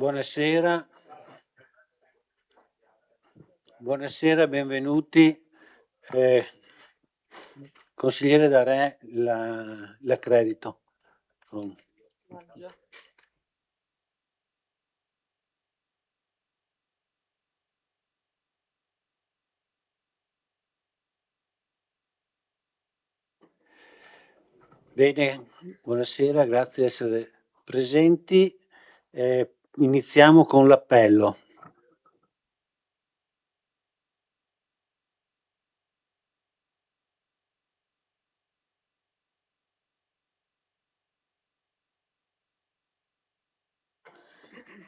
Buonasera, buonasera, benvenuti. Consigliere D'Arè, l'accredito. Bene, buonasera, grazie di essere presenti. Iniziamo con l'appello.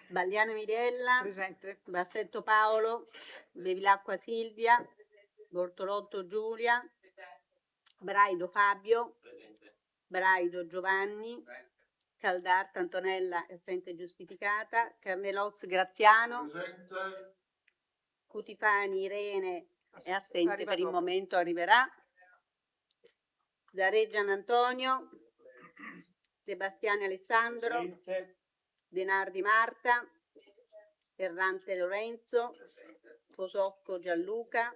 Bagliano Mirella, presente. Bassetto Paolo, Bevilacqua Silvia, Bortolotto Giulia, Braido Fabio, Braido Giovanni, Caldarta Antonella, assente giustificata, Carnelos Graziano, Cutifani Irene è assente per il momento, arriverà. Zareggian Antonio, Sebastiani Alessandro, Denardi Marta, Errante Lorenzo, Fosocco Gianluca,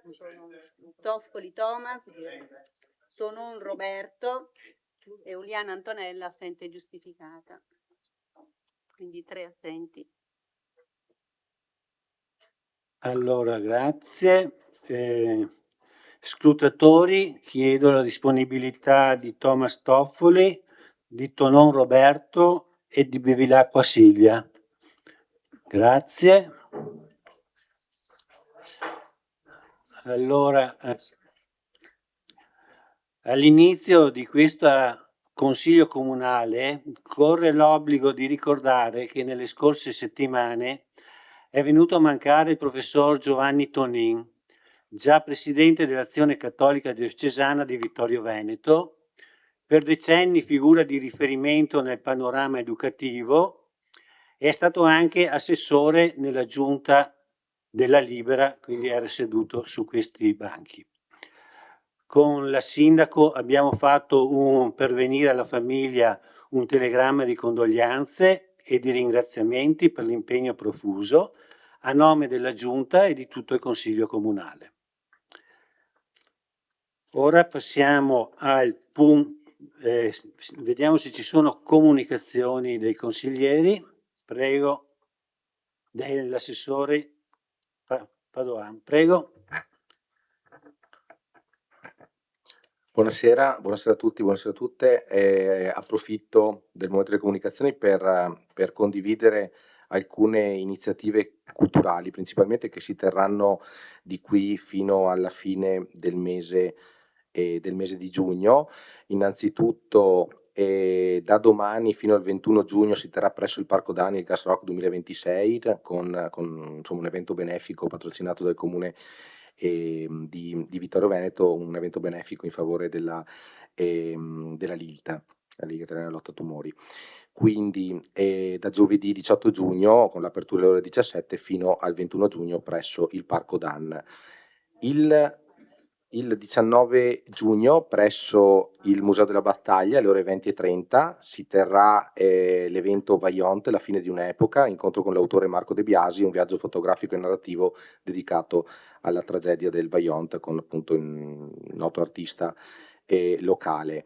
Toffoli Thomas, Tonon Roberto e Uliana Antonella assente giustificata. Quindi 3 assenti. Allora, grazie. Scrutatori, chiedo la disponibilità di Thomas Toffoli, di Tonon Roberto e di Bevilacqua Silvia. Grazie. Allora, all'inizio di questo Consiglio Comunale corre l'obbligo di ricordare che nelle scorse settimane è venuto a mancare il professor Giovanni Tonin, già presidente dell'Azione Cattolica Diocesana di Vittorio Veneto, per decenni figura di riferimento nel panorama educativo, è stato anche assessore nella giunta della Libera, quindi era seduto su questi banchi. Con la sindaco abbiamo fatto pervenire alla famiglia un telegramma di condoglianze e di ringraziamenti per l'impegno profuso a nome della giunta e di tutto il Consiglio Comunale. Ora passiamo al punto, vediamo se ci sono comunicazioni dei consiglieri. Prego, dell'assessore Padoan, prego. Buonasera a tutti, buonasera a tutte. Approfitto del momento delle comunicazioni per condividere alcune iniziative culturali, principalmente che si terranno di qui fino alla fine del mese di giugno. Innanzitutto da domani fino al 21 giugno si terrà presso il Parco Dani il Gas Rock 2026 con insomma, un evento benefico patrocinato dal Comune di Vittorio Veneto, un evento benefico in favore della LILTA, la Lega Italiana Lotta Tumori. Quindi da giovedì 18 giugno con l'apertura alle ore 17 fino al 21 giugno presso il Parco Dan. Il 19 giugno presso il Museo della Battaglia alle ore 20:30 si terrà l'evento Vaillant, la fine di un'epoca, incontro con l'autore Marco De Biasi, un viaggio fotografico e narrativo dedicato alla tragedia del Vaillant con appunto un noto artista locale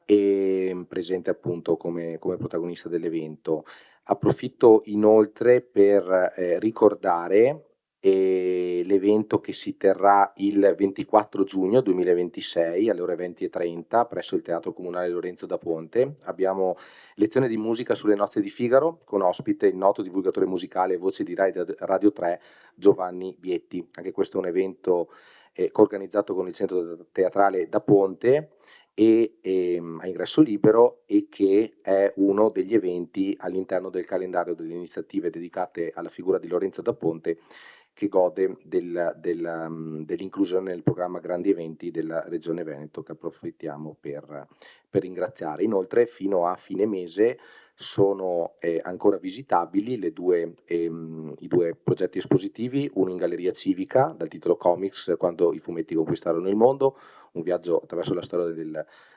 e presente appunto come protagonista dell'evento. Approfitto inoltre per ricordare l'evento che si terrà il 24 giugno 2026 alle ore 20:30 presso il Teatro Comunale Lorenzo da Ponte. Abbiamo lezione di musica sulle nozze di Figaro con ospite il noto divulgatore musicale e voce di Radio 3 Giovanni Vietti. Anche questo è un evento organizzato con il Centro Teatrale da Ponte e a ingresso libero e che è uno degli eventi all'interno del calendario delle iniziative dedicate alla figura di Lorenzo da Ponte che gode dell'inclusione nel programma Grandi Eventi della Regione Veneto, che approfittiamo per ringraziare. Inoltre fino a fine mese sono ancora visitabili i due progetti espositivi, uno in Galleria Civica dal titolo Comics, quando i fumetti conquistarono il mondo, un viaggio attraverso la storia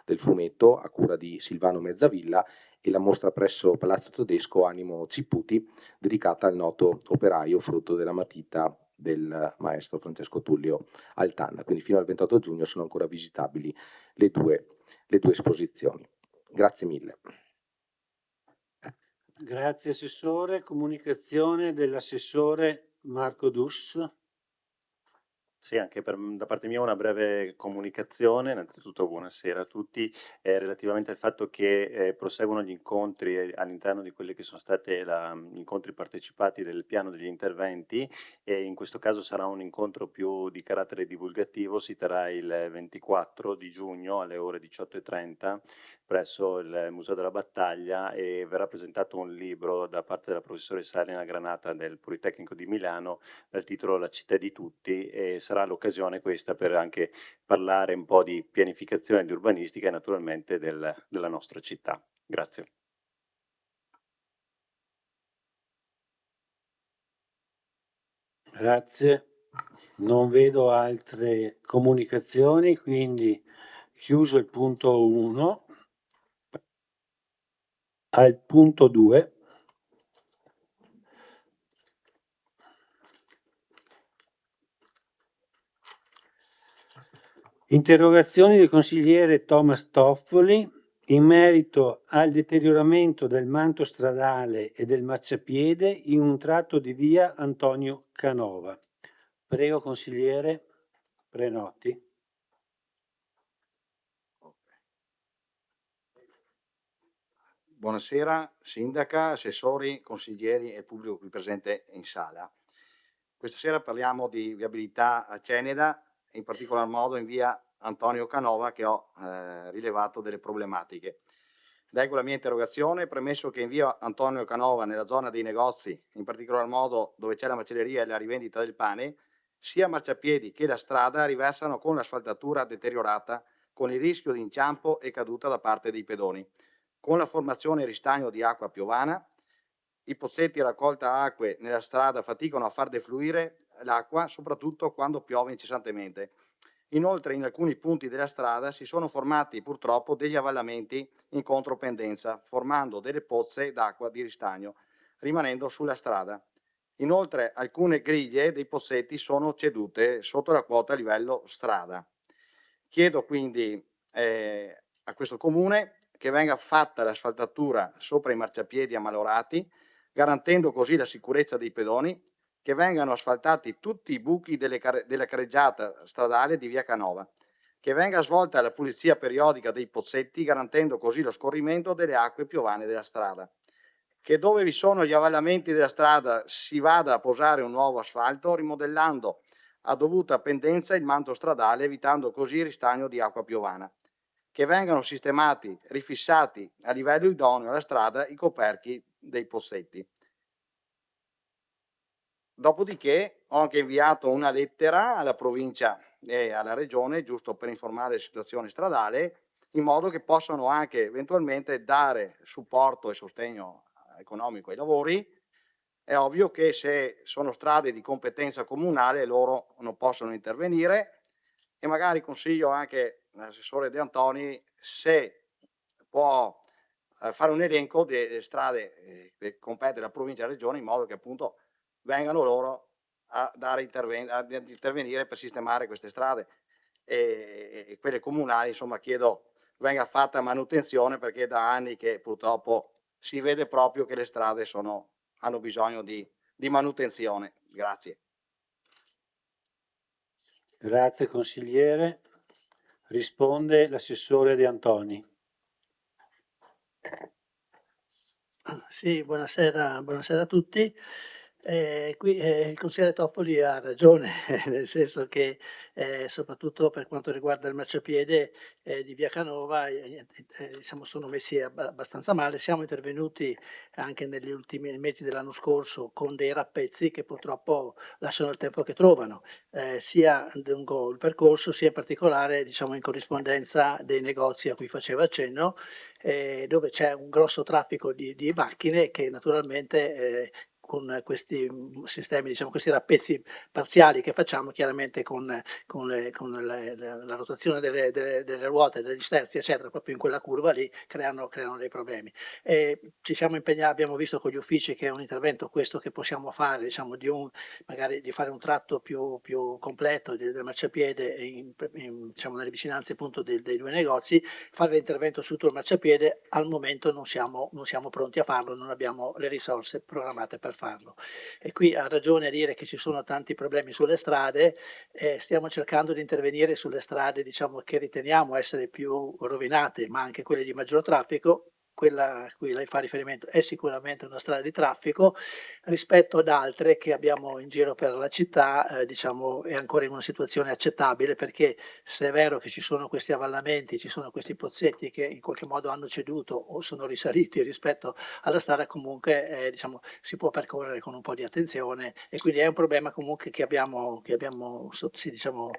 del fumetto a cura di Silvano Mezzavilla, e la mostra presso Palazzo Tedesco Animo Ciputi, dedicata al noto operaio frutto della matita del maestro Francesco Tullio Altanna. Quindi fino al 28 giugno sono ancora visitabili le due esposizioni. Grazie mille. Grazie Assessore. Comunicazione dell'Assessore Marco Dus. Sì, anche da parte mia una breve comunicazione. Innanzitutto buonasera a tutti. Relativamente al fatto che proseguono gli incontri all'interno di quelli che sono stati gli incontri partecipati del piano degli interventi, e in questo caso sarà un incontro più di carattere divulgativo. Si terrà il 24 di giugno alle ore 18:30 presso il Museo della Battaglia, e verrà presentato un libro da parte della professoressa Elena Granata del Politecnico di Milano dal titolo La città di tutti, e sarà l'occasione questa per anche parlare un po' di pianificazione, di urbanistica e naturalmente della nostra città. Grazie. Grazie. Non vedo altre comunicazioni, quindi chiuso il punto 1. Al punto 2. Interrogazioni del consigliere Thomas Toffoli in merito al deterioramento del manto stradale e del marciapiede in un tratto di via Antonio Canova. Prego consigliere, prenoti. Buonasera Sindaca, assessori, consiglieri e pubblico qui presente in sala. Questa sera parliamo di viabilità a Ceneda, in particolar modo in via Antonio Canova, che ho rilevato delle problematiche. Leggo la mia interrogazione: premesso che in via Antonio Canova, nella zona dei negozi, in particolar modo dove c'è la macelleria e la rivendita del pane, sia marciapiedi che la strada riversano con l'asfaltatura deteriorata, con il rischio di inciampo e caduta da parte dei pedoni, con la formazione e ristagno di acqua piovana. I pozzetti raccolta acque nella strada faticano a far defluire l'acqua, soprattutto quando piove incessantemente. Inoltre, in alcuni punti della strada si sono formati purtroppo degli avvallamenti in contropendenza, formando delle pozze d'acqua di ristagno, rimanendo sulla strada. Inoltre, alcune griglie dei pozzetti sono cedute sotto la quota a livello strada. Chiedo quindi a questo comune che venga fatta l'asfaltatura sopra i marciapiedi ammalorati, garantendo così la sicurezza dei pedoni, che vengano asfaltati tutti i buchi della careggiata stradale di via Canova, che venga svolta la pulizia periodica dei pozzetti, garantendo così lo scorrimento delle acque piovane della strada, che dove vi sono gli avvallamenti della strada si vada a posare un nuovo asfalto, rimodellando a dovuta pendenza il manto stradale, evitando così il ristagno di acqua piovana, che vengano sistemati, rifissati a livello idoneo alla strada i coperchi dei pozzetti. Dopodiché ho anche inviato una lettera alla provincia e alla regione, giusto per informare della situazione stradale, in modo che possano anche eventualmente dare supporto e sostegno economico ai lavori. È ovvio che se sono strade di competenza comunale loro non possono intervenire, e magari consiglio anche all'assessore De Antoni se può fare un elenco delle strade che compete la provincia e la regione, in modo che appunto vengano loro ad intervenire per sistemare queste strade, e quelle comunali, insomma, chiedo venga fatta manutenzione, perché da anni che purtroppo si vede proprio che le strade hanno bisogno di manutenzione. Grazie. Grazie consigliere. Risponde l'assessore De Antoni. Sì, buonasera a tutti. Qui il consigliere Toffoli ha ragione, nel senso che soprattutto per quanto riguarda il marciapiede di via Canova, diciamo, sono messi abbastanza male. Siamo intervenuti anche negli ultimi mesi dell'anno scorso con dei rappezzi che purtroppo lasciano il tempo che trovano, sia lungo il percorso, sia in particolare, diciamo, in corrispondenza dei negozi a cui faceva accenno, dove c'è un grosso traffico di macchine che naturalmente questi sistemi, diciamo, questi rappezzi parziali che facciamo, chiaramente con la rotazione delle ruote, degli sterzi, eccetera, proprio in quella curva lì creano dei problemi. Ci siamo impegnati, abbiamo visto con gli uffici che è un intervento questo che possiamo fare, diciamo, magari di fare un tratto più completo del marciapiede diciamo, nelle vicinanze appunto dei due negozi, fare l'intervento su tutto il marciapiede. Al momento non siamo pronti a farlo, non abbiamo le risorse programmate per farlo. E qui ha ragione a dire che ci sono tanti problemi sulle strade, stiamo cercando di intervenire sulle strade, diciamo, che riteniamo essere più rovinate, ma anche quelle di maggior traffico. Quella a cui lei fa riferimento è sicuramente una strada di traffico, rispetto ad altre che abbiamo in giro per la città, diciamo, è ancora in una situazione accettabile, perché se è vero che ci sono questi avvallamenti, ci sono questi pozzetti che in qualche modo hanno ceduto o sono risaliti rispetto alla strada, comunque diciamo, si può percorrere con un po' di attenzione, e quindi è un problema comunque che abbiamo sì, diciamo,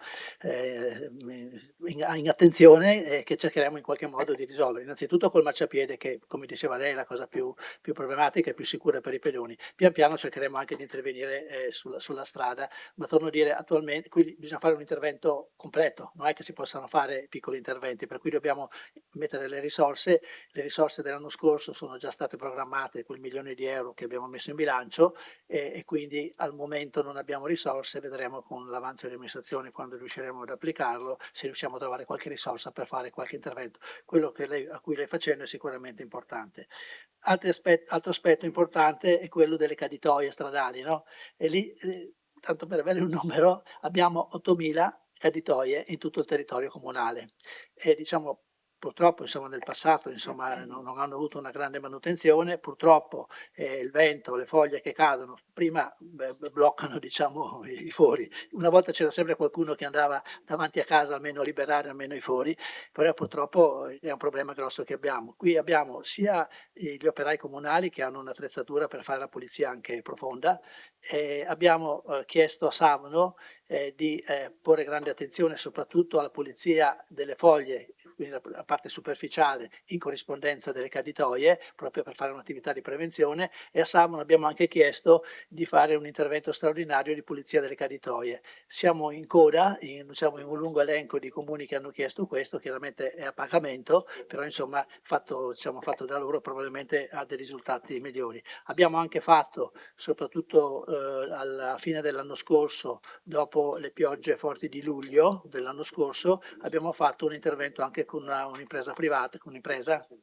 in attenzione, e che cercheremo in qualche modo di risolvere. Innanzitutto col marciapiede, che come diceva lei è la cosa più problematica e più sicura per i pedoni. Pian piano cercheremo anche di intervenire sulla strada, ma torno a dire, attualmente qui bisogna fare un intervento completo, non è che si possano fare piccoli interventi, per cui dobbiamo mettere le risorse dell'anno scorso sono già state programmate, quel €1.000.000 che abbiamo messo in bilancio, e quindi al momento non abbiamo risorse, vedremo con l'avanzo di amministrazione quando riusciremo ad applicarlo, se riusciamo a trovare qualche risorsa per fare qualche intervento. Quello a cui lei facendo è sicuramente importante. Altro aspetto importante è quello delle caditoie stradali, no? E lì, tanto per avere un numero, abbiamo 8.000 caditoie in tutto il territorio comunale. E diciamo, purtroppo, insomma, nel passato, insomma, non hanno avuto una grande manutenzione. Purtroppo il vento, le foglie che cadono, prima bloccano, diciamo, i fori. Una volta c'era sempre qualcuno che andava davanti a casa almeno a liberare almeno i fori, però purtroppo è un problema grosso che abbiamo. Qui abbiamo sia gli operai comunali che hanno un'attrezzatura per fare la pulizia anche profonda. Abbiamo chiesto a Savno di porre grande attenzione soprattutto alla pulizia delle foglie, quindi la parte superficiale, in corrispondenza delle caditoie, proprio per fare un'attività di prevenzione, e a Savno abbiamo anche chiesto di fare un intervento straordinario di pulizia delle caditoie. Siamo in coda, siamo in un lungo elenco di comuni che hanno chiesto questo, chiaramente è a pagamento, però insomma fatto da loro probabilmente ha dei risultati migliori. Abbiamo anche fatto, soprattutto alla fine dell'anno scorso, dopo le piogge forti di luglio dell'anno scorso, abbiamo fatto un intervento anche con un'impresa privata,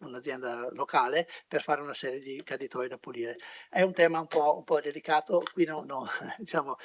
un'azienda locale, per fare una serie di caditoie da pulire. È un tema un po' delicato, qui diciamo,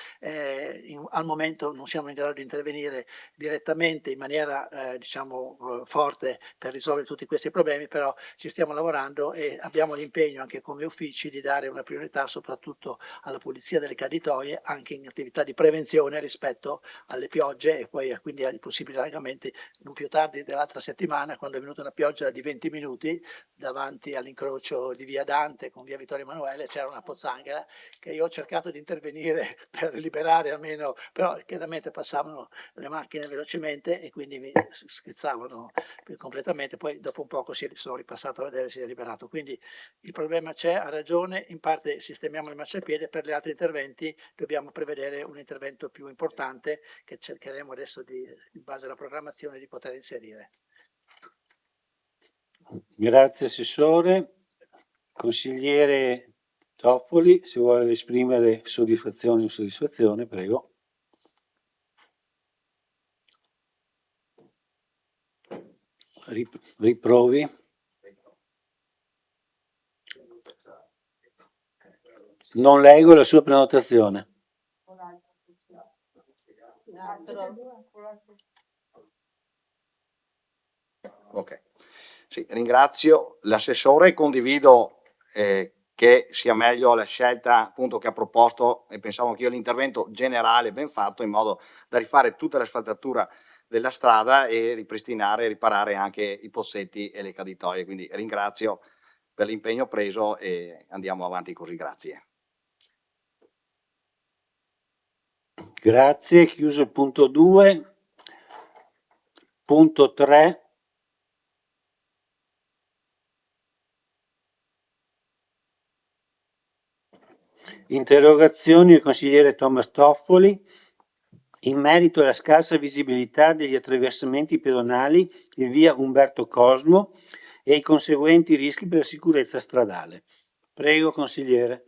al momento non siamo in grado di intervenire direttamente in maniera diciamo, forte per risolvere tutti questi problemi, però ci stiamo lavorando e abbiamo l'impegno anche come uffici di dare una priorità soprattutto alla pulizia delle caditoie, anche in attività di prevenzione rispetto alle piogge e poi quindi ai possibili allagamenti. Non più tardi dell'altra settimana, quando è venuta una pioggia di 20 minuti davanti all'incrocio di via Dante con via Vittorio Emanuele, c'era una pozzanghera che io ho cercato di intervenire per liberare almeno, però chiaramente passavano le macchine velocemente e quindi mi schizzavano completamente. Poi dopo un poco sono ripassato a vedere se si è liberato. Quindi il problema c'è, ha ragione, in parte sistemiamo il marciapiede, per gli altri interventi dobbiamo prevedere un intervento più importante che cercheremo adesso in base alla programmazione di poter inserire. Grazie Assessore. Consigliere Toffoli, se vuole esprimere soddisfazione o insoddisfazione, prego. Riprovi. Non leggo la sua prenotazione. Ok, sì, ringrazio l'assessore e condivido che sia meglio la scelta appunto che ha proposto, e pensavo anch'io l'intervento generale ben fatto, in modo da rifare tutta l'asfaltatura della strada e ripristinare e riparare anche i pozzetti e le caditoie. Quindi ringrazio per l'impegno preso e andiamo avanti così, grazie. Grazie, chiuso il punto 2. Punto 3. Interrogazioni al consigliere Thomas Toffoli in merito alla scarsa visibilità degli attraversamenti pedonali in via Umberto Cosmo e i conseguenti rischi per la sicurezza stradale. Prego, consigliere.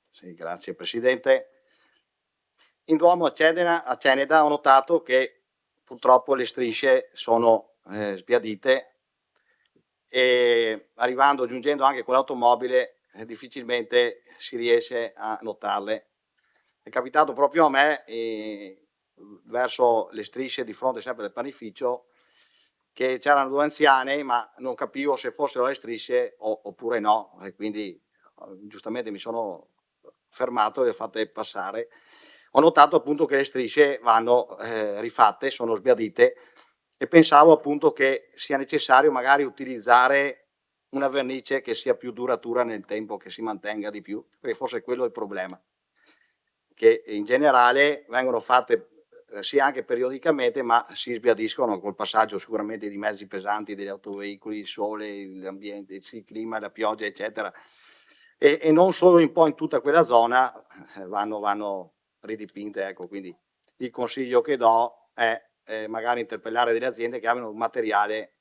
Sì, grazie Presidente. In Duomo a Ceneda ho notato che purtroppo le strisce sono sbiadite e giungendo anche con l'automobile difficilmente si riesce a notarle. È capitato proprio a me verso le strisce di fronte sempre del panificio che c'erano due anziane ma non capivo se fossero le strisce oppure no, e quindi giustamente mi sono fermato e le ho fatte passare. Ho notato appunto che le strisce vanno rifatte, sono sbiadite e pensavo appunto che sia necessario magari utilizzare una vernice che sia più duratura nel tempo, che si mantenga di più, perché forse quello è il problema, che in generale vengono fatte sì anche periodicamente, ma si sbiadiscono col passaggio sicuramente di mezzi pesanti, degli autoveicoli, il sole, l'ambiente, il clima, la pioggia, eccetera. E non solo un po' in tutta quella zona vanno ridipinte, ecco, quindi il consiglio che do è magari interpellare delle aziende che abbiano un materiale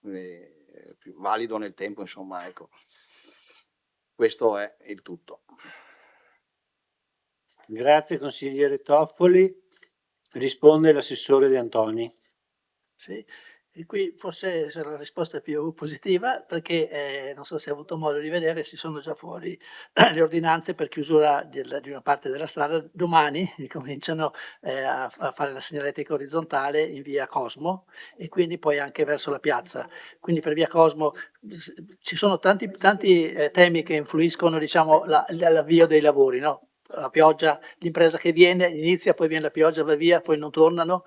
più valido nel tempo, insomma, ecco. Questo è il tutto. Grazie consigliere Toffoli. Risponde l'assessore De Antoni. Sì, e qui forse sarà la risposta più positiva perché non so se hai avuto modo di vedere, si sono già fuori le ordinanze per chiusura di una parte della strada. Domani cominciano a fare la segnaletica orizzontale in via Cosmo e quindi poi anche verso la piazza. Quindi per via Cosmo ci sono tanti temi che influiscono, diciamo, l'avvio dei lavori, no? La pioggia, l'impresa che viene, inizia, poi viene la pioggia, va via, poi non tornano.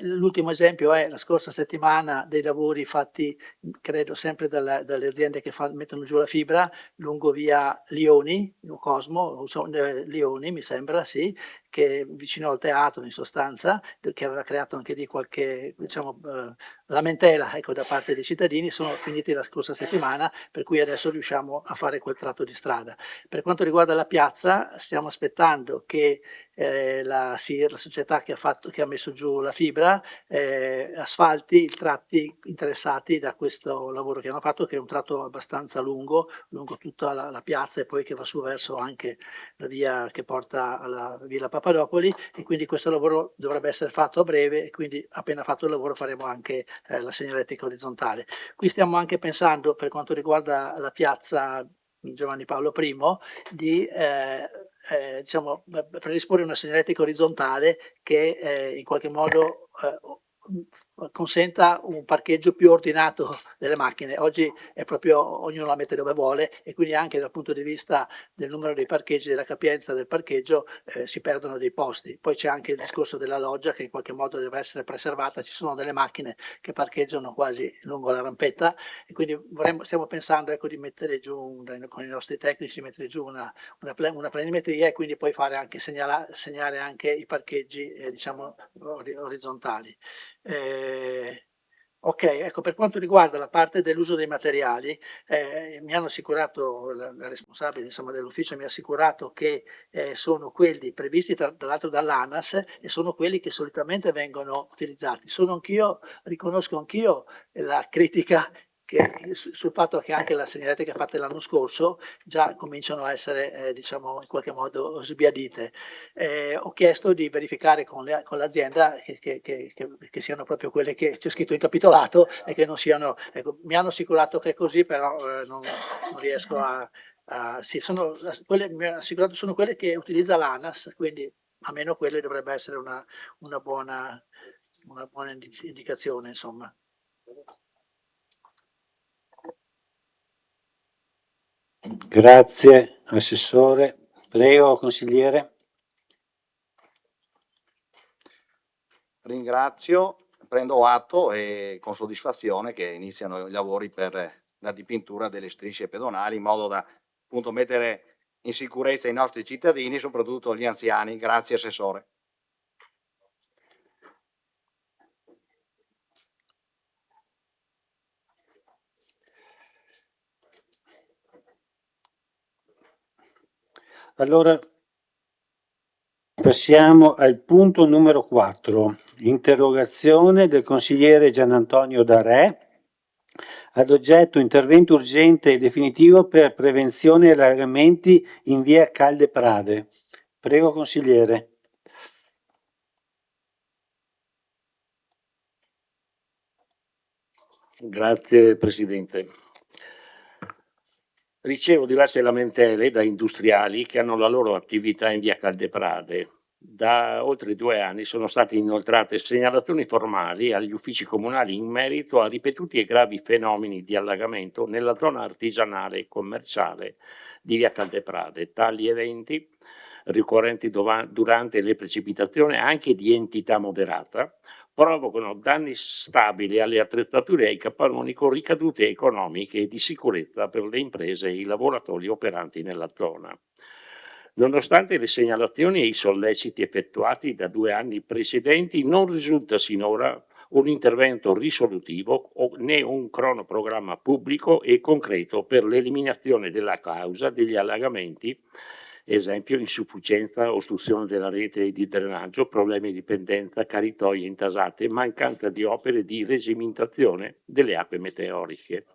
L'ultimo esempio è la scorsa settimana dei lavori fatti, credo, sempre dalle aziende che mettono giù la fibra lungo via Lioni, Cosmo, Lioni mi sembra, sì, che vicino al teatro in sostanza, che aveva creato anche di qualche, diciamo, lamentela, ecco, da parte dei cittadini. Sono finiti la scorsa settimana, per cui adesso riusciamo a fare quel tratto di strada. Per quanto riguarda la piazza, stiamo aspettando che la società che ha messo giù la fibra asfalti i tratti interessati da questo lavoro che hanno fatto, che è un tratto abbastanza lungo tutta la piazza e poi che va su verso anche la via che porta alla Villa Papadopoli, e quindi questo lavoro dovrebbe essere fatto a breve, e quindi appena fatto il lavoro faremo anche la segnaletica orizzontale. Qui stiamo anche pensando, per quanto riguarda la piazza Giovanni Paolo I, di diciamo, predisporre una segnaletica orizzontale che in qualche modo consenta un parcheggio più ordinato delle macchine. Oggi è proprio ognuno la mette dove vuole, e quindi anche dal punto di vista del numero dei parcheggi, della capienza del parcheggio, si perdono dei posti. Poi c'è anche il discorso della loggia che in qualche modo deve essere preservata. Ci sono delle macchine che parcheggiano quasi lungo la rampetta, e quindi stiamo pensando, ecco, di mettere giù con i nostri tecnici, mettere giù una planimetria, e quindi poi fare anche segnare anche i parcheggi diciamo orizzontali. Ok, ecco, per quanto riguarda la parte dell'uso dei materiali, mi hanno assicurato, la responsabile, insomma, dell'ufficio mi ha assicurato che sono quelli previsti tra l'altro dall'ANAS, e sono quelli che solitamente vengono utilizzati. Riconosco anch'io la critica sul fatto che anche la segnaletica fatta l'anno scorso già cominciano a essere diciamo in qualche modo sbiadite. Ho chiesto di verificare con l'azienda che siano proprio quelle che c'è scritto in capitolato e che non siano, ecco, mi hanno assicurato che è così, però non riesco sì, mi hanno assicurato sono quelle che utilizza l'ANAS, quindi almeno quelle dovrebbe essere una buona indicazione, insomma. Grazie assessore. Prego consigliere. Ringrazio, prendo atto e con soddisfazione che iniziano i lavori per la dipintura delle strisce pedonali in modo da appunto mettere in sicurezza i nostri cittadini, soprattutto gli anziani. Grazie assessore. Allora, passiamo al punto numero 4, interrogazione del consigliere Gianantonio Darè, ad oggetto intervento urgente e definitivo per prevenzione e allagamenti in via Calde Prade. Prego consigliere. Grazie Presidente. Ricevo diverse lamentele da industriali che hanno la loro attività in via Caldeprade. Da oltre 2 anni sono state inoltrate segnalazioni formali agli uffici comunali in merito a ripetuti e gravi fenomeni di allagamento nella zona artigianale e commerciale di via Caldeprade. Tali eventi, ricorrenti durante le precipitazioni anche di entità moderata, provocano danni stabili alle attrezzature e ai capannoni con ricadute economiche e di sicurezza per le imprese e i lavoratori operanti nella zona. Nonostante le segnalazioni e i solleciti effettuati da 2 anni precedenti, non risulta sinora un intervento risolutivo né un cronoprogramma pubblico e concreto per l'eliminazione della causa degli allagamenti, esempio insufficienza, ostruzione della rete di drenaggio, problemi di pendenza, caritoie intasate, mancanza di opere di regimentazione delle acque meteoriche.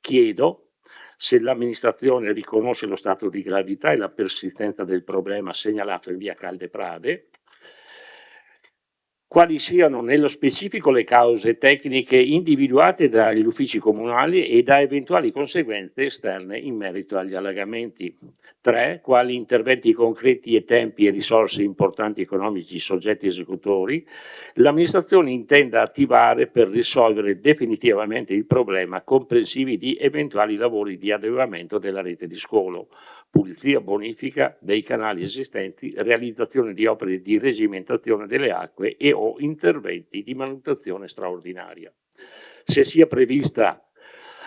Chiedo se l'amministrazione riconosce lo stato di gravità e la persistenza del problema segnalato in via Caldeprade, quali siano nello specifico le cause tecniche individuate dagli uffici comunali e da eventuali conseguenze esterne in merito agli allagamenti. 3. Quali interventi concreti e tempi e risorse importanti economici soggetti esecutori l'amministrazione intenda attivare per risolvere definitivamente il problema, comprensivi di eventuali lavori di adeguamento della rete di scolo, pulizia, bonifica dei canali esistenti, realizzazione di opere di regimentazione delle acque e o interventi di manutenzione straordinaria. Se sia prevista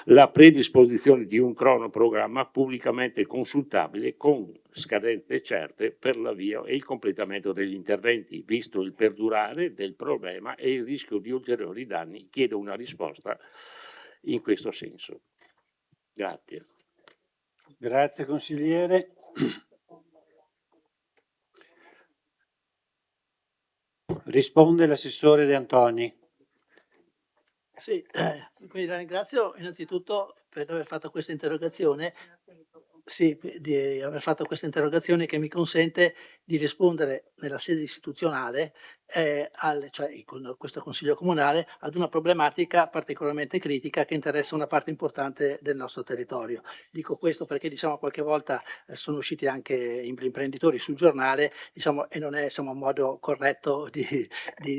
la predisposizione di un cronoprogramma pubblicamente consultabile con scadenze certe per l'avvio e il completamento degli interventi, visto il perdurare del problema e il rischio di ulteriori danni, chiedo una risposta in questo senso. Grazie. Grazie consigliere. Risponde l'assessore De Antoni. Sì, quindi la ringrazio innanzitutto per aver fatto questa interrogazione. Sì, di aver fatto questa interrogazione che mi consente di rispondere nella sede istituzionale, cioè con questo Consiglio Comunale, ad una problematica particolarmente critica che interessa una parte importante del nostro territorio. Dico questo perché diciamo qualche volta sono usciti anche imprenditori sul giornale, diciamo, e non è insomma un modo corretto di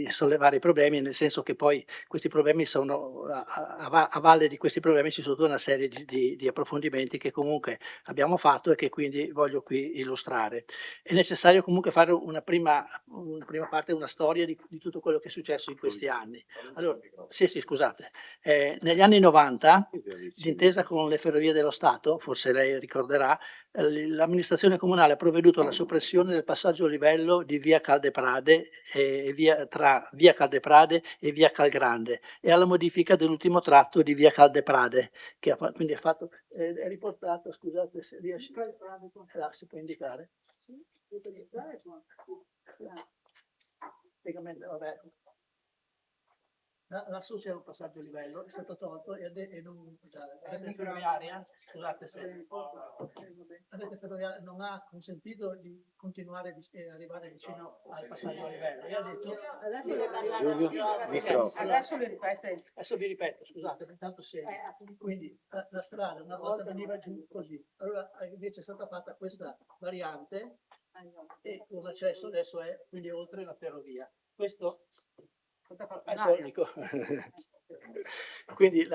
sollevare i problemi, nel senso che poi questi problemi sono, a valle di questi problemi ci sono tutta una serie di approfondimenti che comunque abbiamo fatto e che quindi voglio qui illustrare. È necessario comunque fare una prima parte, una storia di tutto quello che è successo in questi anni. Allora, sì, scusate, negli anni 90, d'intesa con le Ferrovie dello Stato, forse lei ricorderà, l'amministrazione comunale ha provveduto alla soppressione del passaggio a livello di via Caldeprade tra via Caldeprade e via Calgrande e alla modifica dell'ultimo tratto di via Caldeprade, che quindi è riportato, scusate se riesce, si può indicare? Vabbè. Lassù c'era un passaggio a livello, è stato tolto e avete ferroviaria, scusate se avete ferroviaria, non ha consentito di continuare a arrivare vicino al passaggio a livello. Io ho detto adesso vi ripeto, scusate, intanto quindi la strada una volta veniva giù così, allora invece è stata fatta questa variante e con l'accesso adesso è quindi oltre la ferrovia. Questo quindi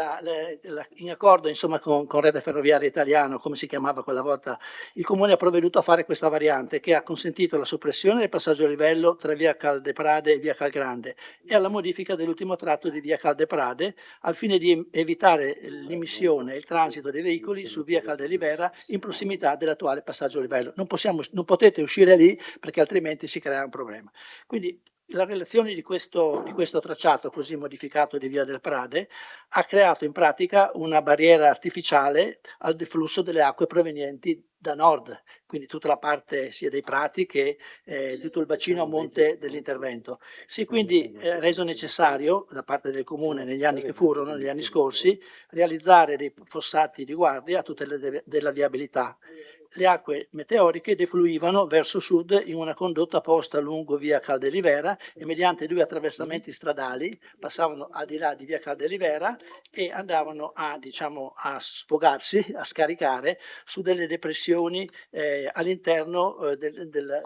in accordo insomma con Rete Ferroviaria Italiano, come si chiamava quella volta, il Comune ha provveduto a fare questa variante che ha consentito la soppressione del passaggio a livello tra via Caldeprade e via Calgrande e alla modifica dell'ultimo tratto di via Caldeprade al fine di evitare l'immissione e il transito dei veicoli su via Caldelibera in prossimità dell'attuale passaggio a livello. Non potete uscire lì perché altrimenti si crea un problema. Quindi La relazione di questo tracciato così modificato di Via del Prade ha creato in pratica una barriera artificiale al deflusso delle acque provenienti da nord, quindi tutta la parte sia dei prati che tutto il bacino a monte dell'intervento. Si è quindi reso necessario da parte del comune negli anni che furono, negli anni scorsi, realizzare dei fossati di guardia a tutela della viabilità. Le acque meteoriche defluivano verso sud in una condotta posta lungo via Caldelivera e mediante due attraversamenti stradali passavano al di là di via Caldelivera e andavano a, diciamo, a sfogarsi, a scaricare su delle depressioni all'interno del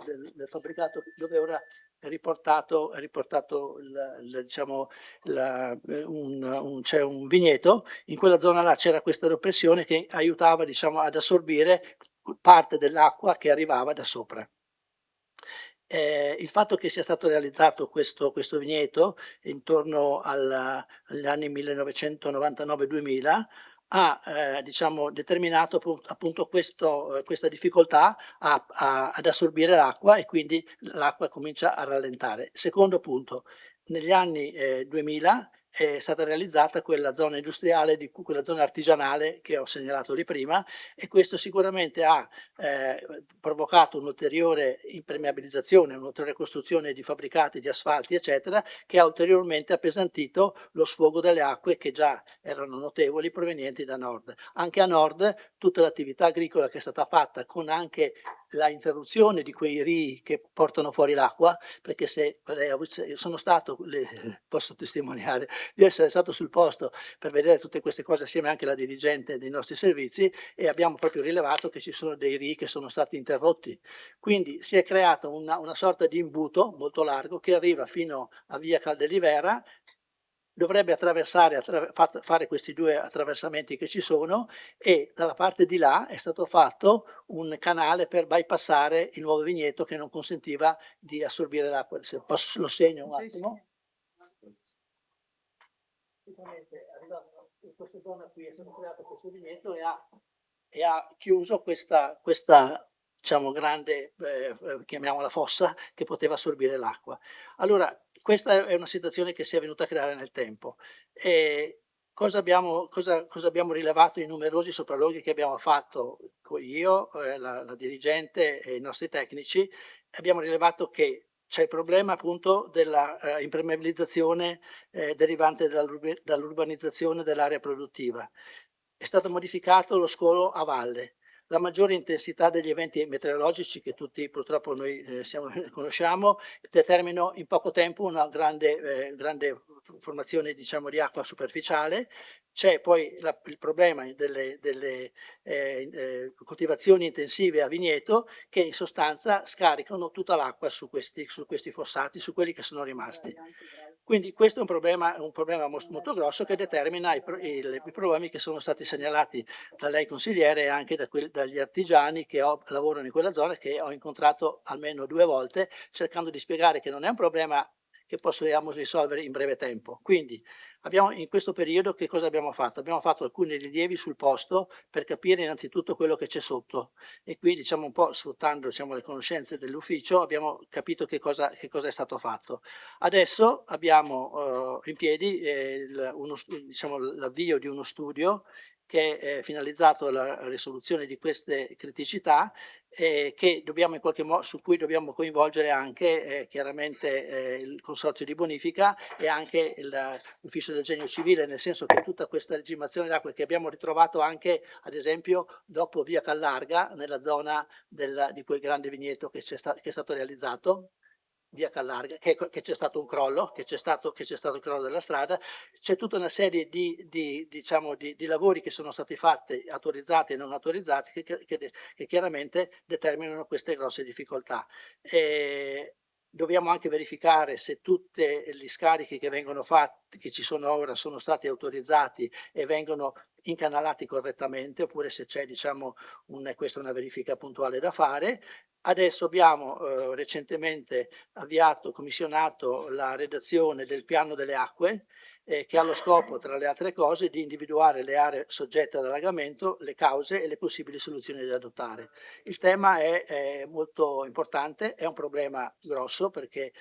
fabbricato dove ora è riportato diciamo, c'è un vigneto. In quella zona là c'era questa depressione che aiutava, diciamo, ad assorbire parte dell'acqua che arrivava da sopra. Il fatto che sia stato realizzato questo vigneto intorno agli anni 1999-2000 ha diciamo, determinato appunto questa difficoltà ad assorbire l'acqua e quindi l'acqua comincia a rallentare. Secondo punto, negli anni 2000 è stata realizzata quella zona industriale, quella zona artigianale che ho segnalato lì prima, e questo sicuramente ha provocato un'ulteriore impermeabilizzazione, un'ulteriore costruzione di fabbricati, di asfalti, eccetera, che ha ulteriormente appesantito lo sfogo delle acque che già erano notevoli provenienti da nord. Anche a nord tutta l'attività agricola che è stata fatta con anche la interruzione di quei rii che portano fuori l'acqua, perché se sono stato, posso testimoniare, di essere stato sul posto per vedere tutte queste cose assieme anche alla dirigente dei nostri servizi e abbiamo proprio rilevato che ci sono dei rii che sono stati interrotti. Quindi si è creata una sorta di imbuto molto largo che arriva fino a via Caldelivera, dovrebbe attraversare, fare questi due attraversamenti che ci sono e dalla parte di là è stato fatto un canale per bypassare il nuovo vigneto che non consentiva di assorbire l'acqua. Se posso, lo segno un attimo. Arrivato in questa zona qui è stato creato questo vigneto e ha chiuso questa diciamo, grande, chiamiamola fossa, che poteva assorbire l'acqua. Allora, questa è una situazione che si è venuta a creare nel tempo. Cosa abbiamo rilevato in numerosi sopralluoghi che abbiamo fatto io, la dirigente e i nostri tecnici? Abbiamo rilevato che c'è il problema appunto della impermeabilizzazione derivante dall'urbanizzazione dell'area produttiva. È stato modificato lo scolo a valle. La maggiore intensità degli eventi meteorologici che tutti purtroppo noi conosciamo determinano in poco tempo una grande formazione, diciamo, di acqua superficiale. C'è poi il problema delle coltivazioni intensive a vigneto che in sostanza scaricano tutta l'acqua su questi fossati, su quelli che sono rimasti. Quindi questo è un problema molto grosso che determina i problemi che sono stati segnalati da lei consigliere e anche dagli artigiani che lavorano in quella zona, che ho incontrato almeno 2 volte cercando di spiegare che non è un problema che possiamo risolvere in breve tempo. Quindi in questo periodo che cosa abbiamo fatto? Abbiamo fatto alcuni rilievi sul posto per capire innanzitutto quello che c'è sotto e qui, diciamo, un po' sfruttando, diciamo, le conoscenze dell'ufficio abbiamo capito che cosa è stato fatto. Adesso abbiamo in piedi diciamo, l'avvio di uno studio che è finalizzato alla risoluzione di queste criticità che dobbiamo in qualche modo, su cui dobbiamo coinvolgere anche chiaramente il consorzio di bonifica e anche l'ufficio del genio civile, nel senso che tutta questa regimazione d'acqua che abbiamo ritrovato anche ad esempio dopo via Callarga nella zona di quel grande vigneto che è stato realizzato via Callarga, che c'è stato un crollo, che c'è stato il crollo della strada, c'è tutta una serie diciamo, di lavori che sono stati fatti, autorizzati e non autorizzati, che chiaramente determinano queste grosse difficoltà. Dobbiamo anche verificare se tutti gli scarichi che vengono fatti, che ci sono ora, sono stati autorizzati e vengono incanalati correttamente, oppure se c'è, diciamo, questa è una verifica puntuale da fare. Adesso abbiamo recentemente commissionato la redazione del piano delle acque che ha lo scopo, tra le altre cose, di individuare le aree soggette ad allagamento, le cause e le possibili soluzioni da adottare. Il tema è molto importante, è un problema grosso perché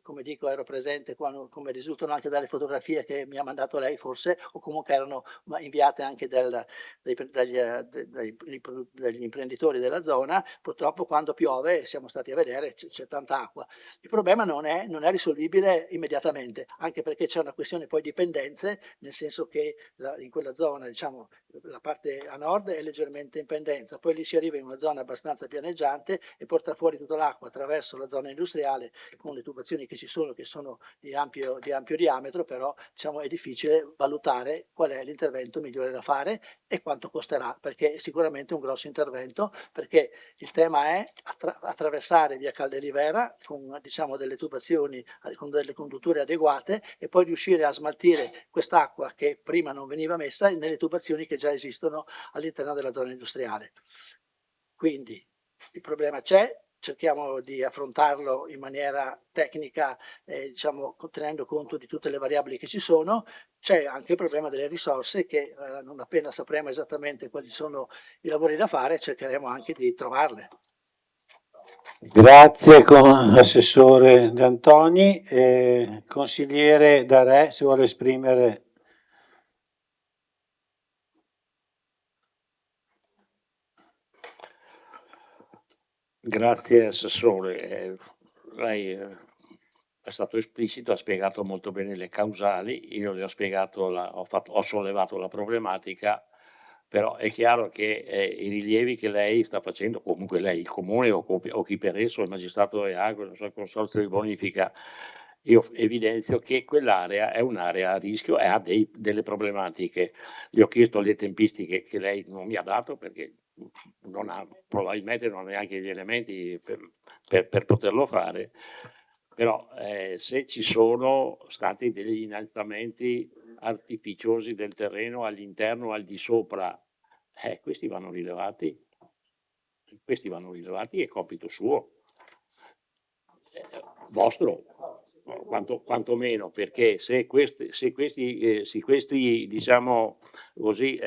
come dico ero presente come risultano anche dalle fotografie che mi ha mandato lei forse, o comunque erano inviate anche dagli imprenditori della zona. Purtroppo quando piove, siamo stati a vedere, c'è tanta acqua. Il problema non è risolvibile immediatamente, anche perché c'è una questione poi di pendenze, nel senso che in quella zona, diciamo, la parte a nord è leggermente in pendenza, poi lì si arriva in una zona abbastanza pianeggiante e porta fuori tutta l'acqua attraverso la zona industriale con le tubazioni che ci sono, che sono di ampio diametro, però diciamo, è difficile valutare qual è l'intervento migliore da fare e quanto costerà, perché è sicuramente un grosso intervento, perché il tema è attraversare via Caldelivera con diciamo, delle tubazioni, con delle condutture adeguate e poi riuscire a smaltire quest'acqua che prima non veniva messa nelle tubazioni che già esistono all'interno della zona industriale. Quindi il problema c'è, cerchiamo di affrontarlo in maniera tecnica, diciamo, tenendo conto di tutte le variabili che ci sono. C'è anche il problema delle risorse che non appena sapremo esattamente quali sono i lavori da fare, cercheremo anche di trovarle. Grazie assessore D'Antoni. Consigliere Darè, se vuole esprimere. Grazie Assessore, lei è stato esplicito, ha spiegato molto bene le causali, io le ho spiegato, ho sollevato la problematica, però è chiaro che i rilievi che lei sta facendo, comunque lei, il Comune o chi per esso, il magistrato e agro, non so, il consorzio di bonifica, io evidenzio che quell'area è un'area a rischio e ha delle problematiche. Gli ho chiesto le tempistiche che lei non mi ha dato perché non ha, probabilmente non ha neanche gli elementi per poterlo fare, però se ci sono stati degli innalzamenti artificiosi del terreno all'interno o al di sopra, questi vanno rilevati, è compito suo, vostro, quantomeno, perché se questi diciamo così,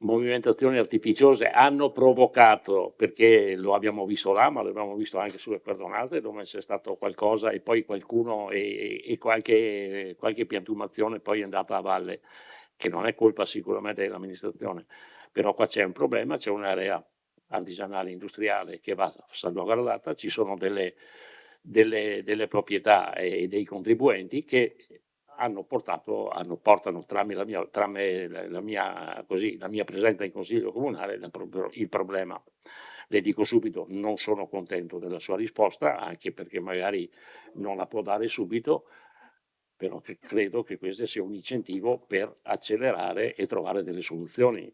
movimentazioni artificiose hanno provocato, perché lo abbiamo visto là, ma lo abbiamo visto anche sulle perdonate, dove c'è stato qualcosa e poi qualcuno e qualche piantumazione poi è andata a valle, che non è colpa sicuramente dell'amministrazione, però qua c'è un problema, c'è un'area artigianale industriale che va salvaguardata, ci sono delle proprietà e dei contribuenti che portano tramite la mia presenza in consiglio comunale il problema. Le dico subito, non sono contento della sua risposta, anche perché magari non la può dare subito, però credo che questo sia un incentivo per accelerare e trovare delle soluzioni,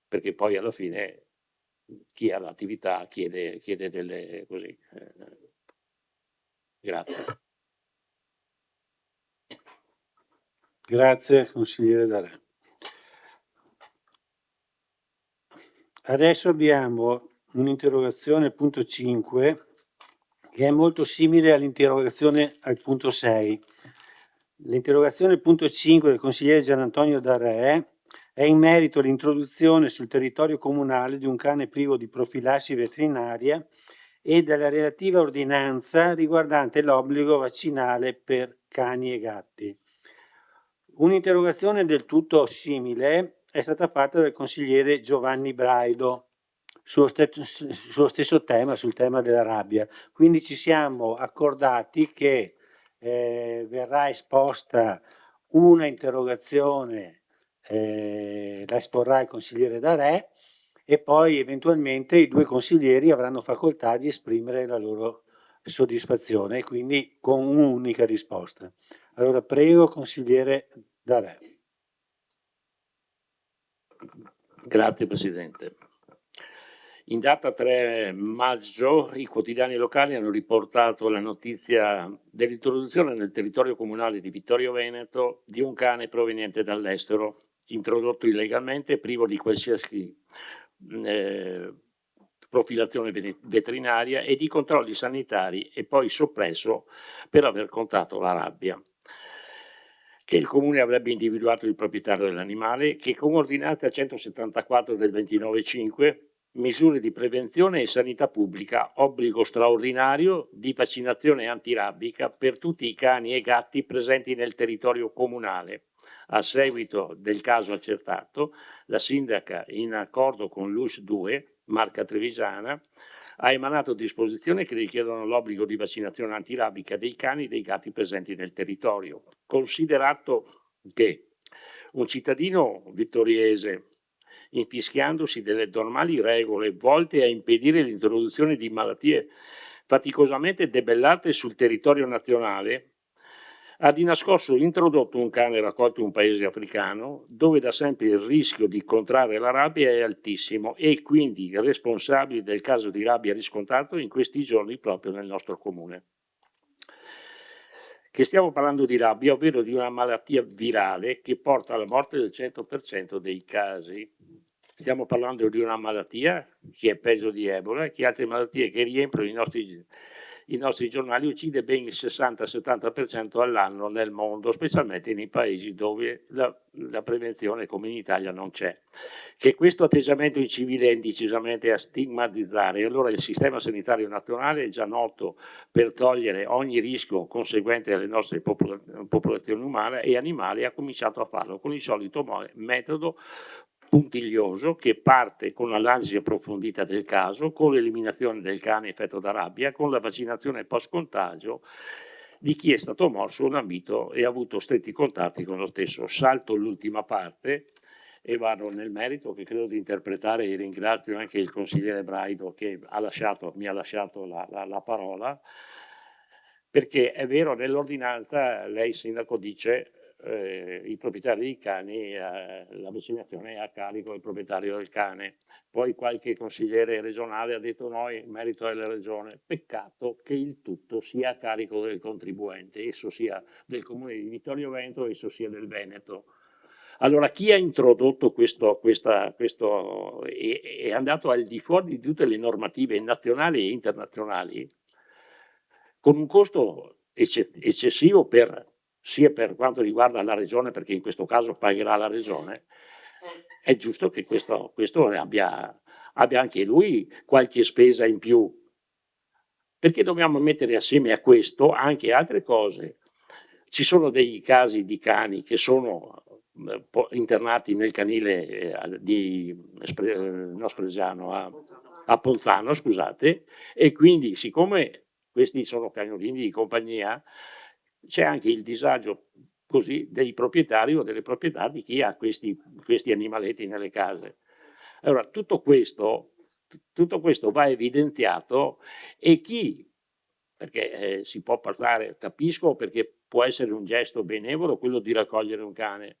perché poi alla fine chi ha l'attività chiede delle così. Grazie. Grazie consigliere Darè. Adesso abbiamo un'interrogazione punto 5 che è molto simile all'interrogazione al punto 6. L'interrogazione punto 5 del consigliere Gian Antonio Darè è in merito all'introduzione sul territorio comunale di un cane privo di profilassi veterinaria e della relativa ordinanza riguardante l'obbligo vaccinale per cani e gatti. Un'interrogazione del tutto simile è stata fatta dal consigliere Giovanni Braido sullo stesso tema, sul tema della rabbia. Quindi ci siamo accordati che verrà esposta una interrogazione, la esporrà il consigliere Darè e poi eventualmente i due consiglieri avranno facoltà di esprimere la loro soddisfazione, quindi con un'unica risposta. Allora prego consigliere Darè. Grazie Presidente. In data 3 maggio i quotidiani locali hanno riportato la notizia dell'introduzione nel territorio comunale di Vittorio Veneto di un cane proveniente dall'estero, introdotto illegalmente, privo di qualsiasi profilazione veterinaria e di controlli sanitari e poi soppresso per aver contato la rabbia. Che il Comune avrebbe individuato il proprietario dell'animale, che con ordinanza 174 del 29/5 misure di prevenzione e sanità pubblica, obbligo straordinario di vaccinazione antirabbica per tutti i cani e gatti presenti nel territorio comunale. A seguito del caso accertato, la sindaca, in accordo con l'US 2, Marca Trevigiana, ha emanato disposizioni che richiedono l'obbligo di vaccinazione antirabica dei cani e dei gatti presenti nel territorio. Considerato che un cittadino vittoriese, infischiandosi delle normali regole volte a impedire l'introduzione di malattie faticosamente debellate sul territorio nazionale, ha di nascosto introdotto un cane raccolto in un paese africano dove da sempre il rischio di contrarre la rabbia è altissimo e quindi responsabile del caso di rabbia riscontrato in questi giorni proprio nel nostro comune. Che stiamo parlando di rabbia, ovvero di una malattia virale che porta alla morte del 100% dei casi. Stiamo parlando di una malattia che è peggio di Ebola e che altre malattie che riempiono i nostri giornali uccide ben il 60-70% all'anno nel mondo, specialmente nei paesi dove la prevenzione come in Italia non c'è. Che questo atteggiamento incivile è decisamente a stigmatizzare, allora il sistema sanitario nazionale è già noto per togliere ogni rischio conseguente alle nostre popolazioni umane e animali, ha cominciato a farlo con il solito metodo puntiglioso che parte con l'analisi approfondita del caso, con l'eliminazione del cane affetto da rabbia, con la vaccinazione post-contagio di chi è stato morso, lambito e ha avuto stretti contatti con lo stesso. Salto l'ultima parte e vado nel merito che credo di interpretare e ringrazio anche il consigliere Braido che mi ha lasciato la parola, perché è vero, nell'ordinanza lei sindaco dice i proprietari dei cani, la vaccinazione è a carico del proprietario del cane. Poi qualche consigliere regionale ha detto no, in merito alla regione. Peccato che il tutto sia a carico del contribuente, esso sia del comune di Vittorio Veneto, esso sia del Veneto. Allora chi ha introdotto questo è andato al di fuori di tutte le normative nazionali e internazionali con un costo eccessivo sia per quanto riguarda la regione, perché in questo caso pagherà la regione, è giusto che questo abbia anche lui qualche spesa in più, perché dobbiamo mettere assieme a questo anche altre cose. Ci sono dei casi di cani che sono internati nel canile a Ponzano, scusate, e quindi siccome questi sono cagnolini di compagnia, c'è anche il disagio così dei proprietari o delle proprietà di chi ha questi animaletti nelle case. Allora tutto questo va evidenziato e perché si può parlare, capisco, perché può essere un gesto benevolo quello di raccogliere un cane,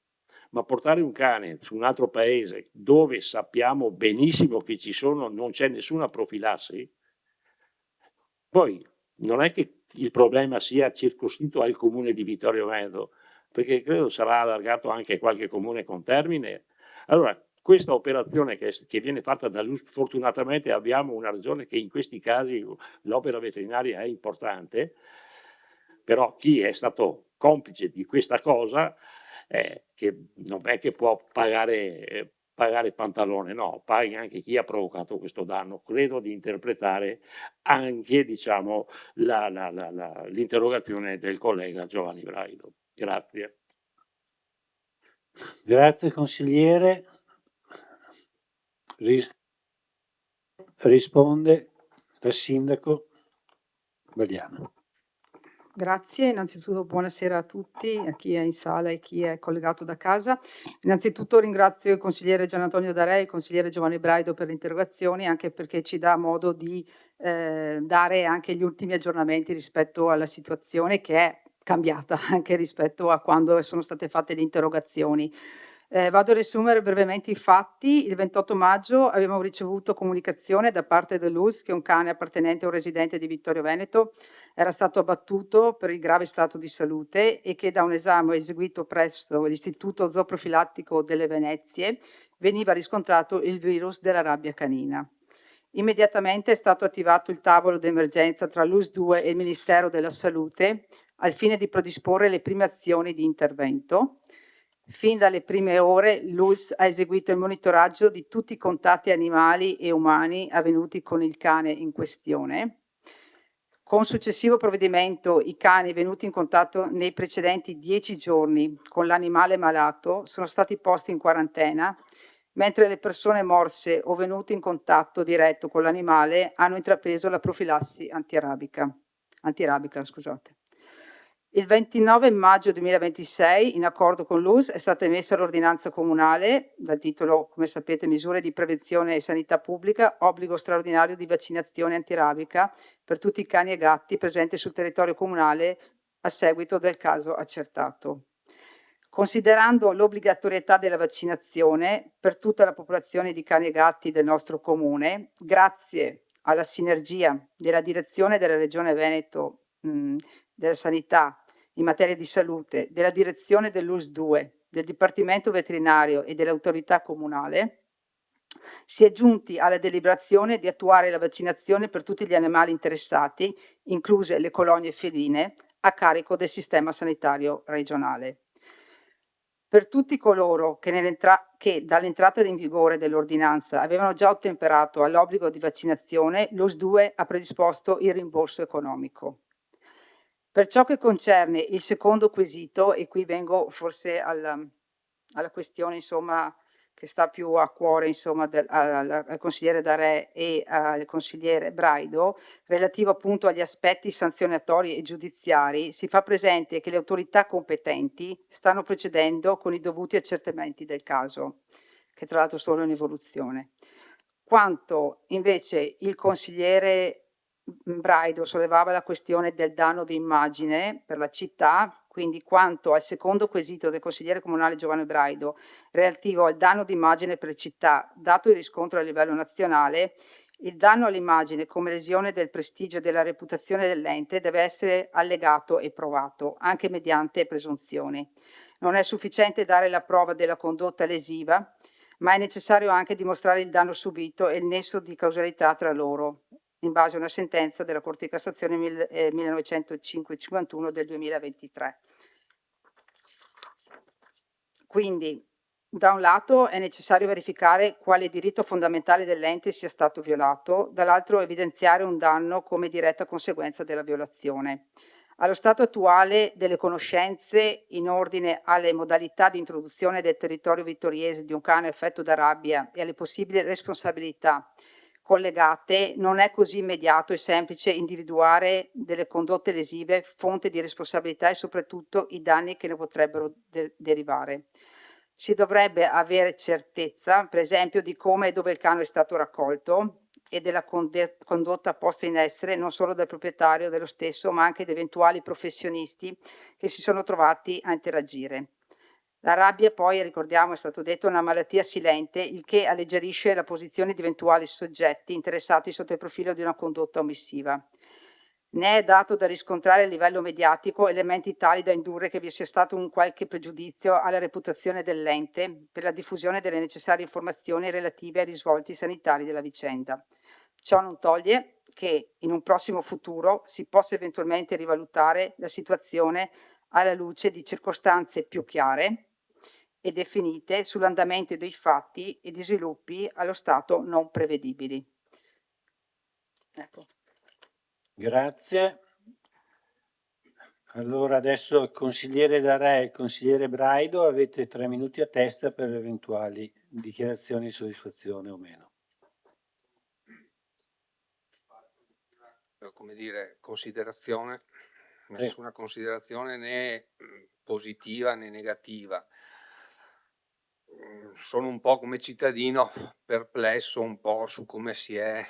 ma portare un cane su un altro paese dove sappiamo benissimo che non c'è nessuna profilassi, poi non è che il problema sia circoscritto al comune di Vittorio Veneto, perché credo sarà allargato anche a qualche comune contermine. Allora, questa operazione che viene fatta dall'USP, fortunatamente abbiamo una regione che in questi casi l'opera veterinaria è importante, però chi è stato complice di questa cosa, che non è che può pagare pantalone, no, paghi anche chi ha provocato questo danno. Credo di interpretare anche, diciamo, l'interrogazione del collega Giovanni Braido. Grazie. Grazie consigliere. Risponde il sindaco Valiano. Grazie, innanzitutto buonasera a tutti, a chi è in sala e chi è collegato da casa. Innanzitutto ringrazio il consigliere Gian Antonio D'Arè e il consigliere Giovanni Braido per le interrogazioni, anche perché ci dà modo di dare anche gli ultimi aggiornamenti rispetto alla situazione che è cambiata anche rispetto a quando sono state fatte le interrogazioni. Vado a riassumere brevemente i fatti. Il 28 maggio abbiamo ricevuto comunicazione da parte dell'ULSS che un cane appartenente a un residente di Vittorio Veneto era stato abbattuto per il grave stato di salute e che da un esame eseguito presso l'Istituto Zooprofilattico delle Venezie veniva riscontrato il virus della rabbia canina. Immediatamente è stato attivato il tavolo d'emergenza tra l'ULSS 2 e il Ministero della Salute al fine di predisporre le prime azioni di intervento. Fin dalle prime ore l'ULSS ha eseguito il monitoraggio di tutti i contatti animali e umani avvenuti con il cane in questione. Con successivo provvedimento i cani venuti in contatto nei precedenti 10 giorni con l'animale malato sono stati posti in quarantena, mentre le persone morse o venute in contatto diretto con l'animale hanno intrapreso la profilassi antirabica. Scusate. Il 29 maggio 2026, in accordo con l'ULSS, è stata emessa l'ordinanza comunale dal titolo, come sapete, Misure di prevenzione e sanità pubblica, obbligo straordinario di vaccinazione antirabica per tutti i cani e gatti presenti sul territorio comunale a seguito del caso accertato. Considerando l'obbligatorietà della vaccinazione per tutta la popolazione di cani e gatti del nostro comune, grazie alla sinergia della direzione della Regione Veneto della Sanità in materia di salute, della direzione dell'ULSS 2, del Dipartimento Veterinario e dell'autorità comunale, si è giunti alla deliberazione di attuare la vaccinazione per tutti gli animali interessati, incluse le colonie feline, a carico del sistema sanitario regionale. Per tutti coloro che dall'entrata in vigore dell'ordinanza avevano già ottemperato all'obbligo di vaccinazione, l'ULSS 2 ha predisposto il rimborso economico. Per ciò che concerne il secondo quesito, e qui vengo forse alla questione insomma, che sta più a cuore insomma, al consigliere Darè e al consigliere Braido, relativo appunto agli aspetti sanzionatori e giudiziari, si fa presente che le autorità competenti stanno procedendo con i dovuti accertamenti del caso, che tra l'altro sono in evoluzione. Quanto invece il consigliere Braido sollevava la questione del danno di immagine per la città, quindi quanto al secondo quesito del consigliere comunale Giovanni Braido relativo al danno di immagine per le città, dato il riscontro a livello nazionale, il danno all'immagine come lesione del prestigio e della reputazione dell'ente deve essere allegato e provato, anche mediante presunzioni. Non è sufficiente dare la prova della condotta lesiva, ma è necessario anche dimostrare il danno subito e il nesso di causalità tra loro, in base a una sentenza della Corte di Cassazione 1905-51 del 2023. Quindi, da un lato è necessario verificare quale diritto fondamentale dell'ente sia stato violato, dall'altro evidenziare un danno come diretta conseguenza della violazione. Allo stato attuale delle conoscenze in ordine alle modalità di introduzione del territorio vittoriese di un cane affetto da rabbia e alle possibili responsabilità collegate, non è così immediato e semplice individuare delle condotte lesive, fonte di responsabilità e soprattutto i danni che ne potrebbero derivare. Si dovrebbe avere certezza, per esempio, di come e dove il cane è stato raccolto e della condotta posta in essere non solo dal proprietario dello stesso, ma anche di eventuali professionisti che si sono trovati a interagire. La rabbia poi, ricordiamo, è stato detto, è una malattia silente, il che alleggerisce la posizione di eventuali soggetti interessati sotto il profilo di una condotta omissiva. Ne è dato da riscontrare a livello mediatico elementi tali da indurre che vi sia stato un qualche pregiudizio alla reputazione dell'ente per la diffusione delle necessarie informazioni relative ai risvolti sanitari della vicenda. Ciò non toglie che in un prossimo futuro si possa eventualmente rivalutare la situazione alla luce di circostanze più chiare e definite sull'andamento dei fatti e di sviluppi allo stato non prevedibili. Ecco. Grazie. Allora adesso il consigliere Darè e il consigliere Braido avete 3 minuti a testa per eventuali dichiarazioni di soddisfazione o meno. Come dire, considerazione, nessuna considerazione né positiva né negativa. Sono un po' come cittadino perplesso un po' su come si è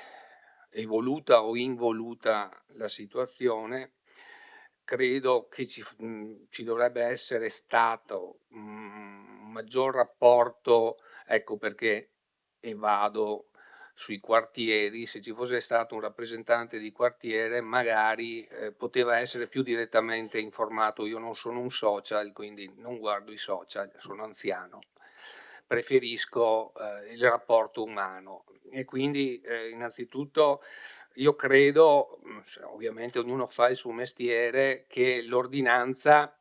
evoluta o involuta la situazione. Credo che ci dovrebbe essere stato un maggior rapporto, ecco perché evado sui quartieri, se ci fosse stato un rappresentante di quartiere magari poteva essere più direttamente informato. Io non sono un social, quindi non guardo i social, sono anziano, preferisco il rapporto umano e quindi innanzitutto io credo, ovviamente ognuno fa il suo mestiere, che l'ordinanza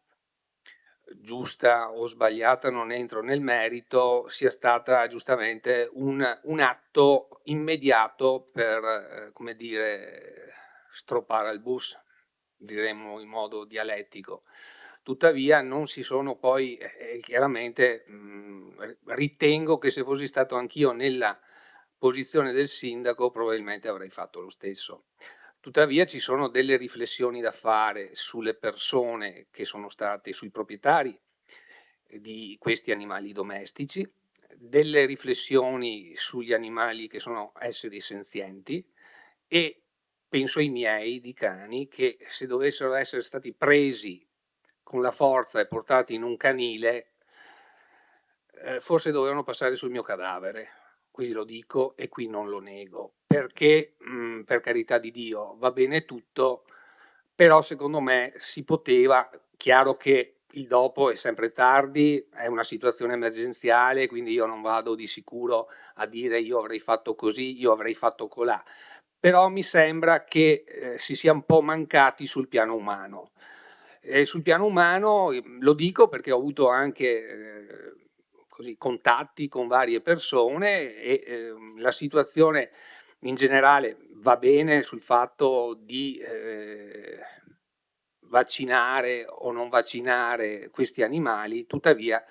giusta o sbagliata, non entro nel merito, sia stata giustamente un atto immediato per, come dire, stroppare il bus, diremmo in modo dialettico. Tuttavia non si sono poi, chiaramente ritengo che se fossi stato anch'io nella posizione del sindaco probabilmente avrei fatto lo stesso. Tuttavia ci sono delle riflessioni da fare sulle persone che sono state, sui proprietari di questi animali domestici, delle riflessioni sugli animali che sono esseri senzienti e penso ai miei di cani che se dovessero essere stati presi con la forza e portati in un canile, forse dovevano passare sul mio cadavere. Qui lo dico e qui non lo nego, perché per carità di Dio va bene tutto, però secondo me si poteva, chiaro che il dopo è sempre tardi, è una situazione emergenziale, quindi io non vado di sicuro a dire io avrei fatto così, io avrei fatto colà, però mi sembra che si sia un po' mancati sul piano umano. Sul piano umano lo dico perché ho avuto anche così, contatti con varie persone e la situazione in generale va bene sul fatto di vaccinare o non vaccinare questi animali, tuttavia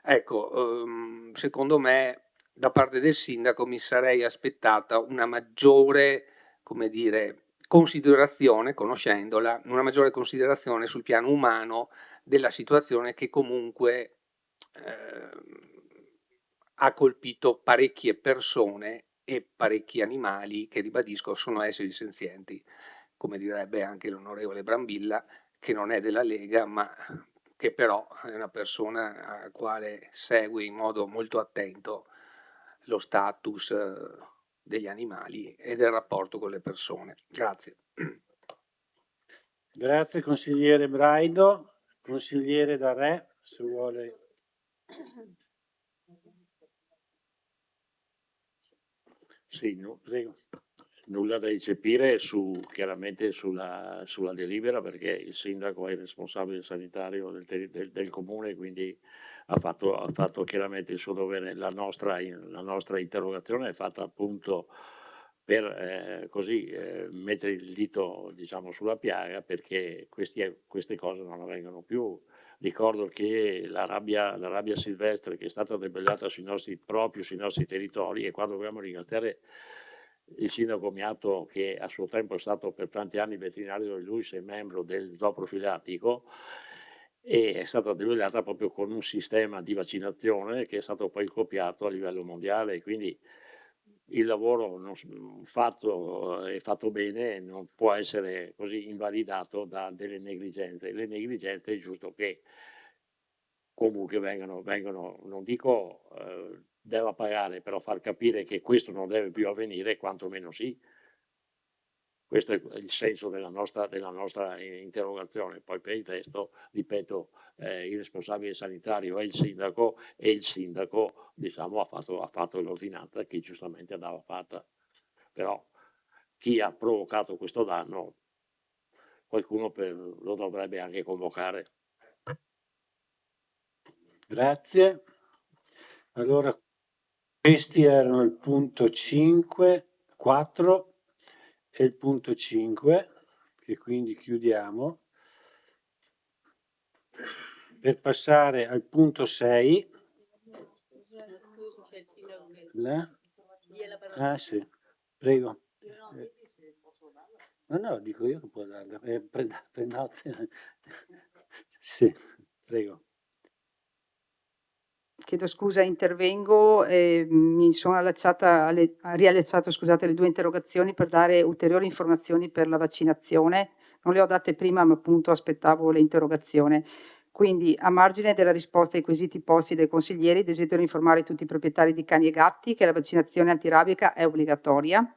ecco, secondo me da parte del sindaco mi sarei aspettata una maggiore, come dire, considerazione, conoscendola, una maggiore considerazione sul piano umano della situazione che comunque ha colpito parecchie persone e parecchi animali che, ribadisco, sono esseri senzienti, come direbbe anche l'onorevole Brambilla, che non è della Lega, ma che però è una persona a quale segue in modo molto attento lo status degli animali e del rapporto con le persone. Grazie. Grazie consigliere Braido. Consigliere Darè, se vuole. Sì, no, Prego. nulla da eccepire chiaramente sulla delibera, perché il sindaco è il responsabile sanitario del comune, quindi ha fatto chiaramente il suo dovere. La nostra interrogazione è fatta appunto per mettere il dito, diciamo, sulla piaga, perché queste cose non avvengono più. Ricordo che la rabbia silvestre che è stata debellata sui nostri territori, e quando dobbiamo ringraziare il sindaco Miato, che a suo tempo è stato per tanti anni veterinario di Luis e membro del zoo profilattico, e è stata debellata proprio con un sistema di vaccinazione che è stato poi copiato a livello mondiale, quindi il lavoro fatto bene non può essere così invalidato da delle negligenze. Le negligenze è giusto che comunque vengano non dico deve pagare, però far capire che questo non deve più avvenire, quantomeno sì. Questo è il senso della nostra interrogazione. Poi per il resto, ripeto, il responsabile sanitario è il sindaco, e il sindaco, diciamo, ha fatto l'ordinanza che giustamente andava fatta. Però chi ha provocato questo danno, qualcuno lo dovrebbe anche convocare. Grazie. Allora, questi erano il punto 5, 4 e il punto 5, che quindi chiudiamo, per passare al punto 6. Ah sì, prego. No, dico io che può darla. Prendate. Sì, prego. Chiedo scusa, intervengo, mi sono riallacciato, scusate, le due interrogazioni per dare ulteriori informazioni per la vaccinazione. Non le ho date prima, ma appunto aspettavo l'interrogazione. Quindi, a margine della risposta ai quesiti posti dai consiglieri, desidero informare tutti i proprietari di cani e gatti che la vaccinazione antirabica è obbligatoria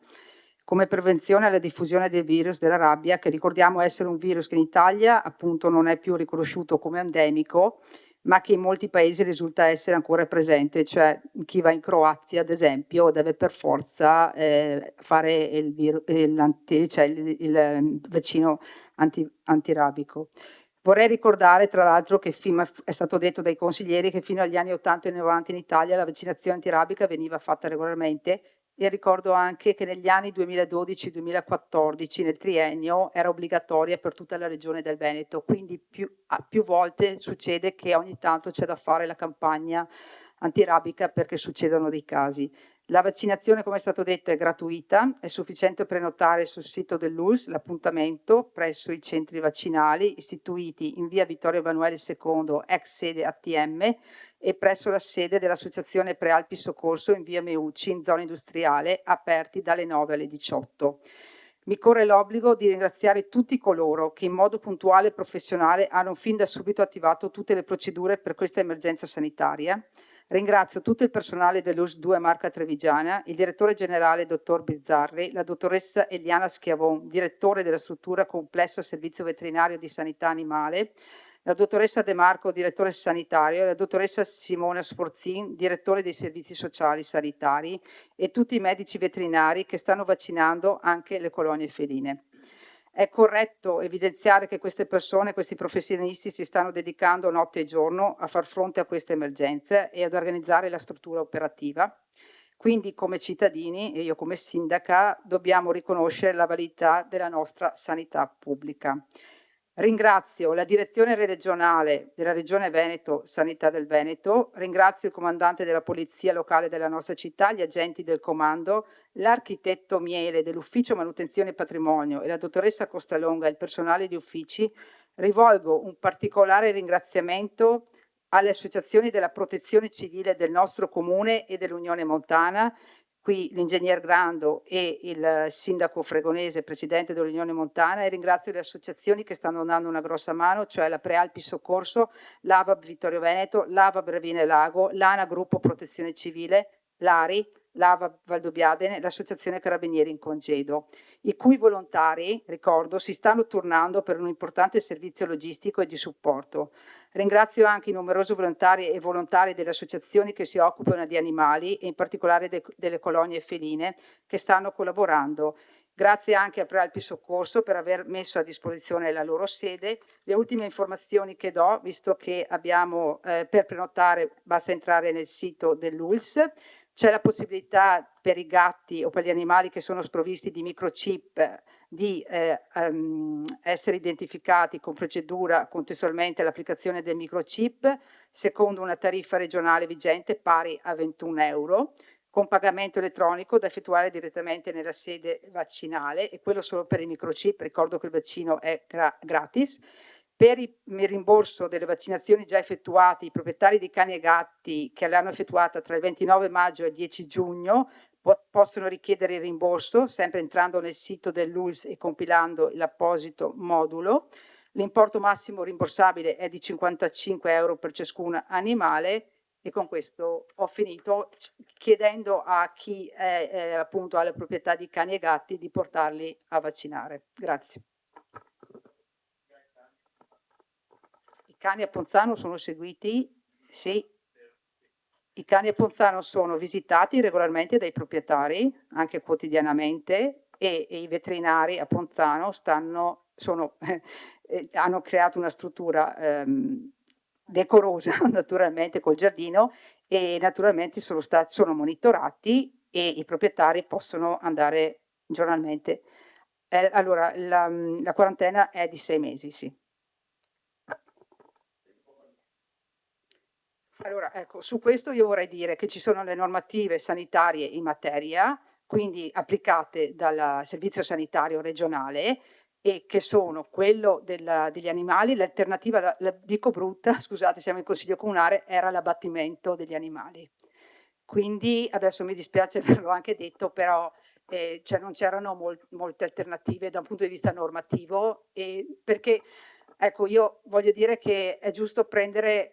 come prevenzione alla diffusione del virus della rabbia, che ricordiamo essere un virus che in Italia appunto non è più riconosciuto come endemico, ma che in molti paesi risulta essere ancora presente, cioè chi va in Croazia, ad esempio, deve per forza fare il vaccino antirabico. Vorrei ricordare, tra l'altro, che è stato detto dai consiglieri che fino agli anni 80 e 90 in Italia la vaccinazione antirabica veniva fatta regolarmente, e ricordo anche che negli anni 2012-2014, nel triennio, era obbligatoria per tutta la regione del Veneto, quindi più volte succede che ogni tanto c'è da fare la campagna antirabica perché succedono dei casi. La vaccinazione, come è stato detto, è gratuita, è sufficiente prenotare sul sito dell'ULSS l'appuntamento presso i centri vaccinali istituiti in via Vittorio Emanuele II, ex sede ATM, e presso la sede dell'Associazione Prealpi Soccorso in via Meucci, in zona industriale, aperti dalle 9 alle 18. Mi corre l'obbligo di ringraziare tutti coloro che in modo puntuale e professionale hanno fin da subito attivato tutte le procedure per questa emergenza sanitaria. Ringrazio tutto il personale dell'ULSS 2 Marca Trevigiana, il direttore generale dottor Bizzarri, la dottoressa Eliana Schiavon, direttore della struttura complessa servizio veterinario di sanità animale, la dottoressa De Marco, direttore sanitario, la dottoressa Simona Sforzin, direttore dei servizi sociali sanitari, e tutti i medici veterinari che stanno vaccinando anche le colonie feline. È corretto evidenziare che queste persone, questi professionisti si stanno dedicando notte e giorno a far fronte a queste emergenze e ad organizzare la struttura operativa. Quindi come cittadini e io come sindaca dobbiamo riconoscere la validità della nostra sanità pubblica. Ringrazio la direzione regionale della Regione Veneto, Sanità del Veneto, ringrazio il comandante della polizia locale della nostra città, gli agenti del comando, l'architetto Miele dell'Ufficio Manutenzione e Patrimonio e la dottoressa Costalonga e il personale di uffici. Rivolgo un particolare ringraziamento alle associazioni della protezione civile del nostro comune e dell'Unione Montana, qui l'ingegner Grando e il sindaco Fregonese, presidente dell'Unione Montana, e ringrazio le associazioni che stanno dando una grossa mano, cioè la Prealpi Soccorso, l'AVAB Vittorio Veneto, l'AVAB Revine Lago, l'ANA Gruppo Protezione Civile, l'ARI, l'AVAB Valdobbiadene, l'Associazione Carabinieri in Congedo, i cui volontari, ricordo, si stanno turnando per un importante servizio logistico e di supporto. Ringrazio anche i numerosi volontari e volontari delle associazioni che si occupano di animali e in particolare delle colonie feline che stanno collaborando. Grazie anche a Prealpi Soccorso per aver messo a disposizione la loro sede. Le ultime informazioni che do, visto che abbiamo per prenotare basta entrare nel sito dell'ULSS, c'è la possibilità per i gatti o per gli animali che sono sprovvisti di microchip di essere identificati con procedura contestualmente all'applicazione del microchip secondo una tariffa regionale vigente pari a 21 euro, con pagamento elettronico da effettuare direttamente nella sede vaccinale, e quello solo per il microchip, ricordo che il vaccino è gratis. Per il rimborso delle vaccinazioni già effettuate, i proprietari di cani e gatti che l'hanno effettuata tra il 29 maggio e il 10 giugno possono richiedere il rimborso, sempre entrando nel sito dell'ULSS e compilando l'apposito modulo. L'importo massimo rimborsabile è di 55 euro per ciascun animale, e con questo ho finito, chiedendo a chi è appunto alle proprietà di cani e gatti di portarli a vaccinare. Grazie. I cani a Ponzano sono seguiti? Sì. I cani a Ponzano sono visitati regolarmente dai proprietari, anche quotidianamente, e i veterinari a Ponzano hanno creato una struttura decorosa, naturalmente col giardino, e naturalmente sono monitorati e i proprietari possono andare giornalmente. Allora, la quarantena è di 6 mesi, sì. Allora, ecco, su questo io vorrei dire che ci sono le normative sanitarie in materia, quindi applicate dal Servizio Sanitario Regionale, e che sono quello degli animali. L'alternativa, la dico brutta, scusate, siamo in Consiglio Comunale, era l'abbattimento degli animali. Quindi adesso mi dispiace averlo anche detto, però cioè non c'erano molte alternative da un punto di vista normativo, perché ecco, io voglio dire che è giusto prendere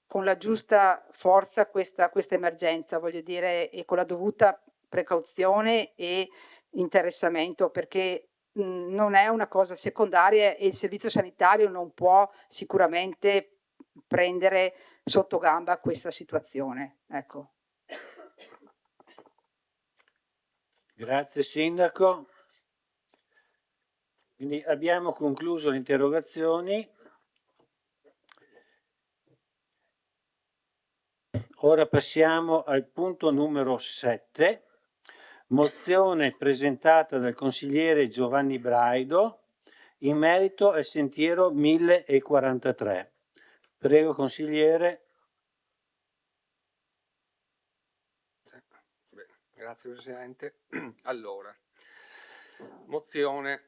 con la giusta forza questa emergenza, voglio dire, e con la dovuta precauzione e interessamento, perché non è una cosa secondaria e il servizio sanitario non può sicuramente prendere sotto gamba questa situazione. Ecco. Grazie Sindaco. Quindi abbiamo concluso le interrogazioni. Ora passiamo al punto numero 7, mozione presentata dal consigliere Giovanni Braido in merito al sentiero 1043. Prego consigliere. Grazie Presidente. Allora, mozione.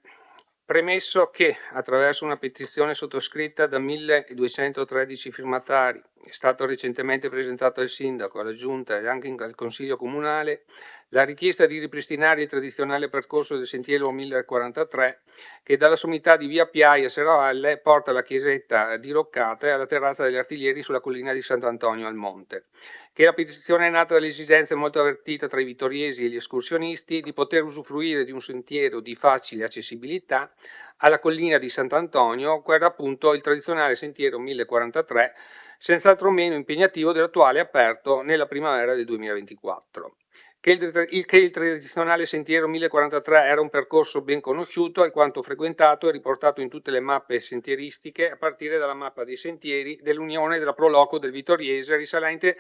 Premesso che attraverso una petizione sottoscritta da 1213 firmatari, è stato recentemente presentato al Sindaco, alla Giunta e anche al Consiglio Comunale la richiesta di ripristinare il tradizionale percorso del sentiero 1043 che dalla sommità di via Piai a Serravalle porta alla chiesetta diroccata e alla terrazza degli Artiglieri sulla collina di Sant'Antonio al Monte. Che la petizione è nata dall'esigenza molto avvertita tra i vittoriesi e gli escursionisti di poter usufruire di un sentiero di facile accessibilità alla collina di Sant'Antonio, che era appunto il tradizionale sentiero 1043, senz'altro meno impegnativo dell'attuale aperto nella primavera del 2024. Che il tradizionale sentiero 1043 era un percorso ben conosciuto, alquanto frequentato e riportato in tutte le mappe sentieristiche, a partire dalla mappa dei sentieri dell'Unione della Proloco del Vittoriese, risalente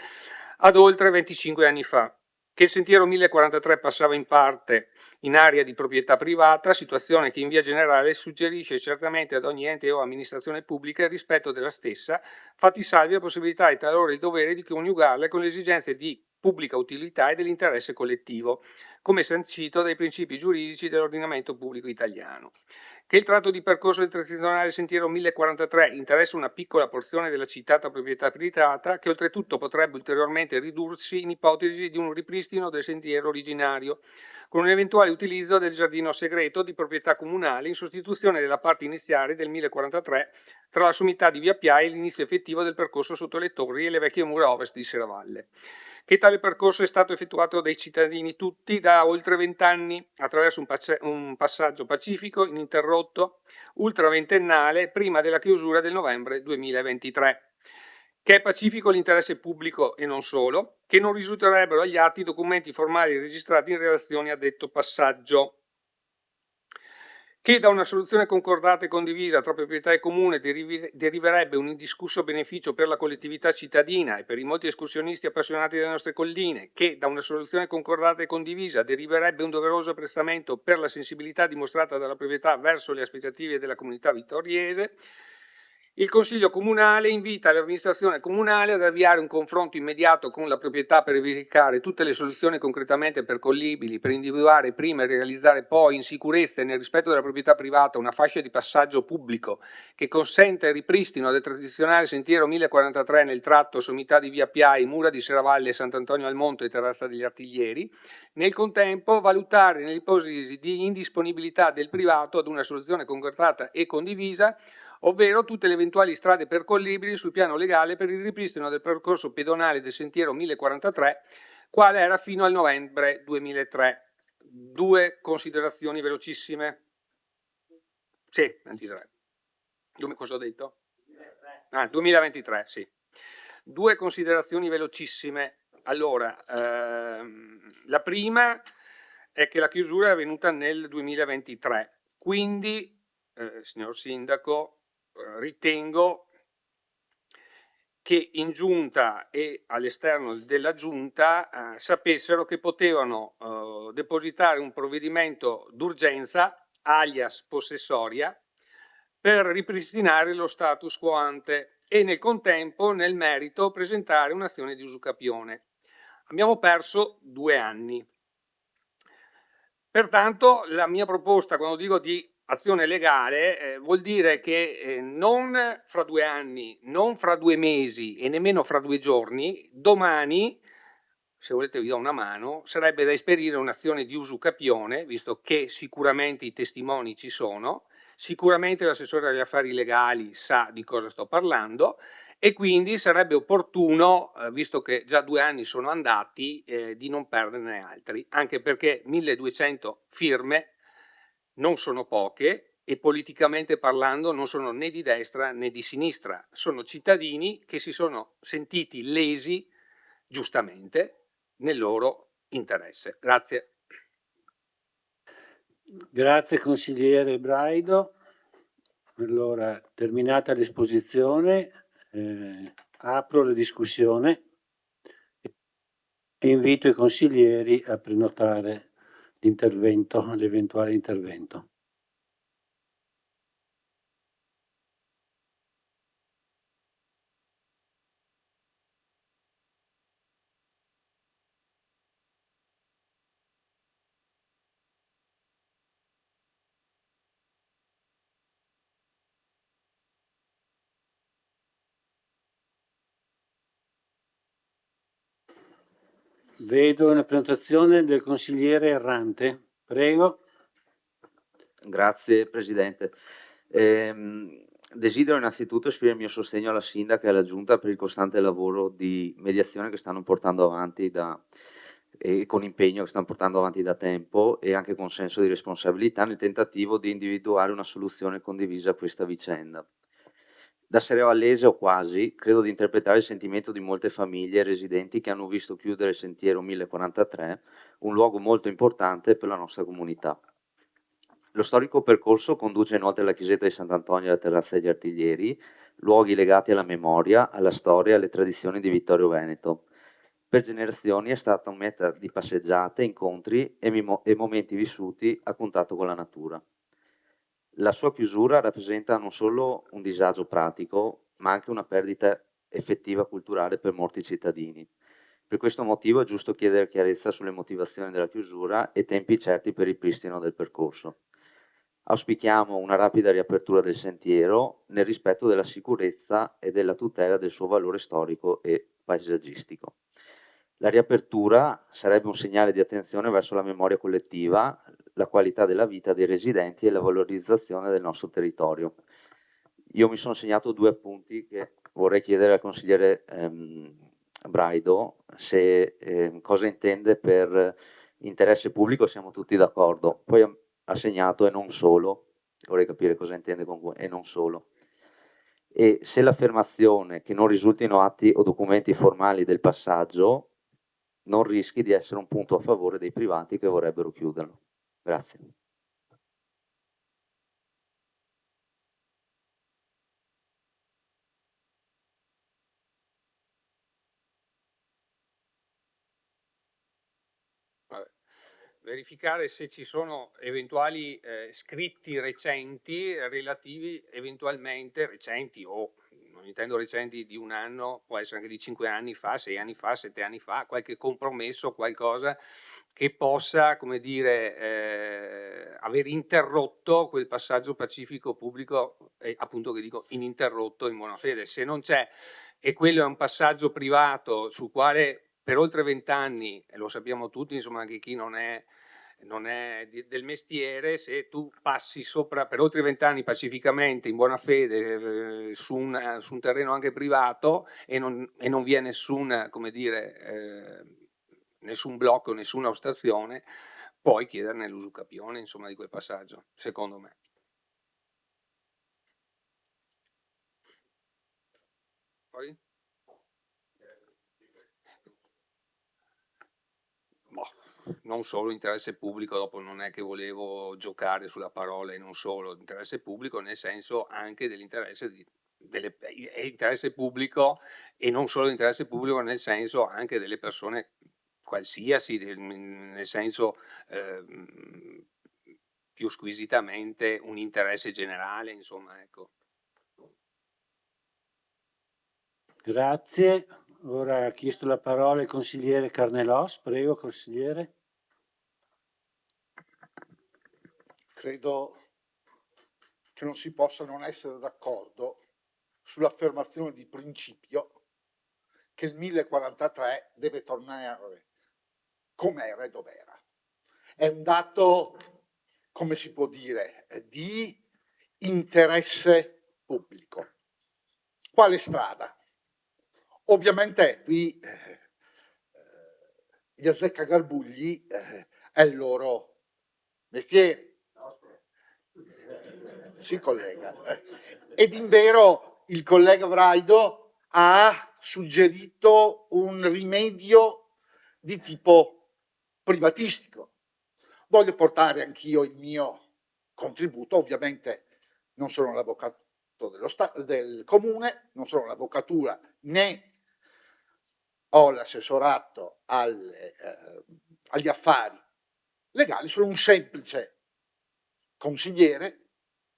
ad oltre 25 anni fa. Che il sentiero 1043 passava in parte in area di proprietà privata, situazione che in via generale suggerisce certamente ad ogni ente o amministrazione pubblica il rispetto della stessa, fatti salvi la possibilità e talora il dovere di coniugarle con le esigenze di pubblica utilità e dell'interesse collettivo, come sancito dai principi giuridici dell'ordinamento pubblico italiano. Che il tratto di percorso del tradizionale sentiero 1043 interessa una piccola porzione della citata proprietà privata, che oltretutto potrebbe ulteriormente ridursi in ipotesi di un ripristino del sentiero originario, con un eventuale utilizzo del giardino segreto di proprietà comunale in sostituzione della parte iniziale del 1043 tra la sommità di via Piai e l'inizio effettivo del percorso sotto le torri e le vecchie mura ovest di Serravalle. Che tale percorso è stato effettuato dai cittadini tutti da oltre 20 anni attraverso un passaggio pacifico, ininterrotto, ultraventennale, prima della chiusura del novembre 2023. Che è pacifico l'interesse pubblico e non solo, che non risulterebbero agli atti documenti formali registrati in relazione a detto passaggio. Che da una soluzione concordata e condivisa tra proprietà e comune deriverebbe un indiscusso beneficio per la collettività cittadina e per i molti escursionisti appassionati delle nostre colline, che da una soluzione concordata e condivisa deriverebbe un doveroso apprezzamento per la sensibilità dimostrata dalla proprietà verso le aspettative della comunità vittoriese. Il Consiglio Comunale invita l'amministrazione comunale ad avviare un confronto immediato con la proprietà per verificare tutte le soluzioni concretamente percollibili, per individuare prima e realizzare poi in sicurezza e nel rispetto della proprietà privata una fascia di passaggio pubblico che consenta il ripristino del tradizionale sentiero 1043 nel tratto sommità di via Piai, mura di Serravalle, Sant'Antonio al Monte e terrazza degli Artiglieri. Nel contempo valutare nell'ipotesi di indisponibilità del privato ad una soluzione concordata e condivisa, ovvero tutte le eventuali strade percollibili sul piano legale per il ripristino del percorso pedonale del sentiero 1043, quale era fino al novembre 2003. Due considerazioni velocissime. Sì, 23. Cosa ho detto? 2023, sì. Due considerazioni velocissime. Allora, la prima è che la chiusura è avvenuta nel 2023, quindi, signor Sindaco, ritengo che in giunta e all'esterno della giunta sapessero che potevano depositare un provvedimento d'urgenza, alias possessoria, per ripristinare lo status quo ante e nel contempo, nel merito, presentare un'azione di usucapione. Abbiamo perso 2 anni. Pertanto la mia proposta, quando dico di azione legale, vuol dire che non fra 2 anni, non fra 2 mesi e nemmeno fra 2 giorni, domani, se volete vi do una mano, sarebbe da esperire un'azione di usucapione, visto che sicuramente i testimoni ci sono, sicuramente l'assessore agli affari legali sa di cosa sto parlando e quindi sarebbe opportuno, visto che già 2 anni sono andati, di non perderne altri, anche perché 1200 firme non sono poche e politicamente parlando non sono né di destra né di sinistra, sono cittadini che si sono sentiti lesi giustamente nel loro interesse. Grazie. Grazie consigliere Braido. Allora, terminata l'esposizione, apro la discussione e invito i consiglieri a prenotare l'eventuale intervento. Vedo una prenotazione del consigliere Errante. Prego. Grazie Presidente. Desidero innanzitutto esprimere il mio sostegno alla Sindaca e alla Giunta per il costante lavoro di mediazione che stanno portando avanti e con impegno che stanno portando avanti da tempo e anche con senso di responsabilità nel tentativo di individuare una soluzione condivisa a questa vicenda. Da serevalese o quasi, credo di interpretare il sentimento di molte famiglie e residenti che hanno visto chiudere il sentiero 1043, un luogo molto importante per la nostra comunità. Lo storico percorso conduce inoltre alla chiesetta di Sant'Antonio e alla terrazza degli Artiglieri, luoghi legati alla memoria, alla storia e alle tradizioni di Vittorio Veneto. Per generazioni è stata un meta di passeggiate, incontri e momenti vissuti a contatto con la natura. La sua chiusura rappresenta non solo un disagio pratico, ma anche una perdita effettiva culturale per molti cittadini. Per questo motivo è giusto chiedere chiarezza sulle motivazioni della chiusura e tempi certi per il ripristino del percorso. Auspichiamo una rapida riapertura del sentiero nel rispetto della sicurezza e della tutela del suo valore storico e paesaggistico. La riapertura sarebbe un segnale di attenzione verso la memoria collettiva, la qualità della vita dei residenti e la valorizzazione del nostro territorio. Io mi sono segnato 2 appunti che vorrei chiedere al consigliere Braido se cosa intende per interesse pubblico. Siamo tutti d'accordo. Poi ha segnato e non solo, vorrei capire cosa intende con e non solo. E se l'affermazione che non risultino atti o documenti formali del passaggio non rischi di essere un punto a favore dei privati che vorrebbero chiuderlo. Grazie. Verificare se ci sono eventuali scritti recenti relativi eventualmente, recenti o non intendo recenti di 1 anno, può essere anche di 5 anni fa, 6 anni fa, 7 anni fa, qualche compromesso, qualcosa che possa, come dire, aver interrotto quel passaggio pacifico pubblico, appunto che dico ininterrotto in buona fede. Se non c'è, e quello è un passaggio privato sul quale per oltre 20 anni, e lo sappiamo tutti, insomma anche chi non è del mestiere, se tu passi sopra per oltre 20 anni pacificamente, in buona fede, su un terreno anche privato e non vi è nessun, come dire, nessun blocco, nessuna ostazione, puoi chiederne l'usucapione, insomma, di quel passaggio, secondo me. Poi? Non solo interesse pubblico, dopo non è che volevo giocare sulla parola e non solo, interesse pubblico nel senso anche dell'interesse interesse pubblico e non solo interesse pubblico nel senso anche delle persone qualsiasi, nel senso più squisitamente un interesse generale, insomma, ecco. Grazie. Ora ha chiesto la parola il consigliere Carnellos. Prego, consigliere. Credo che non si possa non essere d'accordo sull'affermazione di principio che il 1043 deve tornare com'era e dov'era. È un dato, come si può dire, di interesse pubblico. Quale strada? Ovviamente qui gli azzeccagarbugli è il loro mestiere. Sì, collega. Ed invero il collega Braido ha suggerito un rimedio di tipo privatistico. voglio portare anch'io il mio contributo. Ovviamente non sono l'avvocato del comune, non sono l'avvocatura, né ho l'assessorato agli affari legali, sono un semplice consigliere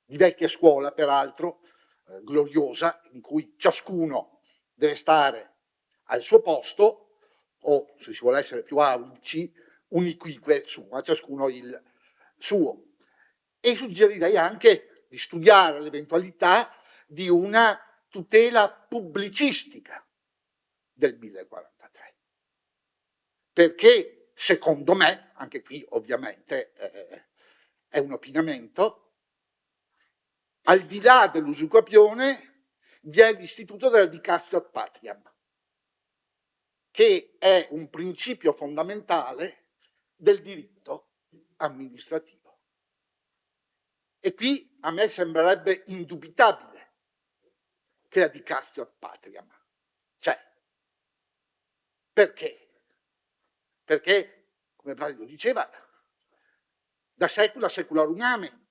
di vecchia scuola, peraltro, gloriosa, in cui ciascuno deve stare al suo posto, o se si vuole essere più aulici, uniquique sua, ciascuno il suo. E suggerirei anche di studiare l'eventualità di una tutela pubblicistica del 1043. Perché, secondo me, anche qui ovviamente è un opinamento, al di là dell'usucapione vi è l'istituto della dicastio ad patriam, che è un principio fondamentale del diritto amministrativo. E qui a me sembrerebbe indubitabile che la dicastio ad patriam c'è. Perché? Perché, come Braido diceva, da secula secularum amem,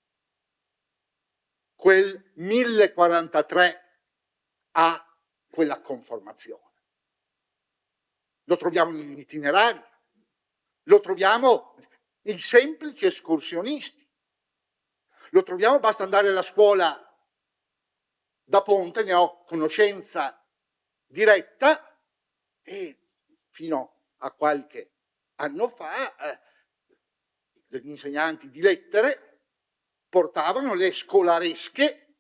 quel 1043 ha quella conformazione. Lo troviamo negli itinerari, lo troviamo in semplici escursionisti, lo troviamo, basta andare alla scuola da Ponte, ne ho conoscenza diretta, e fino a qualche anno fa degli insegnanti di lettere portavano le scolaresche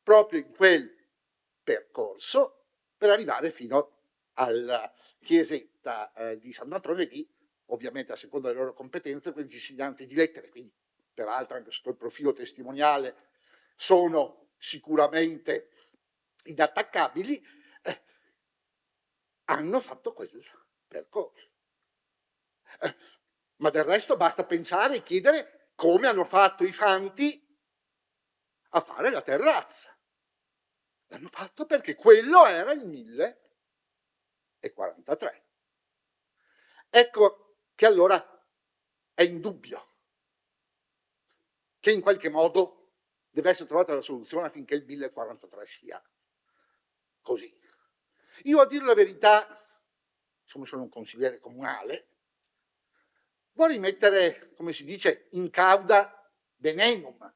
proprio in quel percorso per arrivare fino alla chiesetta di Sant'Antonio, e lì, ovviamente a seconda delle loro competenze, quegli insegnanti di lettere, quindi peraltro anche sotto il profilo testimoniale sono sicuramente inattaccabili, hanno fatto quel percorso. Ma del resto basta pensare e chiedere come hanno fatto i fanti a fare la terrazza. L'hanno fatto perché quello era il 1043. Ecco che allora è indubbio che in qualche modo deve essere trovata la soluzione affinché il 1043 sia così. Io, a dire la verità, sono un consigliere comunale, vorrei mettere, come si dice, in cauda venenum.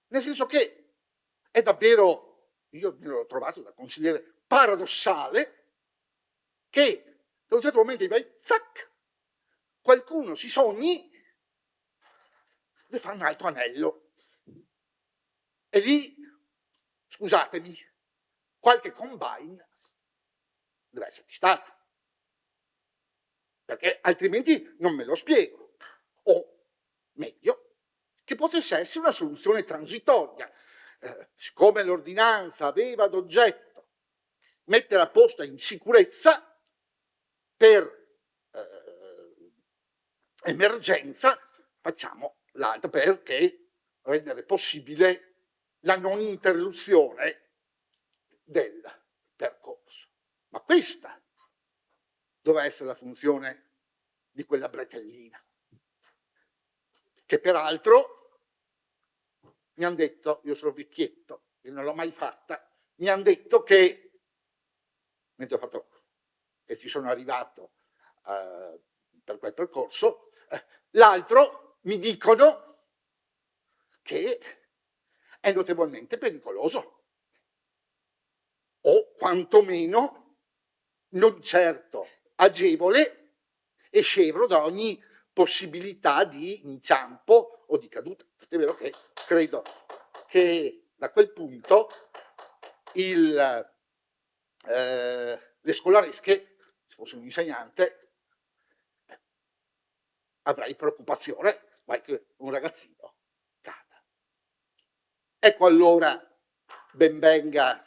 Nel senso che è davvero, io me l'ho trovato da consigliere, paradossale che da un certo momento zac, qualcuno si sogni di fare un altro anello. E lì, scusatemi, qualche combine deve essere stato. Perché altrimenti non me lo spiego. O, meglio, che potesse essere una soluzione transitoria. Siccome l'ordinanza aveva ad oggetto mettere a posto in sicurezza per emergenza, facciamo l'altro perché rendere possibile la non interruzione del percorso. Ma questa doveva essere la funzione di quella bretellina, che peraltro mi hanno detto, io sono vecchietto e non l'ho mai fatta, mi hanno detto che, mentre ho fatto e ci sono arrivato per quel percorso, l'altro mi dicono che è notevolmente pericoloso, o quantomeno non certo agevole e scevro da ogni possibilità di inciampo o di caduta. È vero che credo che da quel punto le scolaresche, se fossi un insegnante, avrei preoccupazione, vai che un ragazzino cada. Ecco allora, ben venga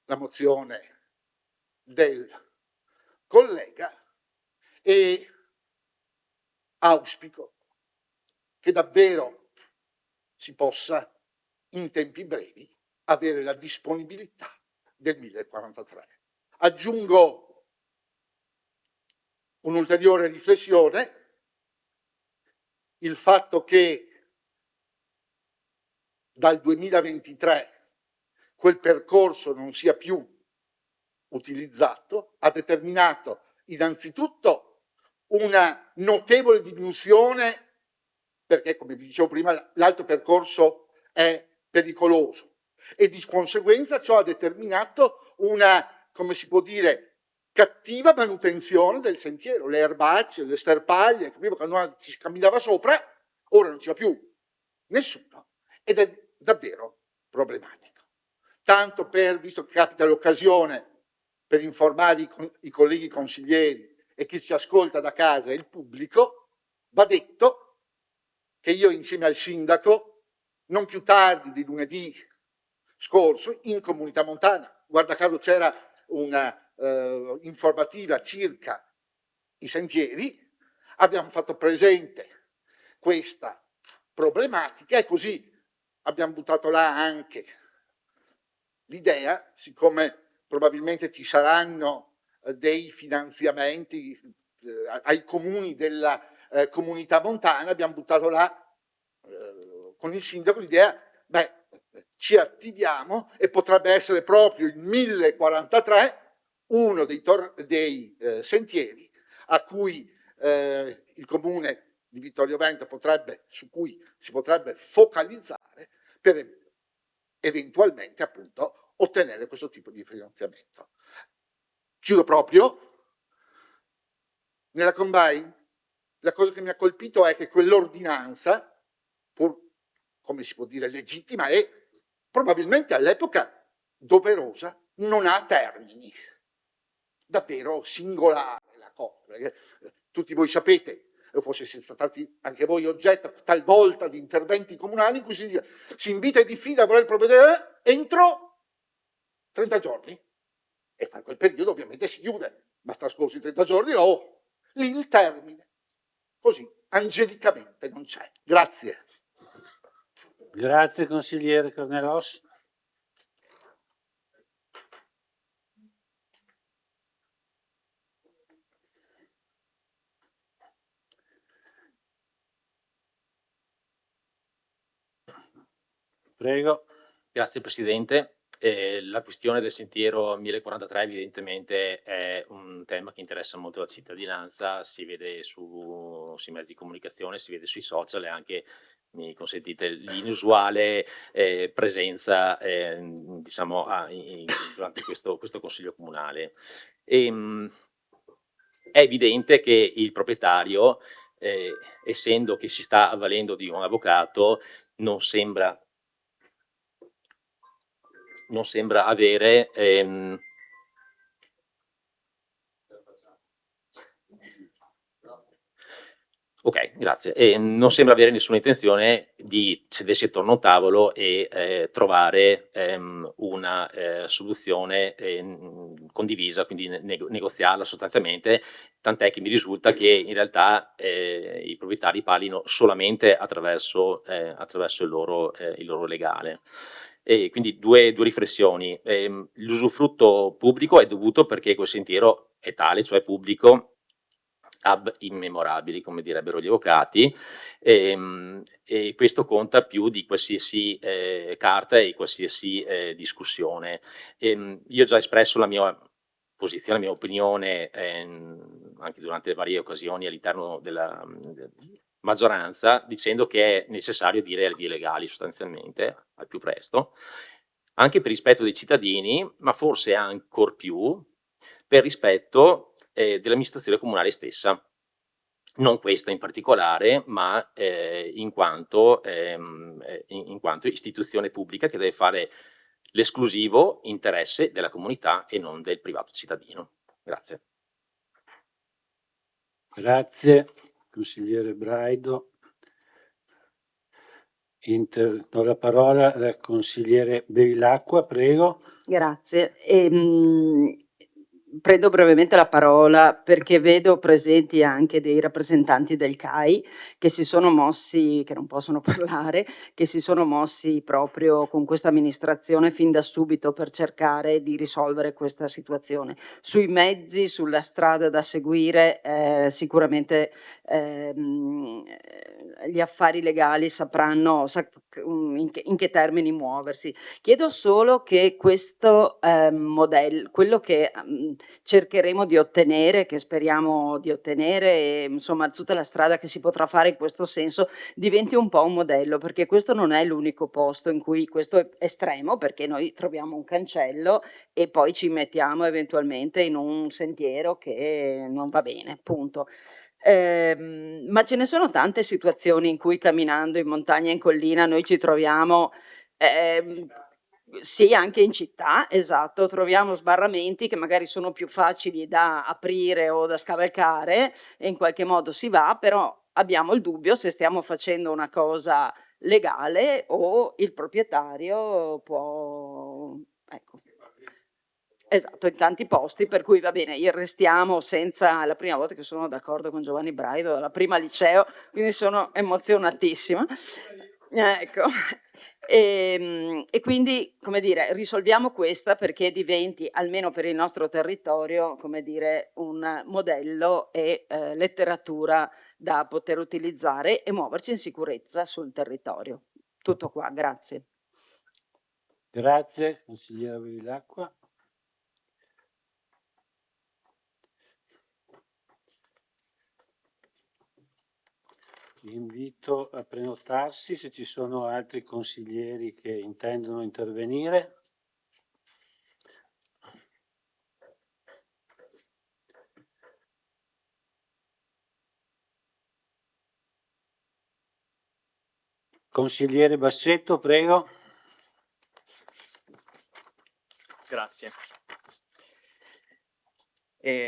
la mozione del collega, e auspico che davvero si possa in tempi brevi avere la disponibilità del 1043. Aggiungo un'ulteriore riflessione, il fatto che dal 2023 quel percorso non sia più utilizzato ha determinato innanzitutto una notevole diminuzione, perché come vi dicevo prima l'altro percorso è pericoloso, e di conseguenza ciò ha determinato una, come si può dire, cattiva manutenzione del sentiero, le erbacce, le sterpaglie, prima quando ci camminava sopra, ora non ci va più nessuno, ed è davvero problematico. Tanto per, visto che capita l'occasione, per informare i colleghi consiglieri e chi ci ascolta da casa e il pubblico, va detto che io insieme al sindaco, non più tardi di lunedì scorso, in Comunità Montana, guarda caso c'era una informativa circa i sentieri, abbiamo fatto presente questa problematica e così abbiamo buttato là anche l'idea, siccome probabilmente ci saranno dei finanziamenti ai comuni della Comunità Montana, abbiamo buttato là con il sindaco l'idea, beh, ci attiviamo e potrebbe essere proprio il 1043 uno dei sentieri a cui il comune di Vittorio Veneto su cui si potrebbe focalizzare per eventualmente appunto ottenere questo tipo di finanziamento. Chiudo proprio. Nella Combine la cosa che mi ha colpito è che quell'ordinanza, pur come si può dire legittima e probabilmente all'epoca doverosa, non ha termini. Davvero singolare la cosa, perché tutti voi sapete, o forse siete stati anche voi oggetto talvolta di interventi comunali in cui si invita i diffida a voler provvedere entro 30 giorni e per quel periodo ovviamente si chiude, ma trascorsi 30 giorni lì il termine così angelicamente non c'è. Grazie. Grazie consigliere Cornelos. Prego. Grazie Presidente. La questione del sentiero 1043 evidentemente è un tema che interessa molto la cittadinanza, si vede sui mezzi di comunicazione, si vede sui social e anche, mi consentite, l'inusuale presenza diciamo, durante questo Consiglio Comunale. È evidente che il proprietario, essendo che si sta avvalendo di un avvocato, non sembra avere ok, grazie. Non sembra avere nessuna intenzione di sedersi attorno a un tavolo e trovare una soluzione condivisa, quindi negoziarla sostanzialmente, tant'è che mi risulta che in realtà i proprietari parlino solamente attraverso il loro legale. E quindi due riflessioni. L'usufrutto pubblico è dovuto perché quel sentiero è tale, cioè pubblico, ab immemorabili, come direbbero gli avvocati, e questo conta più di qualsiasi carta e qualsiasi discussione. Io ho già espresso la mia posizione, la mia opinione anche durante le varie occasioni all'interno della maggioranza, dicendo che è necessario dire le vie legali sostanzialmente al più presto, anche per rispetto dei cittadini, ma forse ancor più per rispetto dell'amministrazione comunale stessa, non questa in particolare, ma in quanto istituzione pubblica che deve fare l'esclusivo interesse della comunità e non del privato cittadino. Grazie. Grazie, consigliere Braido. Do la parola al consigliere Bevilacqua, prego. Grazie. prendo brevemente la parola perché vedo presenti anche dei rappresentanti del CAI che si sono mossi, che non possono parlare, che si sono mossi proprio con questa amministrazione fin da subito per cercare di risolvere questa situazione. Sui mezzi, sulla strada da seguire, sicuramente gli affari legali sapranno in che termini muoversi. Chiedo solo che questo modello, quello che cercheremo di ottenere, che speriamo di ottenere, e, insomma tutta la strada che si potrà fare in questo senso, diventi un po' un modello, perché questo non è l'unico posto in cui questo è estremo, perché noi troviamo un cancello e poi ci mettiamo eventualmente in un sentiero che non va bene, punto. Ma ce ne sono tante situazioni in cui camminando in montagna e in collina noi ci troviamo, sì, anche in città, esatto, troviamo sbarramenti che magari sono più facili da aprire o da scavalcare e in qualche modo si va, però abbiamo il dubbio se stiamo facendo una cosa legale o il proprietario può, ecco. Esatto, in tanti posti, per cui va bene, restiamo senza, la prima volta che sono d'accordo con Giovanni Braido, la prima liceo, quindi sono emozionatissima. Ecco. E quindi, come dire, risolviamo questa perché diventi, almeno per il nostro territorio, come dire, un modello e letteratura da poter utilizzare e muoverci in sicurezza sul territorio. Tutto qua, grazie. Grazie, consigliera Bevilacqua. Vi invito a prenotarsi se ci sono altri consiglieri che intendono intervenire. Consigliere Bassetto, prego. Grazie.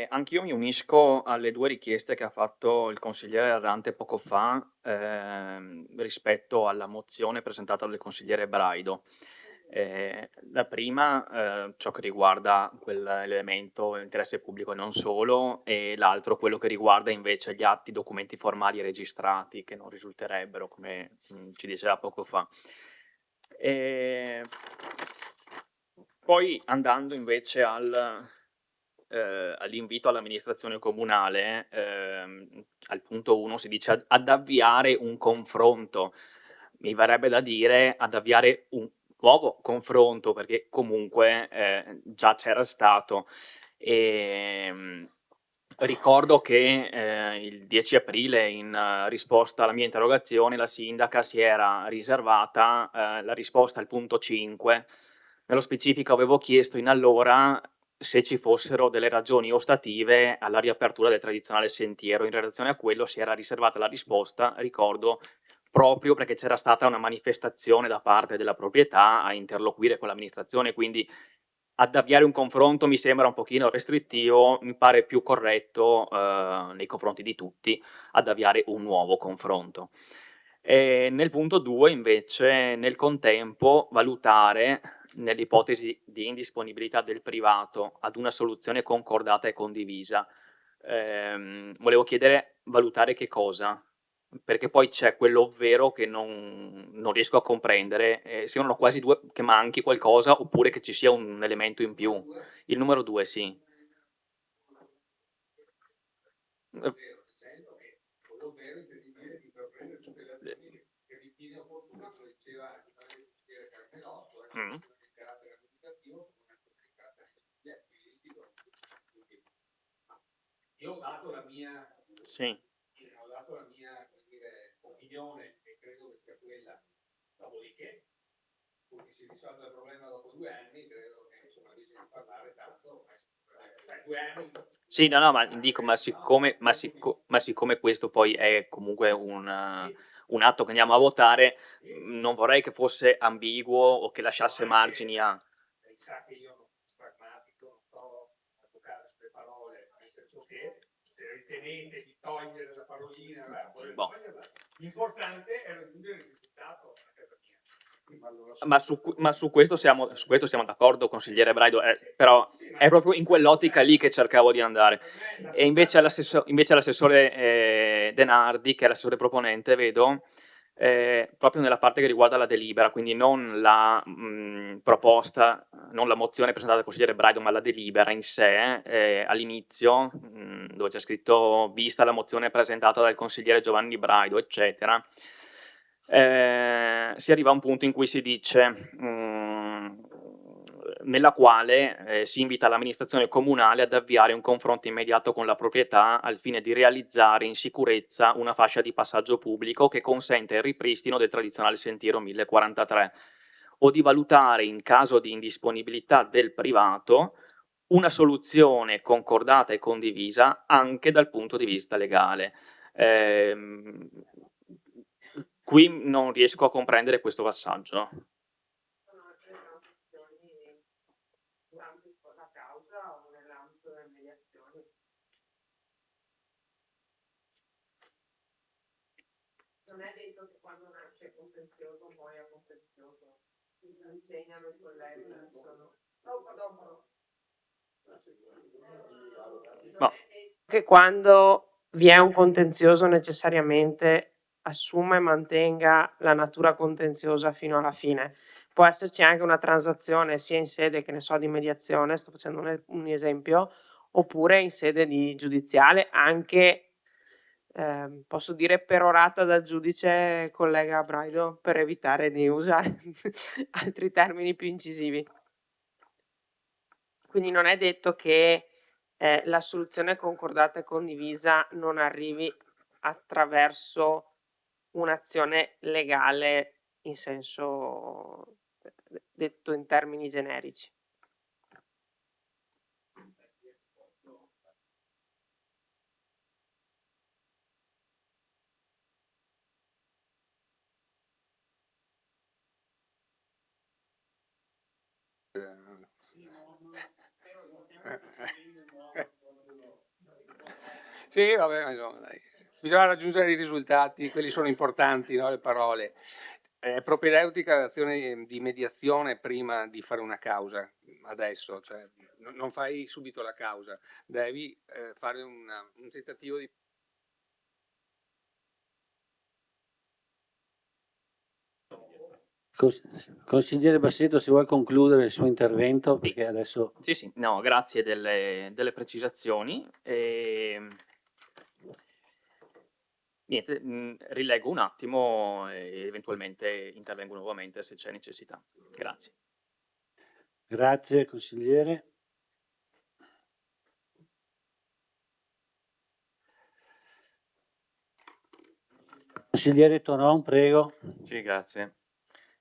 Anch'io mi unisco alle due richieste che ha fatto il consigliere Errante poco fa rispetto alla mozione presentata dal consigliere Braido. La prima, ciò che riguarda quell'elemento interesse pubblico e non solo, e l'altro quello che riguarda invece gli atti, documenti formali registrati che non risulterebbero, come ci diceva poco fa. Poi andando invece all'invito all'amministrazione comunale, al punto 1 si dice ad avviare un confronto. Mi verrebbe da dire ad avviare un nuovo confronto, perché comunque già c'era stato. Ricordo che il 10 aprile, in risposta alla mia interrogazione, la sindaca si era riservata la risposta al punto 5. Nello specifico avevo chiesto in allora se ci fossero delle ragioni ostative alla riapertura del tradizionale sentiero. In relazione a quello si era riservata la risposta, ricordo, proprio perché c'era stata una manifestazione da parte della proprietà a interloquire con l'amministrazione, quindi ad avviare un confronto mi sembra un pochino restrittivo, mi pare più corretto nei confronti di tutti ad avviare un nuovo confronto. Nel punto 2 invece, nel contempo, valutare, nell'ipotesi di indisponibilità del privato, ad una soluzione concordata e condivisa. Volevo chiedere, valutare che cosa? Perché poi c'è quell'ovvero che non riesco a comprendere, sembrano quasi due, che manchi qualcosa oppure che ci sia un elemento in più. Il numero 2, sì. Mm. Io ho dato la mia, sì. Ho dato la mia, come dire, opinione e credo che sia quella. Dopodiché, pur che si risolva il problema dopo 2 anni, credo che insomma bisogna parlare tanto. 2 anni. Sì, no, ma dico, ma siccome questo poi è comunque un atto che andiamo a votare, non vorrei che fosse ambiguo o che lasciasse margini a. Sa che io non sono pragmatico, non sto a giocare sulle parole, nel senso che se ritenete di togliere la parolina, l'importante è raggiungere il risultato a casa mia. Ma su questo siamo d'accordo, consigliere Braido, però è proprio in quell'ottica lì che cercavo di andare. E invece l'assessore Denardi, che è l'assessore proponente, vedo, proprio nella parte che riguarda la delibera, quindi non la proposta, non la mozione presentata dal consigliere Braido, ma la delibera in sé, all'inizio, dove c'è scritto vista la mozione presentata dal consigliere Giovanni Braido, eccetera, si arriva a un punto in cui si dice nella quale si invita l'amministrazione comunale ad avviare un confronto immediato con la proprietà al fine di realizzare in sicurezza una fascia di passaggio pubblico che consente il ripristino del tradizionale sentiero 1043 o di valutare, in caso di indisponibilità del privato, una soluzione concordata e condivisa anche dal punto di vista legale. Qui non riesco a comprendere questo passaggio. Non è detto che quando nasce contenzioso poi a contenzioso, insegnano i colleghi, dopo. No. Che quando vi è un contenzioso necessariamente assume e mantenga la natura contenziosa fino alla fine. Può esserci anche una transazione sia in sede, che ne so, di mediazione, sto facendo un esempio, oppure in sede di giudiziale, anche posso dire perorata dal giudice collega Braido, per evitare di usare altri termini più incisivi. Quindi non è detto che la soluzione concordata e condivisa non arrivi attraverso un'azione legale in senso detto in termini generici. Sì, vabbè, no, dai. Bisogna raggiungere i risultati, quelli sono importanti, no? Le parole. Propedeutica l'azione di mediazione prima di fare una causa, adesso, cioè non fai subito la causa, devi fare un tentativo di... Consigliere Bassetto, se vuoi concludere il suo intervento, perché adesso... Sì, no, grazie delle precisazioni. Niente, rilego un attimo e eventualmente intervengo nuovamente se c'è necessità. Grazie. Grazie, consigliere. Consigliere Tonon, prego. Sì, grazie.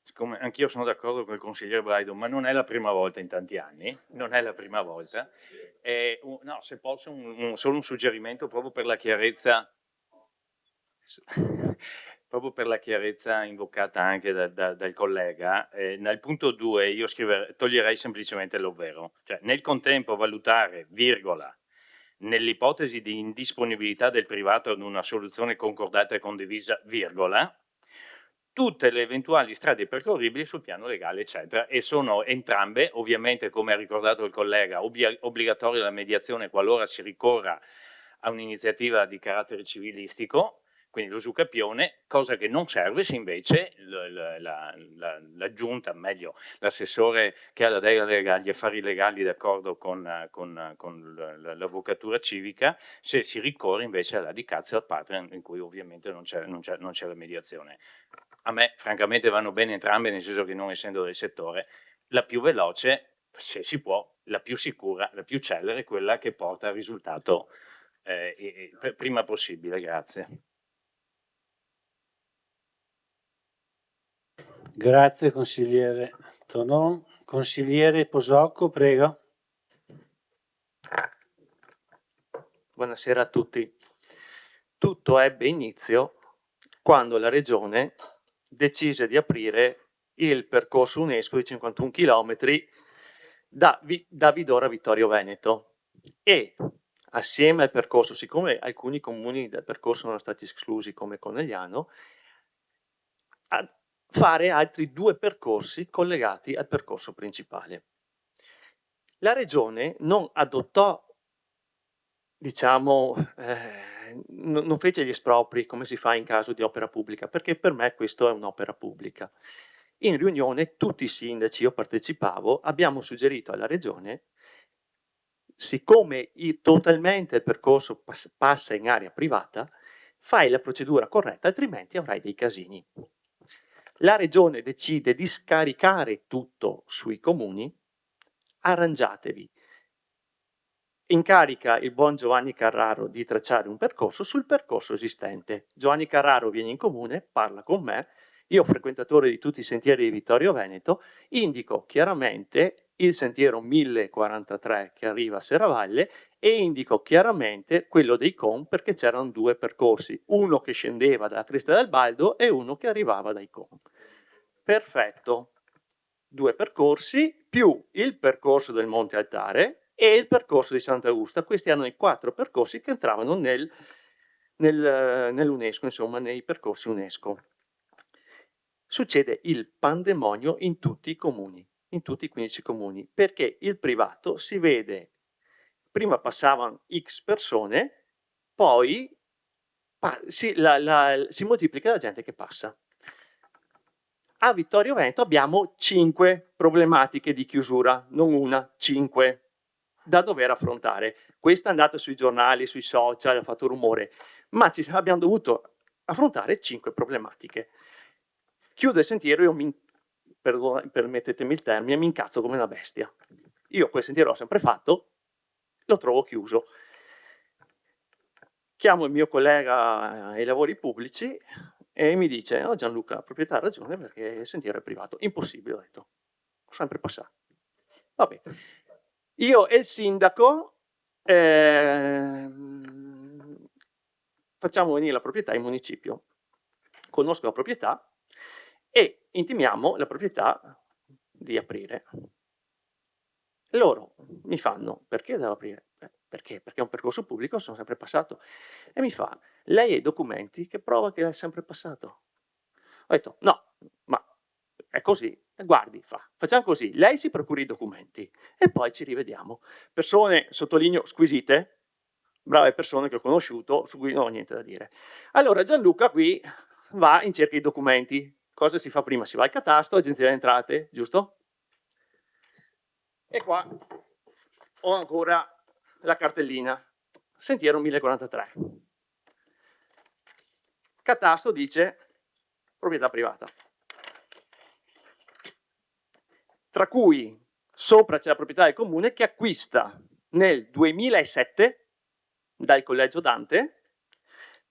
Siccome anch'io sono d'accordo con il consigliere Braido, ma non è la prima volta in tanti anni, non è la prima volta. No, se posso, solo un suggerimento proprio per la chiarezza, invocata anche dal collega. Nel punto 2 io toglierei semplicemente l'ovvero, cioè nel contempo valutare, virgola, nell'ipotesi di indisponibilità del privato ad una soluzione concordata e condivisa, virgola, tutte le eventuali strade percorribili sul piano legale, eccetera, e sono entrambe, ovviamente, come ha ricordato il collega, obbligatoria la mediazione qualora si ricorra a un'iniziativa di carattere civilistico, quindi lo giucapione, cosa che non serve se invece la giunta, meglio l'assessore che ha la delega agli affari legali d'accordo con l'avvocatura civica, se si ricorre invece alla dicazio ad parte, in cui ovviamente non c'è la mediazione. A me francamente vanno bene entrambe, nel senso che non essendo del settore, la più veloce, se si può, la più sicura, la più celere, quella che porta al risultato prima possibile. Grazie. Grazie consigliere Tonon. Consigliere Posocco, prego. Buonasera a tutti. Tutto ebbe inizio quando la Regione decise di aprire il percorso UNESCO di 51 km da Vidoro a Vittorio Veneto e assieme al percorso, siccome alcuni comuni del percorso sono stati esclusi come Conegliano, fare altri 2 percorsi collegati al percorso principale. La Regione non adottò, diciamo, non fece gli espropri come si fa in caso di opera pubblica, perché per me questo è un'opera pubblica. In riunione tutti i sindaci, io partecipavo, abbiamo suggerito alla Regione, siccome totalmente il percorso passa in area privata, fai la procedura corretta, altrimenti avrai dei casini. La Regione decide di scaricare tutto sui comuni, arrangiatevi. Incarica il buon Giovanni Carraro di tracciare un percorso sul percorso esistente. Giovanni Carraro viene in comune, parla con me, io frequentatore di tutti i sentieri di Vittorio Veneto, indico chiaramente il sentiero 1043 che arriva a Serravalle e indico chiaramente quello dei Con perché c'erano 2 percorsi, uno che scendeva dalla Cresta del Baldo e uno che arrivava dai Con. Perfetto, 2 percorsi più il percorso del Monte Altare e il percorso di Sant'Augusta. Questi erano i 4 percorsi che entravano nell'UNESCO, insomma nei percorsi UNESCO. Succede il pandemonio in tutti i comuni, in tutti i 15 comuni, perché il privato si vede, prima passavano X persone, poi si moltiplica la gente che passa. A Vittorio Veneto abbiamo 5 problematiche di chiusura, non una, 5 da dover affrontare. Questa è andata sui giornali, sui social, ha fatto rumore, ma abbiamo dovuto affrontare 5 problematiche. Chiudo il sentiero, permettetemi il termine, mi incazzo come una bestia. Io quel sentiero l'ho sempre fatto, lo trovo chiuso. Chiamo il mio collega ai lavori pubblici e mi dice: "Oh Gianluca, la proprietà ha ragione perché il sentiero è privato". Impossibile, ho detto. Ho sempre passato. Vabbè. Io e il sindaco facciamo venire la proprietà in municipio. Conosco la proprietà e intimiamo la proprietà di aprire. Loro mi fanno: "Perché devo aprire?" Perché? Perché è un percorso pubblico, sono sempre passato. E mi fa: "Lei ha i documenti che prova che è sempre passato?" Ho detto: "No, ma è così. Guardi, facciamo così, lei si procuri i documenti e poi ci rivediamo". Persone, sottolineo, squisite, brave persone che ho conosciuto, su cui non ho niente da dire. Allora Gianluca qui va in cerca di documenti. Cosa si fa prima? Si va al catasto, agenzia delle entrate, giusto? E qua ho ancora la cartellina, sentiero 1043. Catasto dice proprietà privata. Tra cui sopra c'è la proprietà del comune che acquista nel 2007 dal Collegio Dante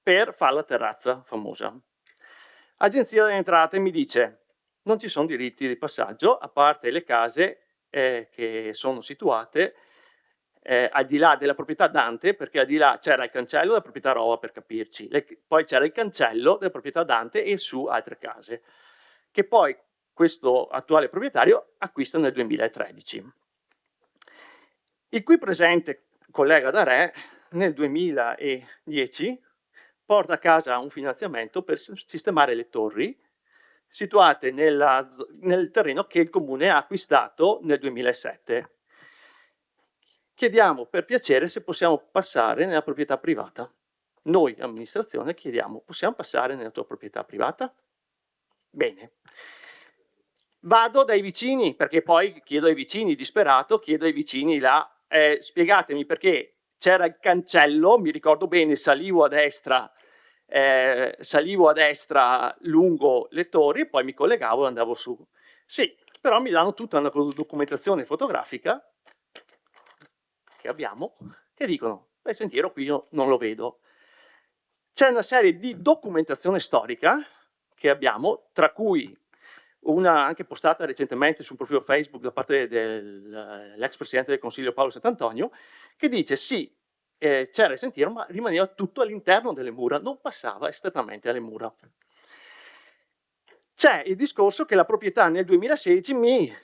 per fare la terrazza famosa. Agenzia delle entrate mi dice: "Non ci sono diritti di passaggio, a parte le case che sono situate al di là della proprietà Dante, perché al di là c'era il cancello della proprietà Rova, per capirci, poi c'era il cancello della proprietà Dante e su altre case, che poi questo attuale proprietario acquista nel 2013. Il qui presente collega D'Arè nel 2010 porta a casa un finanziamento per sistemare le torri situate nel terreno che il comune ha acquistato nel 2007. Chiediamo per piacere se possiamo passare nella proprietà privata. Noi, amministrazione, chiediamo: possiamo passare nella tua proprietà privata? Bene. Vado dai vicini, perché poi chiedo ai vicini, disperato, chiedo ai vicini là, spiegatemi perché c'era il cancello, mi ricordo bene, salivo a destra lungo le torri e poi mi collegavo e andavo su. Sì, però mi danno tutta una documentazione fotografica che abbiamo, che dicono: "Beh, sentiero qui io non lo vedo". C'è una serie di documentazione storica che abbiamo, tra cui una anche postata recentemente sul profilo Facebook da parte dell'ex presidente del Consiglio Paolo Sant'Antonio, che dice: sì, c'era il sentiero, ma rimaneva tutto all'interno delle mura, non passava esternamente alle mura. C'è il discorso che la proprietà nel 2016 mi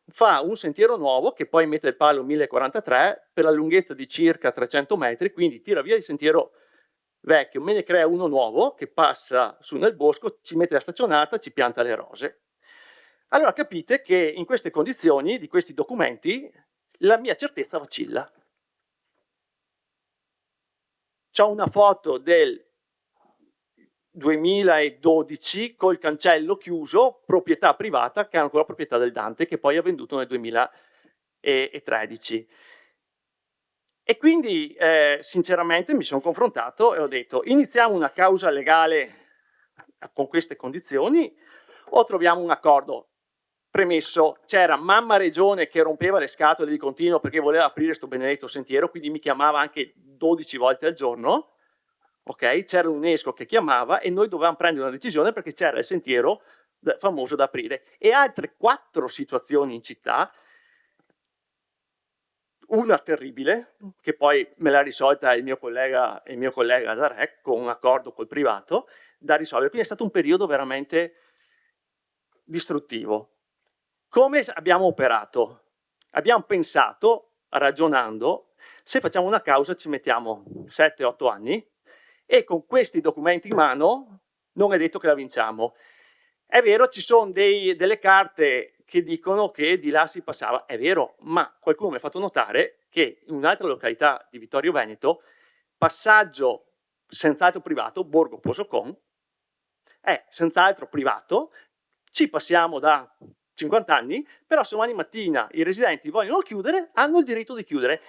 fa un sentiero nuovo che poi mette il palo 1043 per la lunghezza di circa 300 metri, quindi tira via il sentiero vecchio, me ne crea uno nuovo che passa su nel bosco, ci mette la staccionata, ci pianta le rose. Allora capite che in queste condizioni, di questi documenti, la mia certezza vacilla. C'ho una foto del 2012 col cancello chiuso, proprietà privata, che è ancora proprietà del Dante, che poi ha venduto nel 2013. E quindi sinceramente mi sono confrontato e ho detto: iniziamo una causa legale con queste condizioni o troviamo un accordo? Premesso, c'era mamma regione che rompeva le scatole di continuo perché voleva aprire questo benedetto sentiero, quindi mi chiamava anche 12 volte al giorno, ok? C'era l'UNESCO che chiamava e noi dovevamo prendere una decisione perché c'era il sentiero famoso da aprire. E altre 4 situazioni in città, una terribile, che poi me l'ha risolta il mio collega da REC con un accordo col privato, da risolvere. Quindi è stato un periodo veramente distruttivo. Come abbiamo operato? Abbiamo pensato, ragionando, se facciamo una causa ci mettiamo 7-8 anni e con questi documenti in mano non è detto che la vinciamo. È vero, ci sono delle carte che dicono che di là si passava, è vero, ma qualcuno mi ha fatto notare che in un'altra località di Vittorio Veneto, passaggio senz'altro privato, Borgo Posocon, è senz'altro privato, ci passiamo da 50 anni, però se domani mattina i residenti vogliono chiudere, hanno il diritto di chiudere.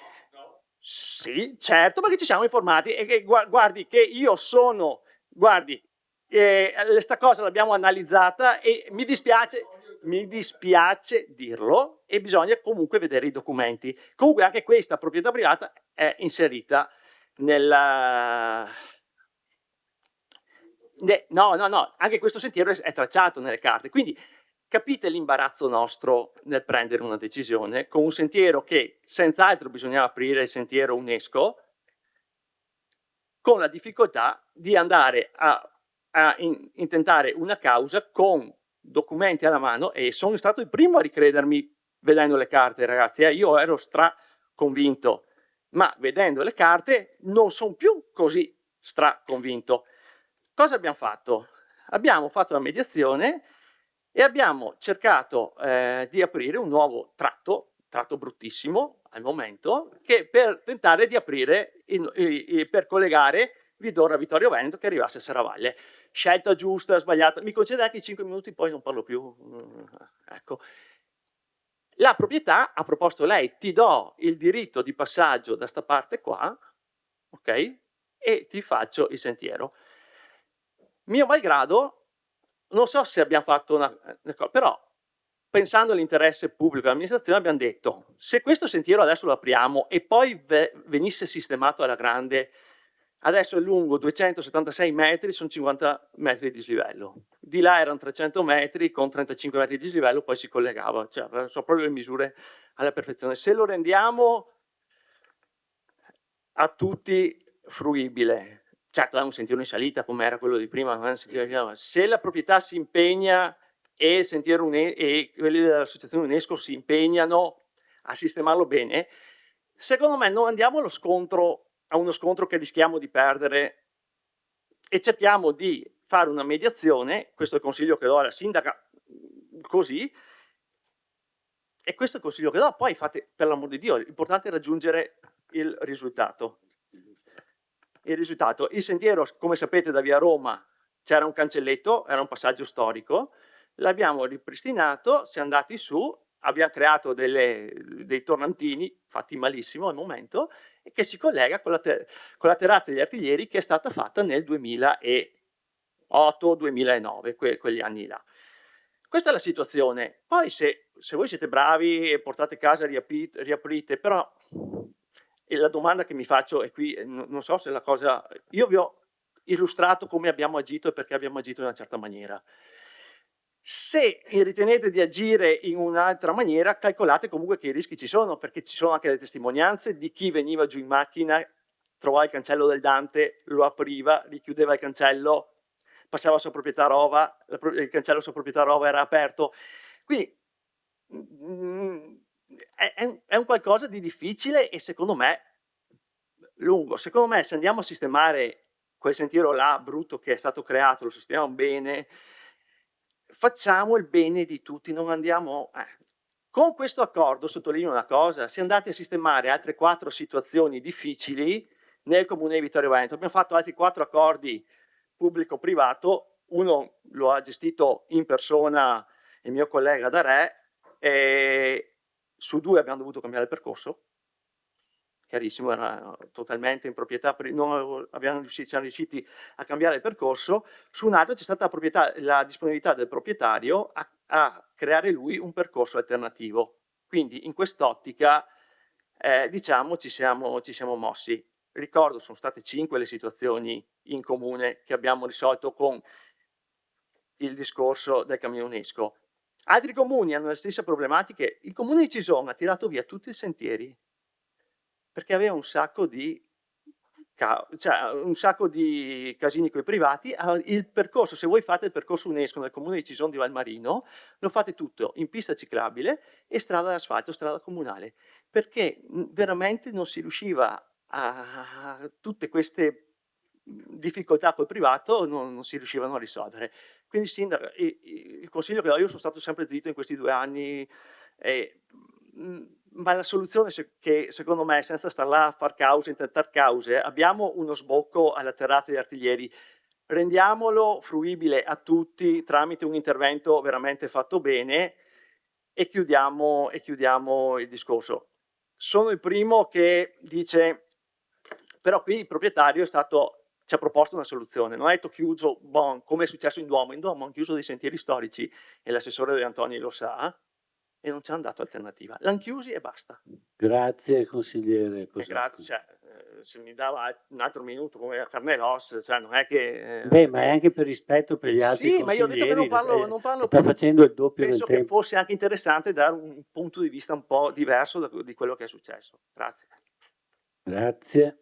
Sì, certo, perché ci siamo informati e guardi che io sono, guardi, questa cosa l'abbiamo analizzata e mi dispiace dirlo e bisogna comunque vedere i documenti. Comunque anche questa proprietà privata è inserita nella... No, anche questo sentiero è tracciato nelle carte, quindi capite l'imbarazzo nostro nel prendere una decisione con un sentiero che senz'altro bisognava aprire il sentiero UNESCO, con la difficoltà di andare a intentare una causa con documenti alla mano, e sono stato il primo a ricredermi vedendo le carte, ragazzi, io ero convinto, ma vedendo le carte non sono più così convinto. Cosa abbiamo fatto? Abbiamo fatto la mediazione e abbiamo cercato di aprire un nuovo tratto bruttissimo al momento, che per tentare di aprire, per collegare Vidorra a Vittorio Veneto che arrivasse a Serravalle. Scelta giusta, sbagliata, mi concede anche 5 minuti, poi non parlo più. Ecco. La proprietà ha proposto lei: ti do il diritto di passaggio da sta parte qua, ok? E ti faccio il sentiero. Mio malgrado, non so se abbiamo fatto una cosa, però pensando all'interesse pubblico dell'amministrazione abbiamo detto: se questo sentiero adesso lo apriamo e poi venisse sistemato alla grande, adesso è lungo 276 metri, sono 50 metri di dislivello. Di là erano 300 metri con 35 metri di dislivello, poi si collegava, cioè sono proprio le misure alla perfezione. Se lo rendiamo a tutti fruibile, certo è un sentiero in salita come era quello di prima, non è un sentiero di... se la proprietà si impegna e il sentiero e quelli dell'associazione UNESCO si impegnano a sistemarlo bene, secondo me non andiamo a uno scontro che rischiamo di perdere e cerchiamo di fare una mediazione. Questo è il consiglio che do alla sindaca, così, e questo è il consiglio che do. Poi fate, per l'amor di Dio, l'importante è raggiungere il risultato. Il sentiero, come sapete, da via Roma c'era un cancelletto, era un passaggio storico, l'abbiamo ripristinato, siamo andati su, abbiamo creato dei tornantini fatti malissimo al momento e che si collega con la terrazza degli artiglieri che è stata fatta nel 2008-2009, quegli anni là. Questa è la situazione. Poi se voi siete bravi e portate a casa, riaprite, però la domanda che mi faccio è qui, non so se la cosa... Io vi ho illustrato come abbiamo agito e perché abbiamo agito in una certa maniera. Se ritenete di agire in un'altra maniera, calcolate comunque che i rischi ci sono, perché ci sono anche le testimonianze di chi veniva giù in macchina, trovava il cancello del Dante, lo apriva, richiudeva il cancello, passava sua proprietà Rova, il cancello sua proprietà Rova era aperto. Quindi è un qualcosa di difficile e secondo me lungo. Secondo me se andiamo a sistemare quel sentiero là brutto che è stato creato, lo sosteniamo bene, facciamo il bene di tutti, non andiamo... Con questo accordo, sottolineo una cosa, si è andati a sistemare altre 4 situazioni difficili nel comune di Vittorio Veneto. Abbiamo fatto altri 4 accordi pubblico-privato, uno lo ha gestito in persona il mio collega da Re, e su 2 abbiamo dovuto cambiare il percorso, chiarissimo, era totalmente in proprietà, non siamo riusciti a cambiare il percorso. Su un altro c'è stata la disponibilità del proprietario a creare lui un percorso alternativo. Quindi in quest'ottica diciamo ci siamo mossi. Ricordo, sono state 5 le situazioni in comune che abbiamo risolto con il discorso del cammino UNESCO. Altri comuni hanno le stesse problematiche. Il comune di Cison ha tirato via tutti i sentieri perché aveva un sacco di casini coi privati. Il percorso, se voi fate il percorso UNESCO nel comune di Cison di Valmarino, lo fate tutto in pista ciclabile e strada d'asfalto, strada comunale, perché veramente non si riusciva a tutte queste difficoltà col privato, non si riuscivano a risolvere. Quindi sindaco, il consiglio che do, io sono stato sempre zitto in questi 2 anni, ma la soluzione che secondo me, senza star là a far cause, intentare cause, abbiamo uno sbocco alla terrazza degli artiglieri, rendiamolo fruibile a tutti tramite un intervento veramente fatto bene e chiudiamo il discorso. Sono il primo che dice, però qui il proprietario ci ha proposto una soluzione, non ha detto chiuso, come è successo in Duomo hanno chiuso dei sentieri storici e l'assessore De Antoni lo sa, e non ci hanno dato alternativa. L'hanno chiusi e basta. Grazie consigliere. Grazie, se mi dava un altro minuto come a carne e ossa, non è che... Beh, ma è anche per rispetto per gli altri sì, ma io ho detto che non parlo sta facendo il doppio del penso che tempo. fosse anche interessante dare un punto di vista un po' diverso di quello che è successo. Grazie. Grazie.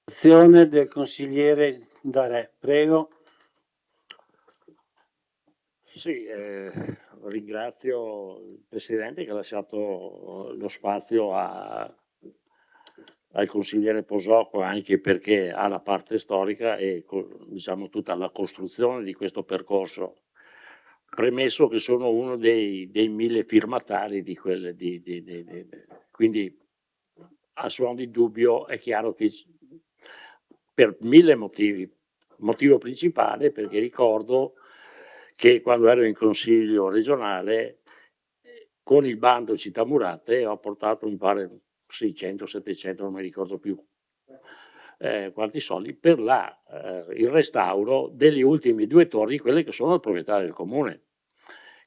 Azione del consigliere Dare, prego. Sì, ringrazio il Presidente che ha lasciato lo spazio al consigliere Posocco, anche perché ha la parte storica e diciamo tutta la costruzione di questo percorso. Premesso che sono uno dei 1000 firmatari di quelle, quindi a suon di dubbio è chiaro che per 1000 motivi. Motivo principale perché ricordo che quando ero in consiglio regionale con il bando Città Murate ho portato mi pare 600, 700, non mi ricordo più quanti soldi per il restauro delle ultime 2 torri, quelle che sono il proprietario del comune.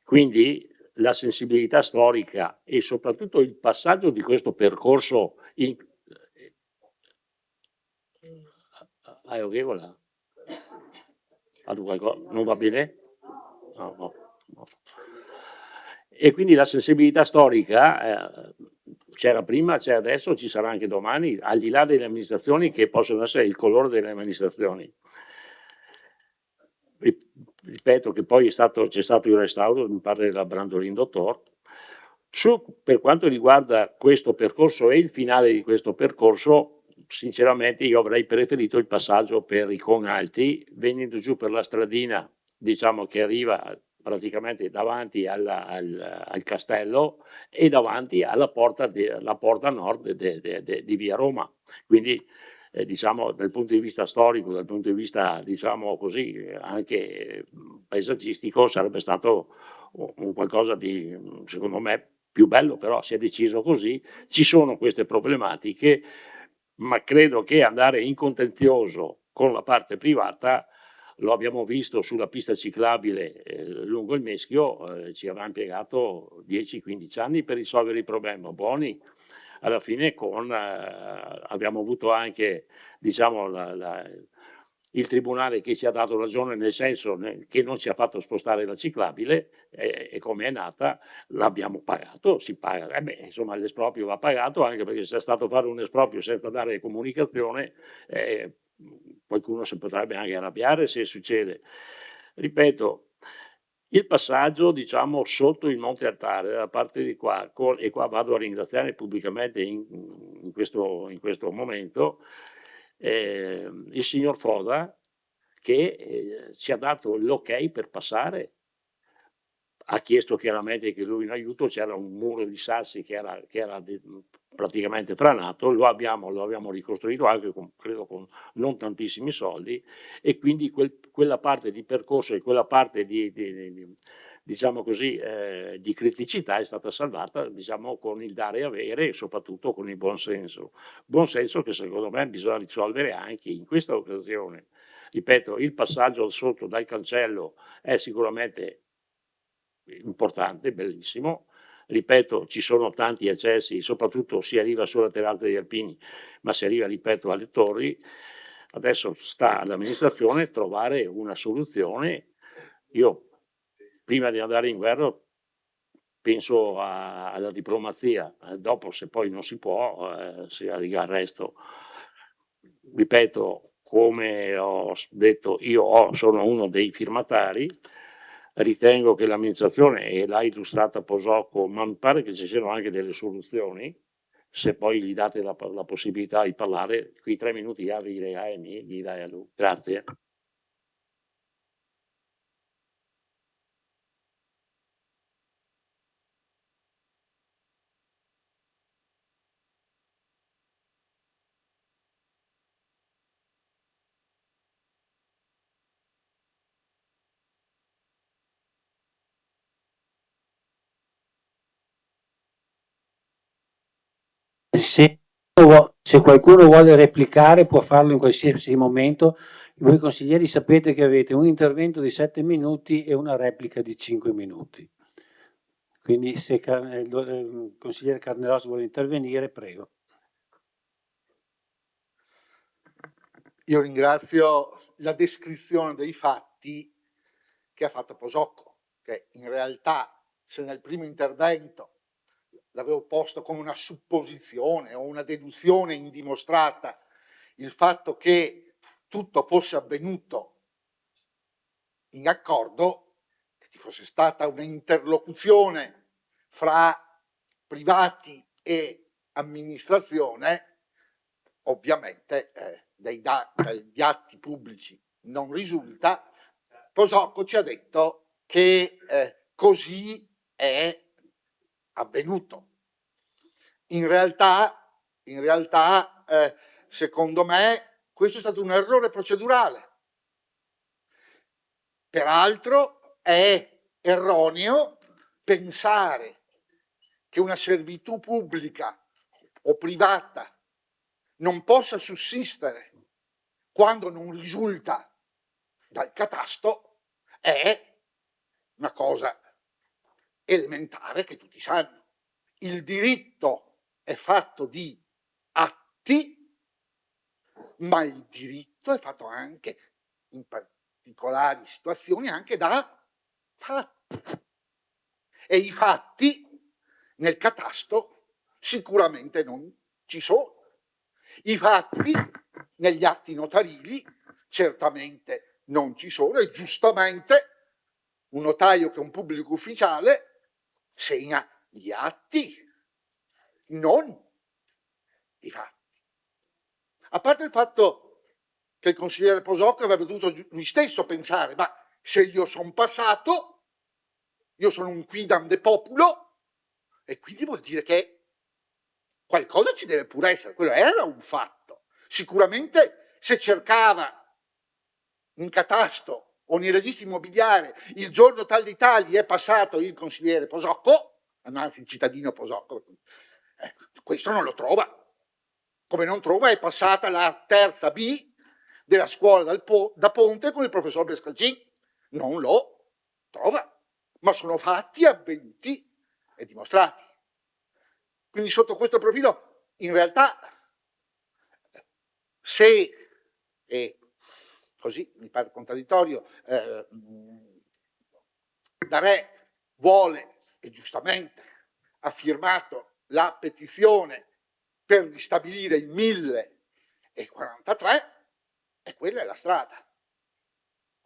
Quindi la sensibilità storica e soprattutto il passaggio di questo percorso non va bene? No. E quindi la sensibilità storica c'era prima, c'è adesso, ci sarà anche domani, al di là delle amministrazioni che possono essere il colore delle amministrazioni. Ripeto che poi c'è stato il restauro, mi pare della Brandolin Dottor. Per quanto riguarda questo percorso e il finale di questo percorso, sinceramente io avrei preferito il passaggio per i Conalti, venendo giù per la stradina, diciamo che arriva praticamente davanti al castello e davanti alla porta nord di via Roma. Quindi diciamo dal punto di vista storico, dal punto di vista diciamo così anche paesaggistico sarebbe stato un qualcosa di secondo me più bello, però si è deciso così. Ci sono queste problematiche, ma credo che andare in contenzioso con la parte privata, lo abbiamo visto sulla pista ciclabile lungo il Meschio, ci aveva impiegato 10-15 anni per risolvere i problemi buoni. Alla fine abbiamo avuto anche diciamo, il tribunale che ci ha dato ragione nel senso che non ci ha fatto spostare la ciclabile e come è nata l'abbiamo pagato, si paga, insomma l'esproprio va pagato anche perché se è stato fare un esproprio senza dare comunicazione qualcuno si potrebbe anche arrabbiare se succede. Ripeto, il passaggio diciamo sotto il Monte Altare da parte di qua, e qua vado a ringraziare pubblicamente in questo momento, il signor Foda, che ci ha dato l'ok per passare. Ha chiesto chiaramente che lui in aiuto, c'era un muro di sassi che era praticamente franato, lo abbiamo ricostruito anche credo con non tantissimi soldi, e quindi quella parte di percorso e quella parte diciamo così, di criticità è stata salvata, diciamo, con il dare e avere, e soprattutto con il buonsenso che secondo me bisogna risolvere anche in questa occasione. Ripeto, il passaggio sotto dal cancello è sicuramente importante, bellissimo. Ripeto, ci sono tanti accessi, soprattutto si arriva sulla Terrata degli Alpini, ma si arriva, ripeto, alle torri. Adesso sta all'amministrazione trovare una soluzione. Io, prima di andare in guerra, penso alla diplomazia, dopo se poi non si può, si arriva al resto. Ripeto, come ho detto, sono uno dei firmatari. Ritengo che l'amministrazione, e l'ha illustrata Posocco, ma mi pare che ci siano anche delle soluzioni, se poi gli date la possibilità di parlare, quei 3 minuti li dai a lui. Grazie. Se qualcuno vuole replicare può farlo in qualsiasi momento. Voi consiglieri sapete che avete un intervento di 7 minuti e una replica di 5 minuti. Quindi se il consigliere Carneros vuole intervenire, prego. Io ringrazio la descrizione dei fatti che ha fatto Posocco, che in realtà, se nel primo intervento l'avevo posto come una supposizione o una deduzione indimostrata il fatto che tutto fosse avvenuto in accordo, che ci fosse stata un'interlocuzione fra privati e amministrazione, ovviamente dagli atti pubblici non risulta. Posocco ci ha detto che così è avvenuto. In realtà, secondo me, questo è stato un errore procedurale. Peraltro è erroneo pensare che una servitù pubblica o privata non possa sussistere quando non risulta dal catasto, è una cosa elementare che tutti sanno. Il diritto è fatto di atti, ma il diritto è fatto anche, in particolari situazioni, anche da fatti. E i fatti nel catasto sicuramente non ci sono. I fatti negli atti notarili certamente non ci sono, e giustamente un notaio che è un pubblico ufficiale segna gli atti, non i fatti. A parte il fatto che il consigliere Posocco avrebbe dovuto lui stesso pensare, ma se io sono passato, io sono un quidam de populo, e quindi vuol dire che qualcosa ci deve pure essere. Quello era un fatto. Sicuramente se cercava in catasto o nei registri immobiliari il giorno tal di tali è passato il consigliere Posocco, anzi il cittadino Posocco, questo non lo trova. Come non trova è passata la terza B della scuola da Ponte con il professor Bescalcin. Non lo trova, ma sono fatti avvenuti e dimostrati. Quindi sotto questo profilo, in realtà, se, e così mi pare contraddittorio, Darè vuole, e giustamente, ha firmato la petizione per ristabilire il 1043, e quella è la strada.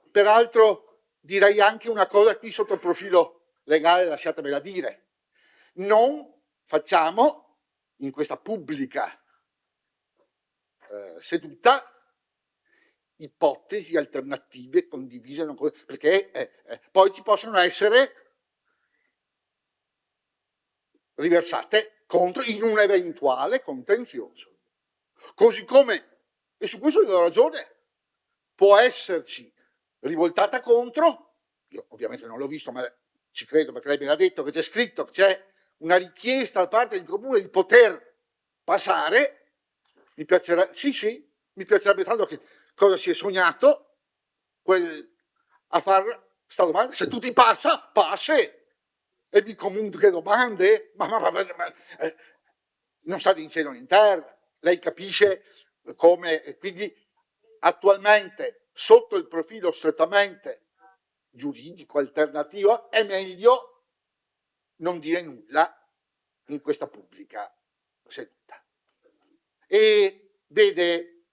Peraltro direi anche una cosa qui sotto il profilo legale, lasciatemela dire. Non facciamo in questa pubblica seduta ipotesi alternative condivise, perché poi ci possono essere riversate contro in un eventuale contenzioso. Così come, e su questo gli do ragione, può esserci rivoltata contro, io ovviamente non l'ho visto, ma ci credo perché lei me l'ha detto, che c'è scritto che c'è una richiesta da parte del comune di poter passare, mi piacerebbe, sì, mi piacerebbe tanto che cosa si è sognato a fare sta domanda, se tu ti passa, passi, e mi comunichi domande, ma non sta in cielo né in terra, lei capisce come, quindi attualmente sotto il profilo strettamente giuridico alternativo è meglio non dire nulla in questa pubblica seduta. E vede,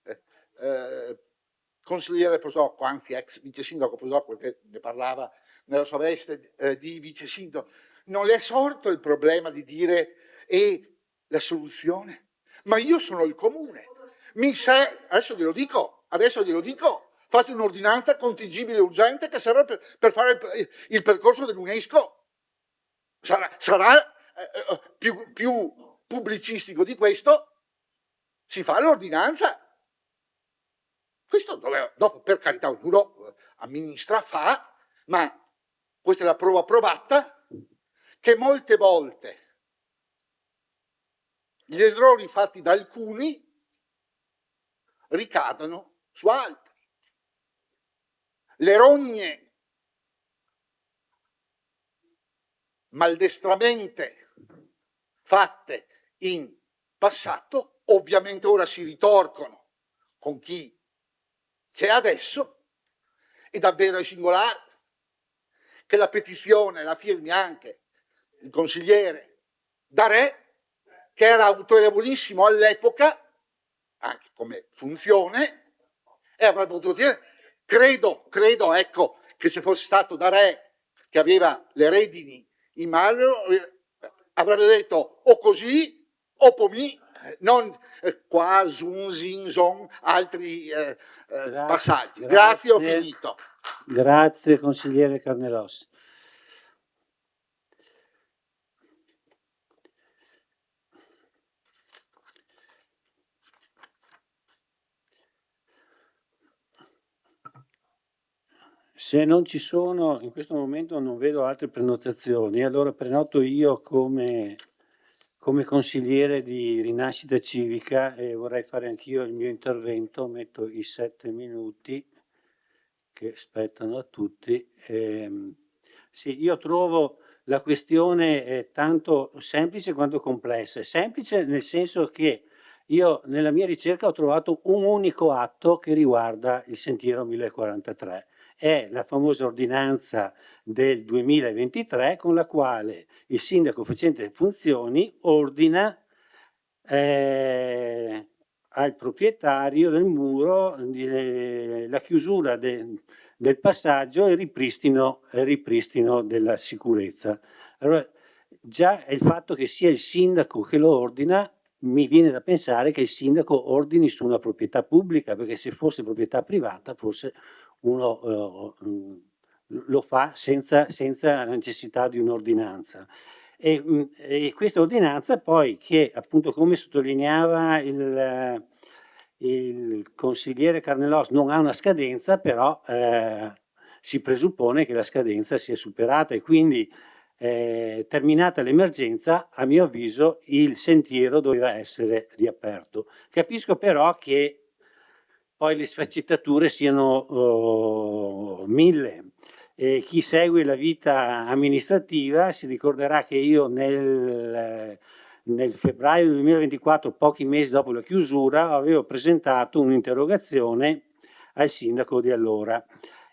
consigliere Posocco, anzi ex vice sindaco Posocco, perché ne parlava nella sua veste di vice sindaco, non le è sorto il problema di dire la soluzione? Ma io sono il comune, adesso glielo dico, fate un'ordinanza contingibile urgente che serve per fare il percorso dell'UNESCO. Sarà più pubblicistico di questo, si fa l'ordinanza. Questo dopo, per carità, ognuno amministra, fa, ma questa è la prova provata che molte volte gli errori fatti da alcuni ricadono su altri. Le rogne maldestramente fatte in passato ovviamente ora si ritorcono con chi c'è adesso. È davvero singolare che la petizione la firmi anche il consigliere Darè, che era autorevolissimo all'epoca, anche come funzione, e avrebbe potuto dire, credo, ecco, che se fosse stato Darè che aveva le redini in mano, avrebbe detto o così o pomì, non qua, zun, zin, zon, altri passaggi. Grazie, ho finito. Grazie, consigliere Carnelossi. Se non ci sono, in questo momento non vedo altre prenotazioni, allora prenoto io come consigliere di Rinascita Civica e vorrei fare anch'io il mio intervento, metto i 7 minuti che spettano a tutti. Sì, io trovo la questione tanto semplice quanto complessa. Semplice nel senso che io nella mia ricerca ho trovato un unico atto che riguarda il sentiero 1043. È la famosa ordinanza del 2023 con la quale il sindaco facente funzioni ordina al proprietario del muro la chiusura del passaggio e il ripristino della sicurezza. Allora, già il fatto che sia il sindaco che lo ordina, mi viene da pensare che il sindaco ordini su una proprietà pubblica, perché se fosse proprietà privata forse uno lo fa senza la necessità di un'ordinanza. E questa ordinanza poi, che appunto come sottolineava il consigliere Carnelossi, non ha una scadenza, però si presuppone che la scadenza sia superata e quindi terminata l'emergenza, a mio avviso il sentiero doveva essere riaperto. Capisco però che poi le sfaccettature siano 1000. Chi segue la vita amministrativa si ricorderà che io nel febbraio 2024, pochi mesi dopo la chiusura, avevo presentato un'interrogazione al sindaco di allora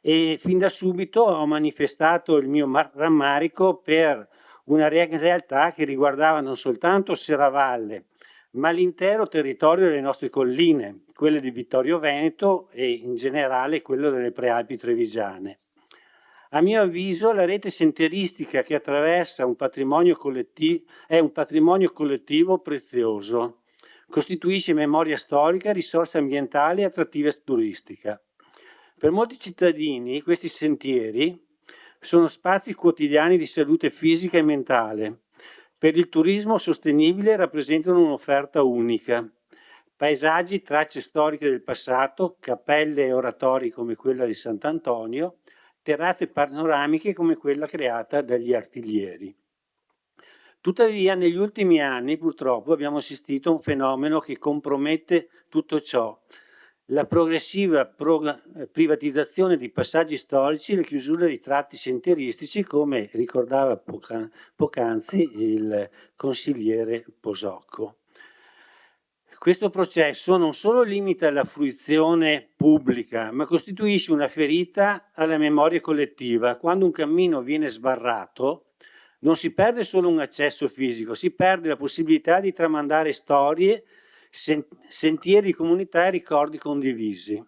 e fin da subito ho manifestato il mio rammarico per una realtà che riguardava non soltanto Serravalle, ma l'intero territorio delle nostre colline, quelle di Vittorio Veneto e in generale quello delle Prealpi Trevigiane. A mio avviso la rete sentieristica che attraversa un patrimonio collettivo è un patrimonio collettivo prezioso. costituisce memoria storica, risorsa ambientale e attrattiva turistica. Per molti cittadini questi sentieri sono spazi quotidiani di salute fisica e mentale. Per il turismo sostenibile rappresentano un'offerta unica. Paesaggi, tracce storiche del passato, cappelle e oratori come quella di Sant'Antonio, terrazze panoramiche come quella creata dagli artiglieri. Tuttavia, negli ultimi anni, purtroppo, abbiamo assistito a un fenomeno che compromette tutto ciò. La progressiva privatizzazione di passaggi storici e la chiusura di tratti sentieristici, come ricordava poc'anzi il consigliere Posocco. Questo processo non solo limita la fruizione pubblica, ma costituisce una ferita alla memoria collettiva. Quando un cammino viene sbarrato, non si perde solo un accesso fisico, si perde la possibilità di tramandare storie, sentieri, comunità e ricordi condivisi.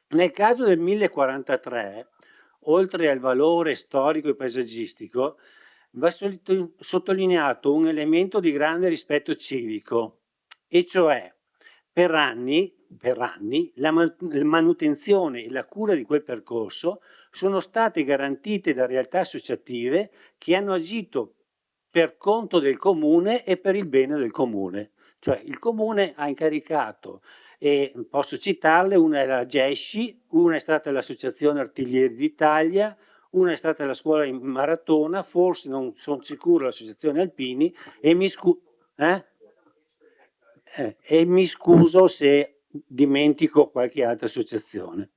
Nel caso del 1043, oltre al valore storico e paesaggistico, va sottolineato un elemento di grande rispetto civico, e cioè per anni la manutenzione e la cura di quel percorso sono state garantite da realtà associative che hanno agito per conto del comune e per il bene del comune. Cioè il comune ha incaricato, e posso citarle, una è la GESCI, una è stata l'Associazione Artiglieri d'Italia, una è stata la scuola in maratona, forse non sono sicuro l'Associazione Alpini, e mi scuso se dimentico qualche altra associazione.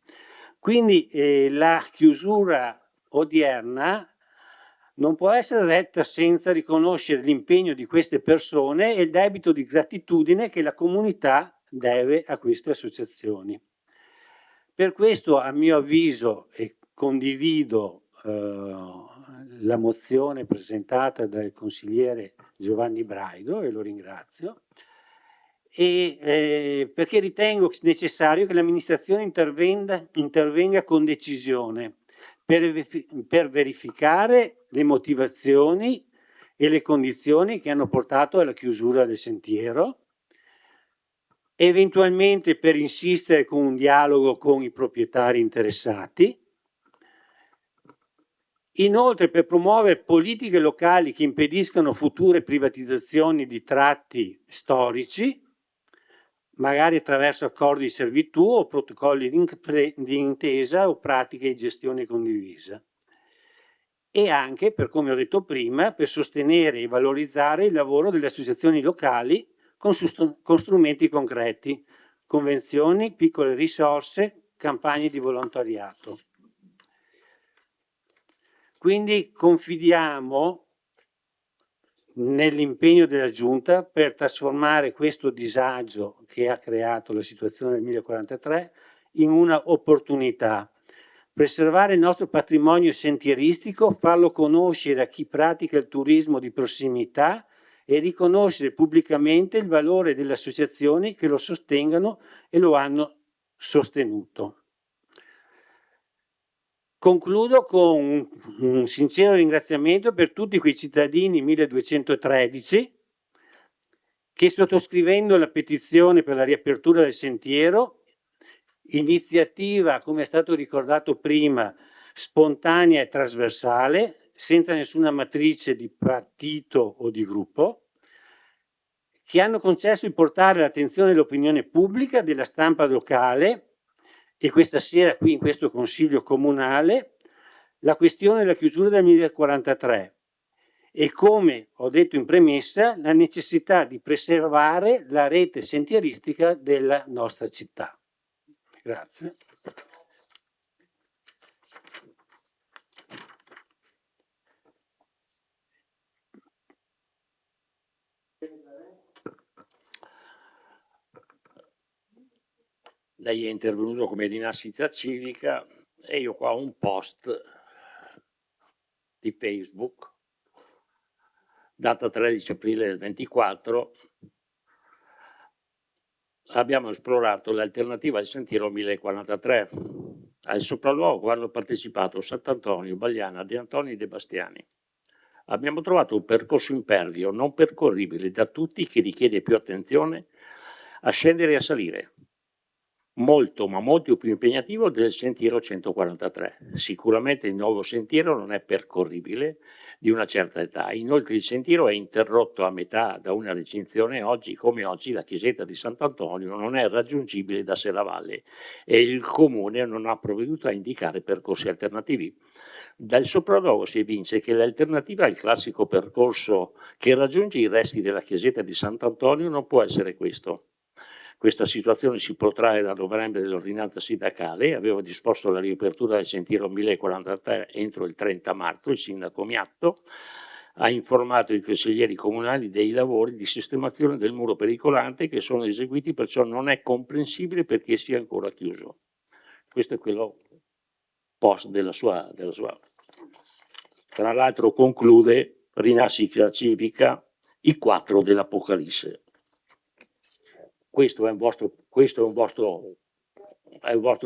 Quindi la chiusura odierna non può essere retta senza riconoscere l'impegno di queste persone e il debito di gratitudine che la comunità deve a queste associazioni. Per questo, a mio avviso, e condivido la mozione presentata dal consigliere Giovanni Braido, e lo ringrazio, perché ritengo necessario che l'amministrazione intervenga con decisione per verificare le motivazioni e le condizioni che hanno portato alla chiusura del sentiero, eventualmente per insistere con un dialogo con i proprietari interessati, inoltre per promuovere politiche locali che impediscano future privatizzazioni di tratti storici, magari attraverso accordi di servitù o protocolli di intesa o pratiche di gestione condivisa. E anche, per come ho detto prima, per sostenere e valorizzare il lavoro delle associazioni locali con strumenti concreti, convenzioni, piccole risorse, campagne di volontariato. Quindi confidiamo nell'impegno della Giunta per trasformare questo disagio che ha creato la situazione del 1043 in una opportunità. Preservare il nostro patrimonio sentieristico, farlo conoscere a chi pratica il turismo di prossimità e riconoscere pubblicamente il valore delle associazioni che lo sostengano e lo hanno sostenuto. Concludo con un sincero ringraziamento per tutti quei cittadini 1213 che, sottoscrivendo la petizione per la riapertura del sentiero, iniziativa, come è stato ricordato prima, spontanea e trasversale, senza nessuna matrice di partito o di gruppo, che hanno concesso di portare all'attenzione dell'opinione pubblica, della stampa locale e questa sera qui in questo Consiglio Comunale la questione della chiusura del 1043 e, come ho detto in premessa, la necessità di preservare la rete sentieristica della nostra città. Grazie. Lei è intervenuto come rinascita civica e io qua ho un post di Facebook, data 13 aprile del 24, abbiamo esplorato l'alternativa al sentiero 1043. Al sopralluogo hanno partecipato Sant'Antonio, Bagliana, De Antoni e De Bastiani. Abbiamo trovato un percorso impervio, non percorribile da tutti, che richiede più attenzione a scendere e a salire. Molto, ma molto più impegnativo del sentiero 143. Sicuramente il nuovo sentiero non è percorribile di una certa età. Inoltre il sentiero è interrotto a metà da una recinzione. Oggi come oggi la chiesetta di Sant'Antonio non è raggiungibile da Serravalle e il comune non ha provveduto a indicare percorsi alternativi. Dal sopralluogo si evince che l'alternativa al classico percorso che raggiunge i resti della chiesetta di Sant'Antonio non può essere questo. Questa situazione si protrae da novembre dell'ordinanza sindacale, aveva disposto la riapertura del sentiero 1043 entro il 30 marzo, il sindaco Miatto ha informato i consiglieri comunali dei lavori di sistemazione del muro pericolante che sono eseguiti, perciò non è comprensibile perché sia ancora chiuso. Questo è quello post della sua. Tra l'altro conclude Rinascita Civica, i 4 dell'Apocalisse. Questo è un vostro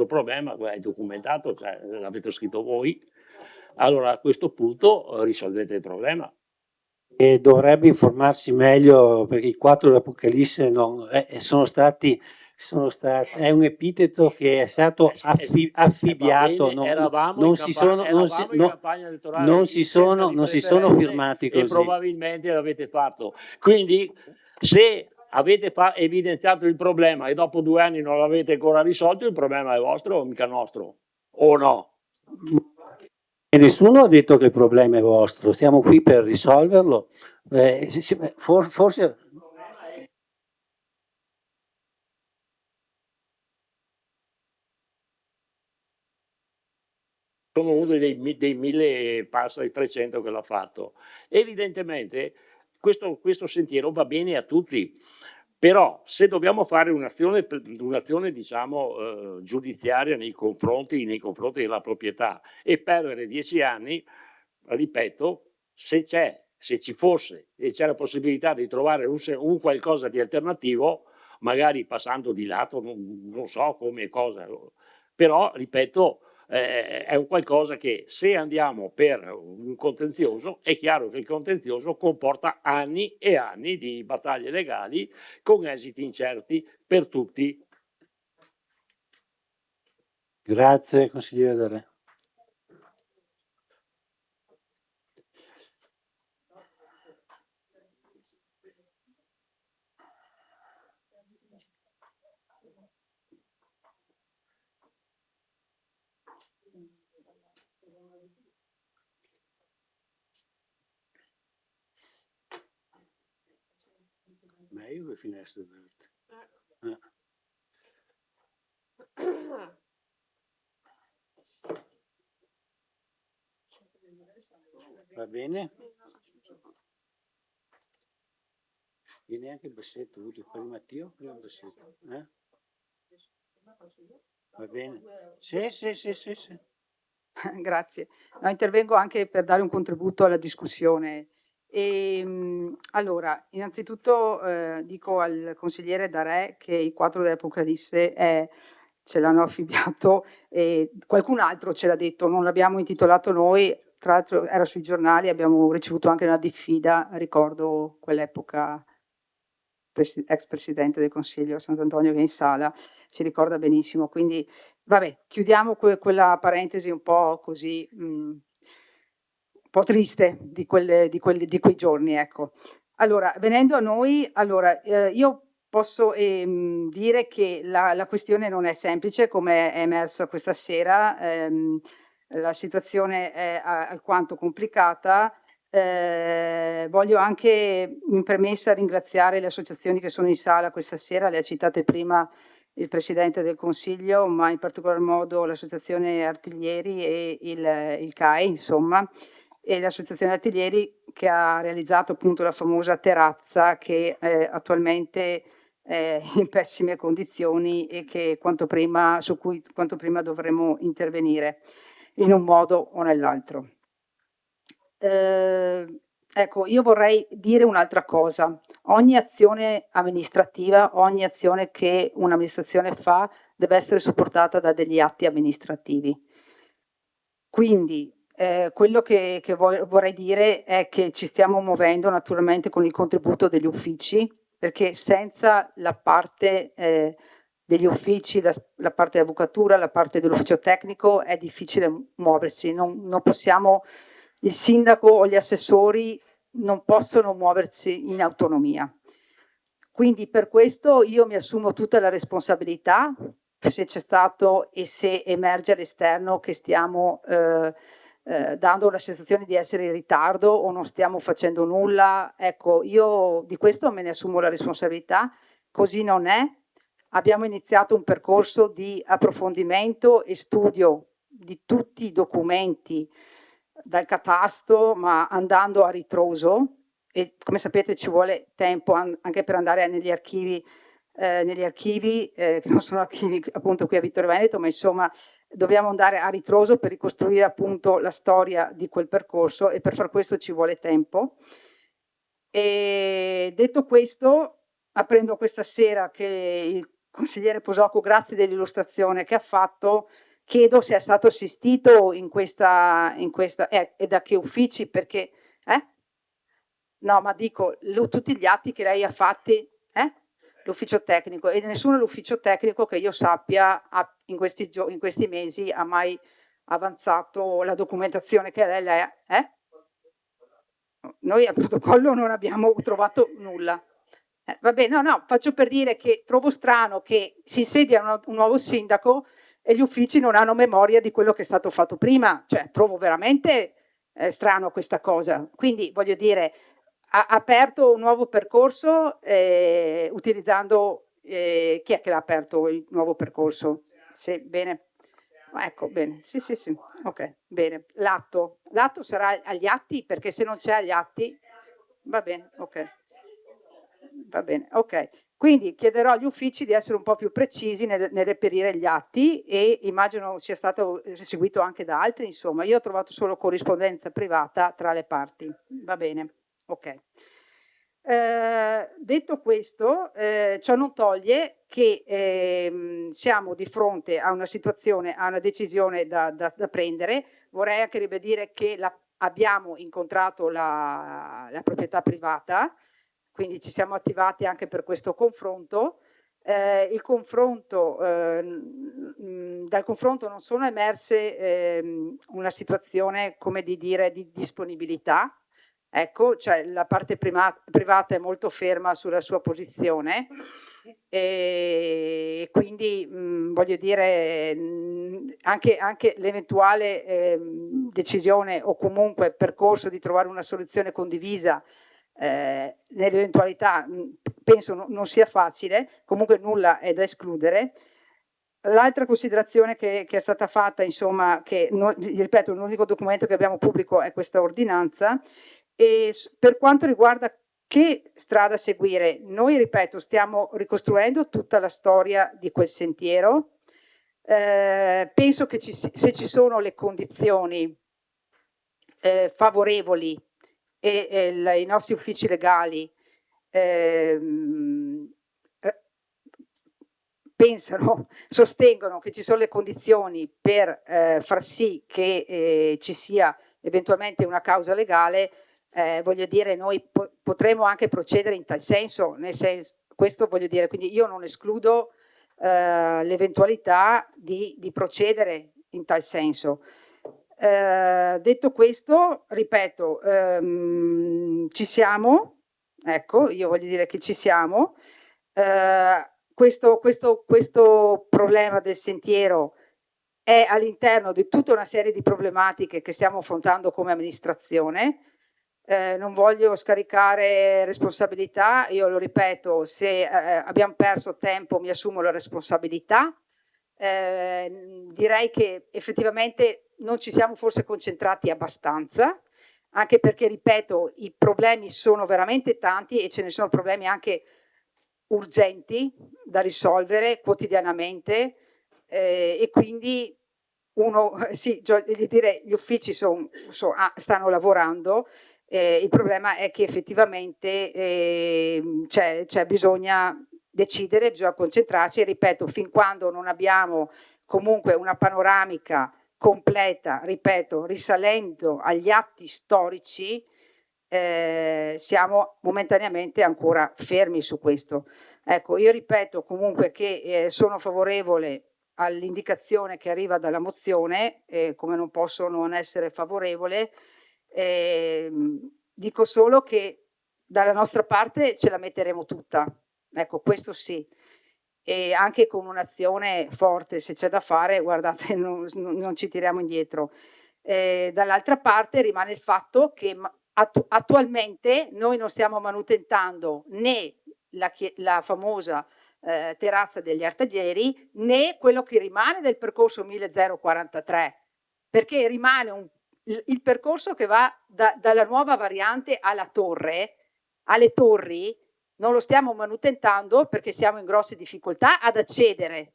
problema, è documentato, cioè, l'avete scritto voi. Allora a questo punto risolvete il problema. E dovrebbe informarsi meglio perché i 4 dell'Apocalisse è un epiteto che è stato affibbiato, non si sono firmati così. E probabilmente l'avete fatto. Quindi se avete evidenziato il problema e dopo 2 anni non l'avete ancora risolto, il problema è vostro o mica nostro? O no? E nessuno ha detto che il problema è vostro, siamo qui per risolverlo. Forse sono uno dei 1000 passa i 300 che l'ha fatto. Evidentemente questo sentiero va bene a tutti, però se dobbiamo fare un'azione diciamo giudiziaria nei confronti della proprietà e perdere 10 anni, ripeto, se ci fosse e c'è la possibilità di trovare un qualcosa di alternativo, magari passando di lato, non so come cosa, però ripeto, è un qualcosa che se andiamo per un contenzioso è chiaro che il contenzioso comporta anni e anni di battaglie legali con esiti incerti per tutti. Grazie consigliere Del Re. Meglio le finestre aperte. Va bene? Viene anche il Bessetto, prima Matteo, prima il Bessetto. Va bene? Sì. Grazie. No, intervengo anche per dare un contributo alla discussione. Allora, innanzitutto dico al consigliere Darè che i 4 dell'Apocalisse ce l'hanno affibbiato e qualcun altro ce l'ha detto, non l'abbiamo intitolato noi, tra l'altro era sui giornali, abbiamo ricevuto anche una diffida, ricordo quell'epoca, ex presidente del Consiglio Sant'Antonio che è in sala, si ricorda benissimo, quindi vabbè, chiudiamo quella parentesi un po' così, un po' triste di quei giorni, ecco. Allora, venendo a noi, io posso dire che la questione non è semplice, come è emerso questa sera, la situazione è alquanto complicata. Voglio anche in premessa ringraziare le associazioni che sono in sala questa sera, le ha citate prima il Presidente del Consiglio, ma in particolar modo l'Associazione Artiglieri e il CAE, insomma, e l'Associazione Artiglieri che ha realizzato appunto la famosa terrazza che attualmente è in pessime condizioni e che su cui quanto prima dovremo intervenire in un modo o nell'altro. Ecco, io vorrei dire un'altra cosa. Ogni azione amministrativa, ogni azione che un'amministrazione fa deve essere supportata da degli atti amministrativi. Quindi quello che vorrei dire è che ci stiamo muovendo naturalmente con il contributo degli uffici perché senza la parte degli uffici, la parte dell'avvocatura, la parte dell'ufficio tecnico è difficile muoversi, non possiamo, il sindaco o gli assessori non possono muoversi in autonomia. Quindi per questo io mi assumo tutta la responsabilità, se c'è stato e se emerge all'esterno che stiamo dando la sensazione di essere in ritardo o non stiamo facendo nulla. Ecco, io di questo me ne assumo la responsabilità, così non è. Abbiamo iniziato un percorso di approfondimento e studio di tutti i documenti dal catasto, ma andando a ritroso, e come sapete ci vuole tempo anche per andare negli archivi, che non sono archivi appunto qui a Vittorio Veneto, ma insomma dobbiamo andare a ritroso per ricostruire appunto la storia di quel percorso, e per far questo ci vuole tempo. E detto questo, apprendo questa sera che il consigliere Posocco, grazie dell'illustrazione che ha fatto, chiedo se è stato assistito in questa e da che uffici, perché no, ma dico tutti gli atti che lei ha fatti, l'ufficio tecnico, e nessuno l'ufficio tecnico che io sappia in questi mesi ha mai avanzato la documentazione che lei Noi al protocollo non abbiamo trovato nulla. Vabbè, no, faccio per dire che trovo strano che si insedia un nuovo sindaco e gli uffici non hanno memoria di quello che è stato fatto prima, cioè trovo veramente strano questa cosa. Quindi voglio dire, ha aperto un nuovo percorso utilizzando chi è che l'ha aperto il nuovo percorso? Sì, bene. Ecco, bene, sì, ok, bene. L'atto sarà agli atti, perché se non c'è agli atti, va bene, ok. Quindi chiederò agli uffici di essere un po' più precisi nel reperire gli atti, e immagino sia stato seguito anche da altri, insomma. Io ho trovato solo corrispondenza privata tra le parti, va bene, ok. Detto questo, ciò non toglie che siamo di fronte a una situazione, a una decisione da prendere. Vorrei anche ribadire che abbiamo incontrato la proprietà privata, quindi ci siamo attivati anche per questo confronto. Dal confronto non sono emerse una situazione, come di dire, di disponibilità. Ecco, cioè la parte privata è molto ferma sulla sua posizione, e quindi voglio dire, anche l'eventuale decisione o comunque percorso di trovare una soluzione condivisa nell'eventualità penso non sia facile, comunque nulla è da escludere. L'altra considerazione che è stata fatta, insomma, che ripeto, l'unico documento che abbiamo pubblico è questa ordinanza. E per quanto riguarda che strada seguire, noi, ripeto, stiamo ricostruendo tutta la storia di quel sentiero. Penso che se ci sono le condizioni favorevoli e i nostri uffici legali sostengono che ci sono le condizioni per far sì che ci sia eventualmente una causa legale, voglio dire, noi potremo anche procedere in tal senso, questo voglio dire, quindi io non escludo l'eventualità di procedere in tal senso. Detto questo, ripeto, ci siamo, ecco, io voglio dire che ci siamo. Questo problema del sentiero è all'interno di tutta una serie di problematiche che stiamo affrontando come amministrazione. Non voglio scaricare responsabilità, io lo ripeto, se abbiamo perso tempo mi assumo la responsabilità. Direi che effettivamente non ci siamo forse concentrati abbastanza, anche perché, ripeto, i problemi sono veramente tanti e ce ne sono problemi anche urgenti da risolvere quotidianamente, e quindi gli uffici stanno lavorando. Il problema è che effettivamente bisogna decidere, bisogna concentrarsi, e ripeto, fin quando non abbiamo comunque una panoramica completa, ripeto, risalendo agli atti storici, siamo momentaneamente ancora fermi su questo. Ecco, io ripeto comunque che sono favorevole all'indicazione che arriva dalla mozione, come non posso non essere favorevole. Dico solo che dalla nostra parte ce la metteremo tutta, ecco, questo sì, e anche con un'azione forte, se c'è da fare, guardate, non ci tiriamo indietro. Dall'altra parte rimane il fatto che attualmente noi non stiamo manutentando né la famosa terrazza degli Artaglieri, né quello che rimane del percorso 1043, perché rimane il percorso che va dalla nuova variante alla torre, alle torri, non lo stiamo manutentando perché siamo in grosse difficoltà ad accedere.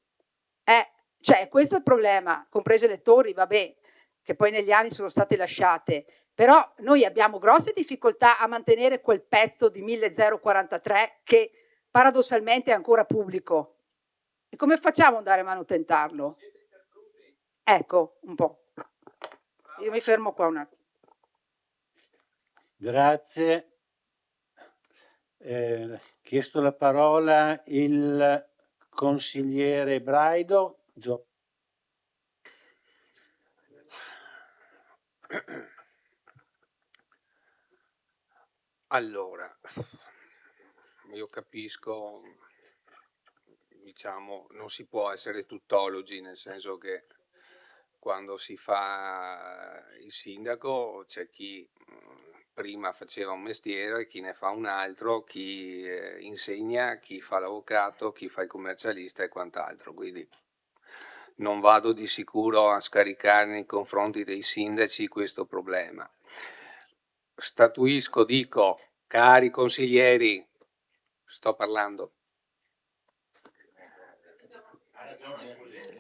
Cioè, questo è il problema, comprese le torri, vabbè, che poi negli anni sono state lasciate, però noi abbiamo grosse difficoltà a mantenere quel pezzo di 1043 che paradossalmente è ancora pubblico. E come facciamo ad andare a manutentarlo? Ecco, un po'. Io mi fermo qua un attimo. Grazie. Chiesto la parola il consigliere Braido. Allora, io capisco, diciamo, non si può essere tuttologi, nel senso che quando si fa il sindaco c'è chi prima faceva un mestiere, chi ne fa un altro, chi insegna, chi fa l'avvocato, chi fa il commercialista e quant'altro, quindi non vado di sicuro a scaricare nei confronti dei sindaci questo problema. Statuisco, dico, cari consiglieri, sto parlando.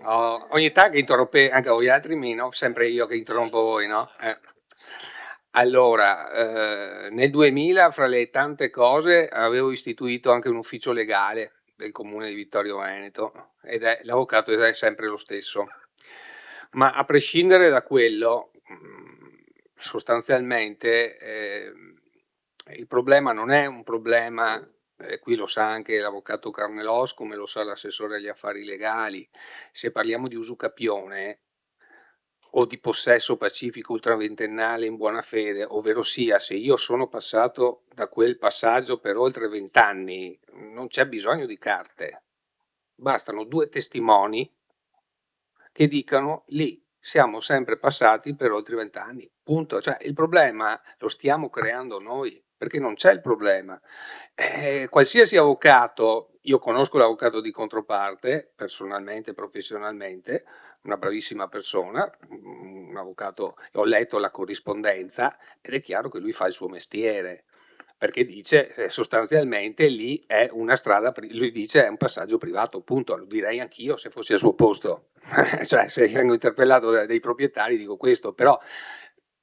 Ogni tanto che interrompe anche voi altri meno, sempre io che interrompo voi, no? Allora, nel 2000, fra le tante cose, avevo istituito anche un ufficio legale del comune di Vittorio Veneto ed è l'avvocato è sempre lo stesso. Ma a prescindere da quello, sostanzialmente il problema non è un problema, qui lo sa anche l'avvocato Carnelos, come lo sa l'assessore agli affari legali, se parliamo di usucapione o di possesso pacifico ultraventennale in buona fede, ovvero sia se io sono passato da quel passaggio per oltre 20 anni, non c'è bisogno di carte, bastano 2 testimoni che dicano lì siamo sempre passati per oltre 20 anni, punto. Cioè il problema lo stiamo creando noi, perché non c'è il problema. Qualsiasi avvocato, io conosco l'avvocato di controparte, personalmente, professionalmente, una bravissima persona, un avvocato, ho letto la corrispondenza ed è chiaro che lui fa il suo mestiere, perché dice sostanzialmente lì è una strada, lui dice è un passaggio privato, punto, lo direi anch'io se fossi al suo posto, cioè se vengo interpellato dai proprietari dico questo, però,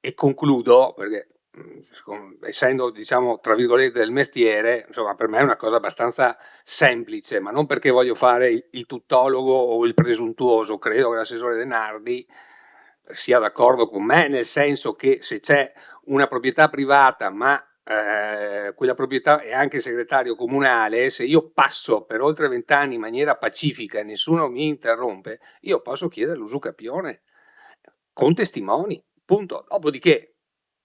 e concludo, perché essendo diciamo tra virgolette del mestiere, insomma per me è una cosa abbastanza semplice, ma non perché voglio fare il tuttologo o il presuntuoso, credo che l'assessore De Nardi sia d'accordo con me, nel senso che se c'è una proprietà privata ma quella proprietà è anche segretario comunale, se io passo per oltre 20 anni in maniera pacifica e nessuno mi interrompe, io posso chiedere l'usucapione con testimoni, punto. Dopodiché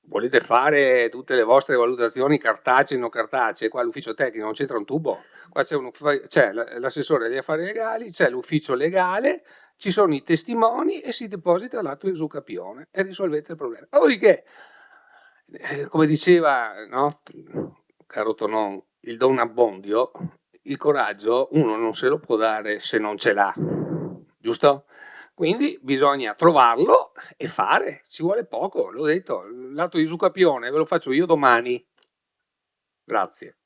volete fare tutte le vostre valutazioni cartacee, non cartacee, qua l'ufficio tecnico non c'entra un tubo, qua c'è l'assessore agli affari legali, c'è l'ufficio legale, ci sono i testimoni e si deposita l'atto di usucapione e risolvete il problema. Dopodiché, come diceva, no, caro Tonon, il Don Abbondio, il coraggio uno non se lo può dare se non ce l'ha, giusto? Quindi bisogna trovarlo e fare, ci vuole poco, l'ho detto, l'atto di usucapione ve lo faccio io domani. Grazie.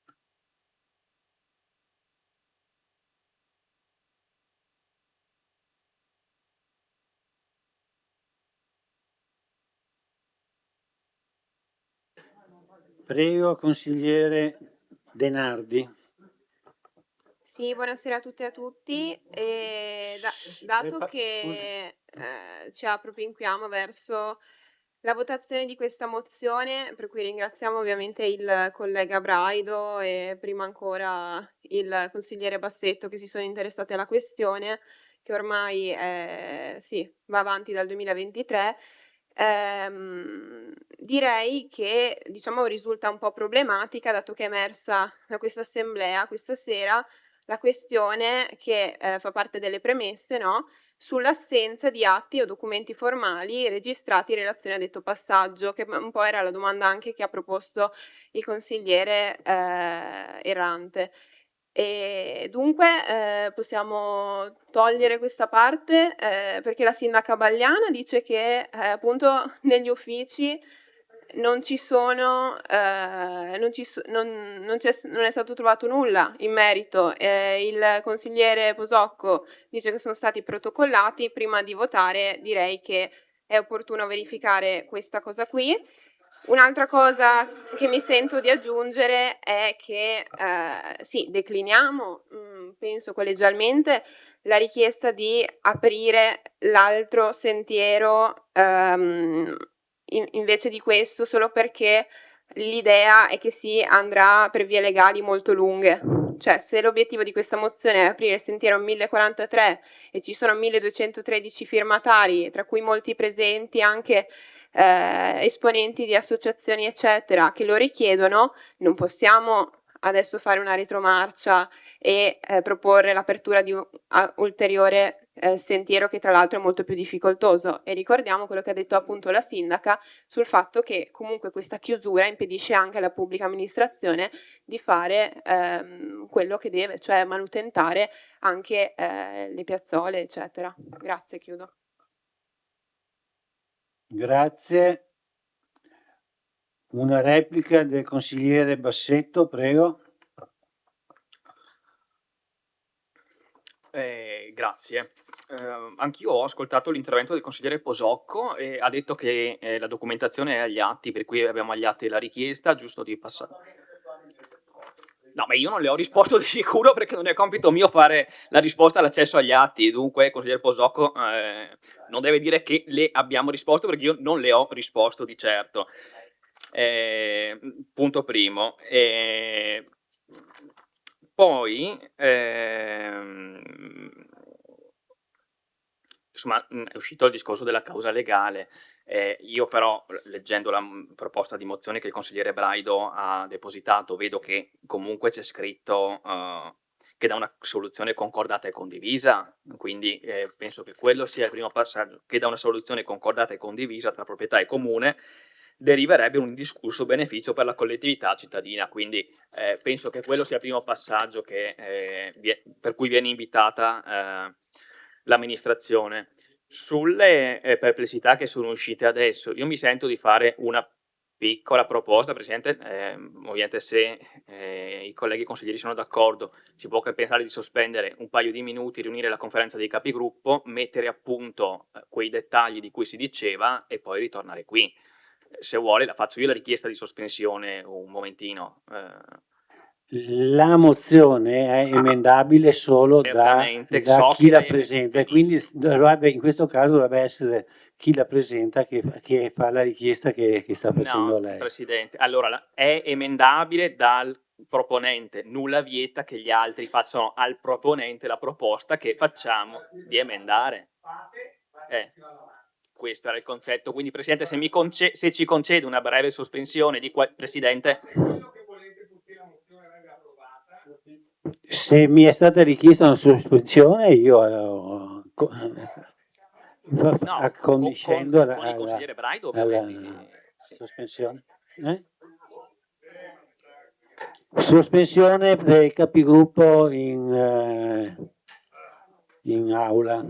Prego, consigliere De Nardi. Sì, buonasera a tutte e a tutti. Dato che ci appropinquiamo verso la votazione di questa mozione, per cui ringraziamo ovviamente il collega Braido e prima ancora il consigliere Bassetto che si sono interessati alla questione, che ormai sì, va avanti dal 2023. Direi che diciamo risulta un po' problematica, dato che è emersa da questa assemblea questa sera la questione che fa parte delle premesse, no? Sull'assenza di atti o documenti formali registrati in relazione a detto passaggio, che un po' era la domanda anche che ha proposto il consigliere Errante. E dunque possiamo togliere questa parte perché la sindaca Bagliana dice che appunto negli uffici non ci sono, non è stato trovato nulla in merito. Il consigliere Posocco dice che sono stati protocollati. Prima di votare direi che è opportuno verificare questa cosa qui. Un'altra cosa che mi sento di aggiungere è che sì, decliniamo, penso collegialmente, la richiesta di aprire l'altro sentiero invece di questo, solo perché l'idea è che si andrà per vie legali molto lunghe. Cioè, se l'obiettivo di questa mozione è aprire il sentiero 1043 e ci sono 1213 firmatari, tra cui molti presenti anche esponenti di associazioni eccetera che lo richiedono, non possiamo adesso fare una retromarcia e proporre l'apertura di un ulteriore sentiero che tra l'altro è molto più difficoltoso. E ricordiamo quello che ha detto appunto la sindaca sul fatto che comunque questa chiusura impedisce anche alla pubblica amministrazione di fare quello che deve, cioè manutentare anche le piazzole eccetera. Grazie, chiudo. Grazie. Una replica del consigliere Bassetto, prego. Grazie. Anch'io ho ascoltato l'intervento del consigliere Posocco e ha detto che la documentazione è agli atti, per cui abbiamo agli atti la richiesta, giusto di passare. No, ma io non le ho risposto di sicuro perché non è compito mio fare la risposta all'accesso agli atti, dunque consigliere Posocco non deve dire che le abbiamo risposto perché io non le ho risposto di certo. Punto primo. Poi insomma è uscito il discorso della causa legale. Io però, leggendo la proposta di mozione che il consigliere Braido ha depositato, vedo che comunque c'è scritto che da una soluzione concordata e condivisa, quindi penso che quello sia il primo passaggio, che da una soluzione concordata e condivisa tra proprietà e comune deriverebbe un indiscusso beneficio per la collettività cittadina, quindi penso che quello sia il primo passaggio per cui viene invitata l'amministrazione. Sulle perplessità che sono uscite adesso, io mi sento di fare una piccola proposta, Presidente, ovviamente se i colleghi consiglieri sono d'accordo, si può pensare di sospendere un paio di minuti, riunire la conferenza dei capigruppo, mettere a punto quei dettagli di cui si diceva e poi ritornare qui. Se vuole la faccio io la richiesta di sospensione un momentino. La mozione è emendabile solo da chi la presenta, quindi in questo caso dovrebbe essere chi la presenta che fa la richiesta che sta facendo lei. Presidente, allora è emendabile dal proponente, nulla vieta che gli altri facciano al proponente la proposta che facciamo di emendare. Questo era il concetto, quindi Presidente se ci concede una breve sospensione di Presidente. Se mi è stata richiesta una sospensione, io accondiscendo alla sospensione. Sospensione del capigruppo in aula.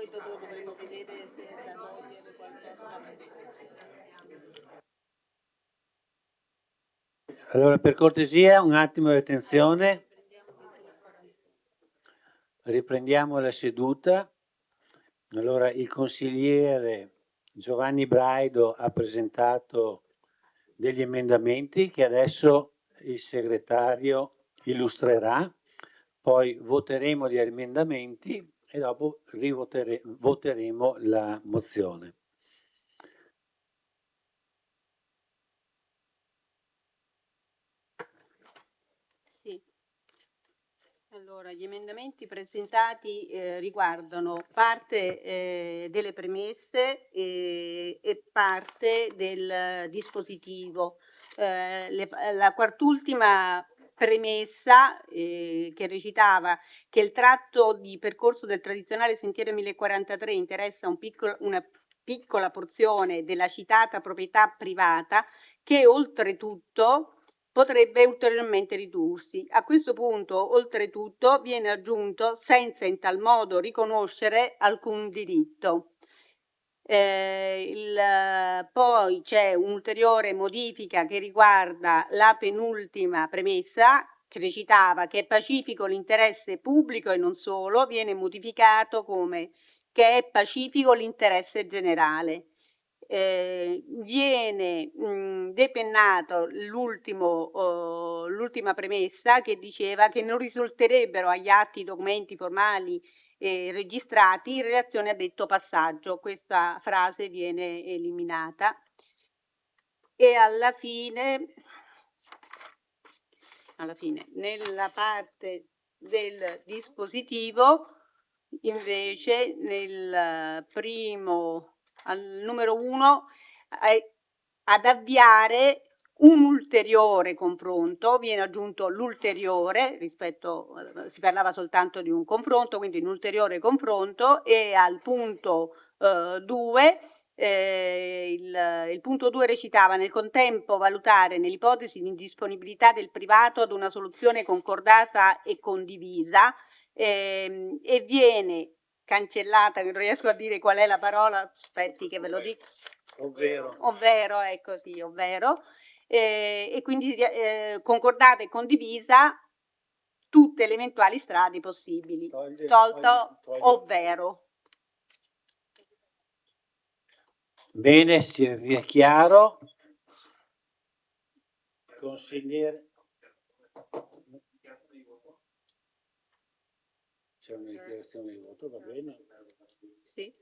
solito dovremmo vedere se da togliere qualcosa. Allora, per cortesia, un attimo di attenzione. Riprendiamo la seduta. Allora, il consigliere Giovanni Braido ha presentato degli emendamenti che adesso il segretario illustrerà, poi voteremo gli emendamenti e dopo voteremo la mozione. Sì. Allora, gli emendamenti presentati riguardano parte delle premesse e parte del dispositivo. La quart'ultima premessa che recitava che il tratto di percorso del tradizionale sentiero 1043 interessa una piccola porzione della citata proprietà privata che oltretutto potrebbe ulteriormente ridursi. A questo punto, oltretutto, viene aggiunto senza in tal modo riconoscere alcun diritto. Poi c'è un'ulteriore modifica che riguarda la penultima premessa che recitava che è pacifico l'interesse pubblico e non solo, viene modificato come che è pacifico l'interesse generale. Viene depennato l'ultima premessa che diceva che non risulterebbero agli atti documenti formali registrati in relazione a detto passaggio. Questa frase viene eliminata e alla fine nella parte del dispositivo invece nel primo al numero 1 ad avviare un ulteriore confronto, viene aggiunto l'ulteriore rispetto, si parlava soltanto di un confronto, quindi un ulteriore confronto, e al punto 2 il punto 2 recitava nel contempo valutare nell'ipotesi di indisponibilità del privato ad una soluzione concordata e condivisa e viene cancellata, non riesco a dire qual è la parola, aspetti che ve lo dico. Ovvero, ecco sì, ovvero. E quindi concordata e condivisa tutte le eventuali strade possibili, tolto ovvero. Bene, vi è chiaro? Consigliere. C'è una dichiarazione di voto, va bene? Sì.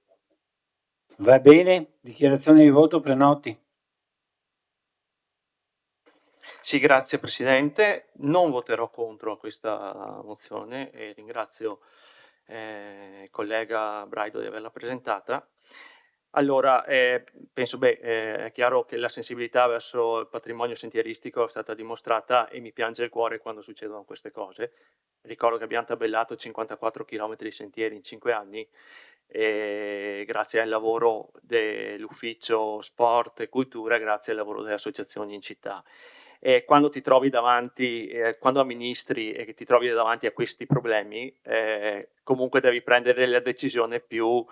Va bene, dichiarazione di voto, Prenoti. Sì, grazie Presidente. Non voterò contro questa mozione e ringrazio il collega Braido di averla presentata. Allora, penso, è chiaro che la sensibilità verso il patrimonio sentieristico è stata dimostrata e mi piange il cuore quando succedono queste cose. Ricordo che abbiamo tabellato 54 km di sentieri in 5 anni e grazie al lavoro dell'ufficio sport e cultura, grazie al lavoro delle associazioni in città. E quando ti trovi davanti, quando amministri e ti trovi davanti a questi problemi, comunque devi prendere la decisione più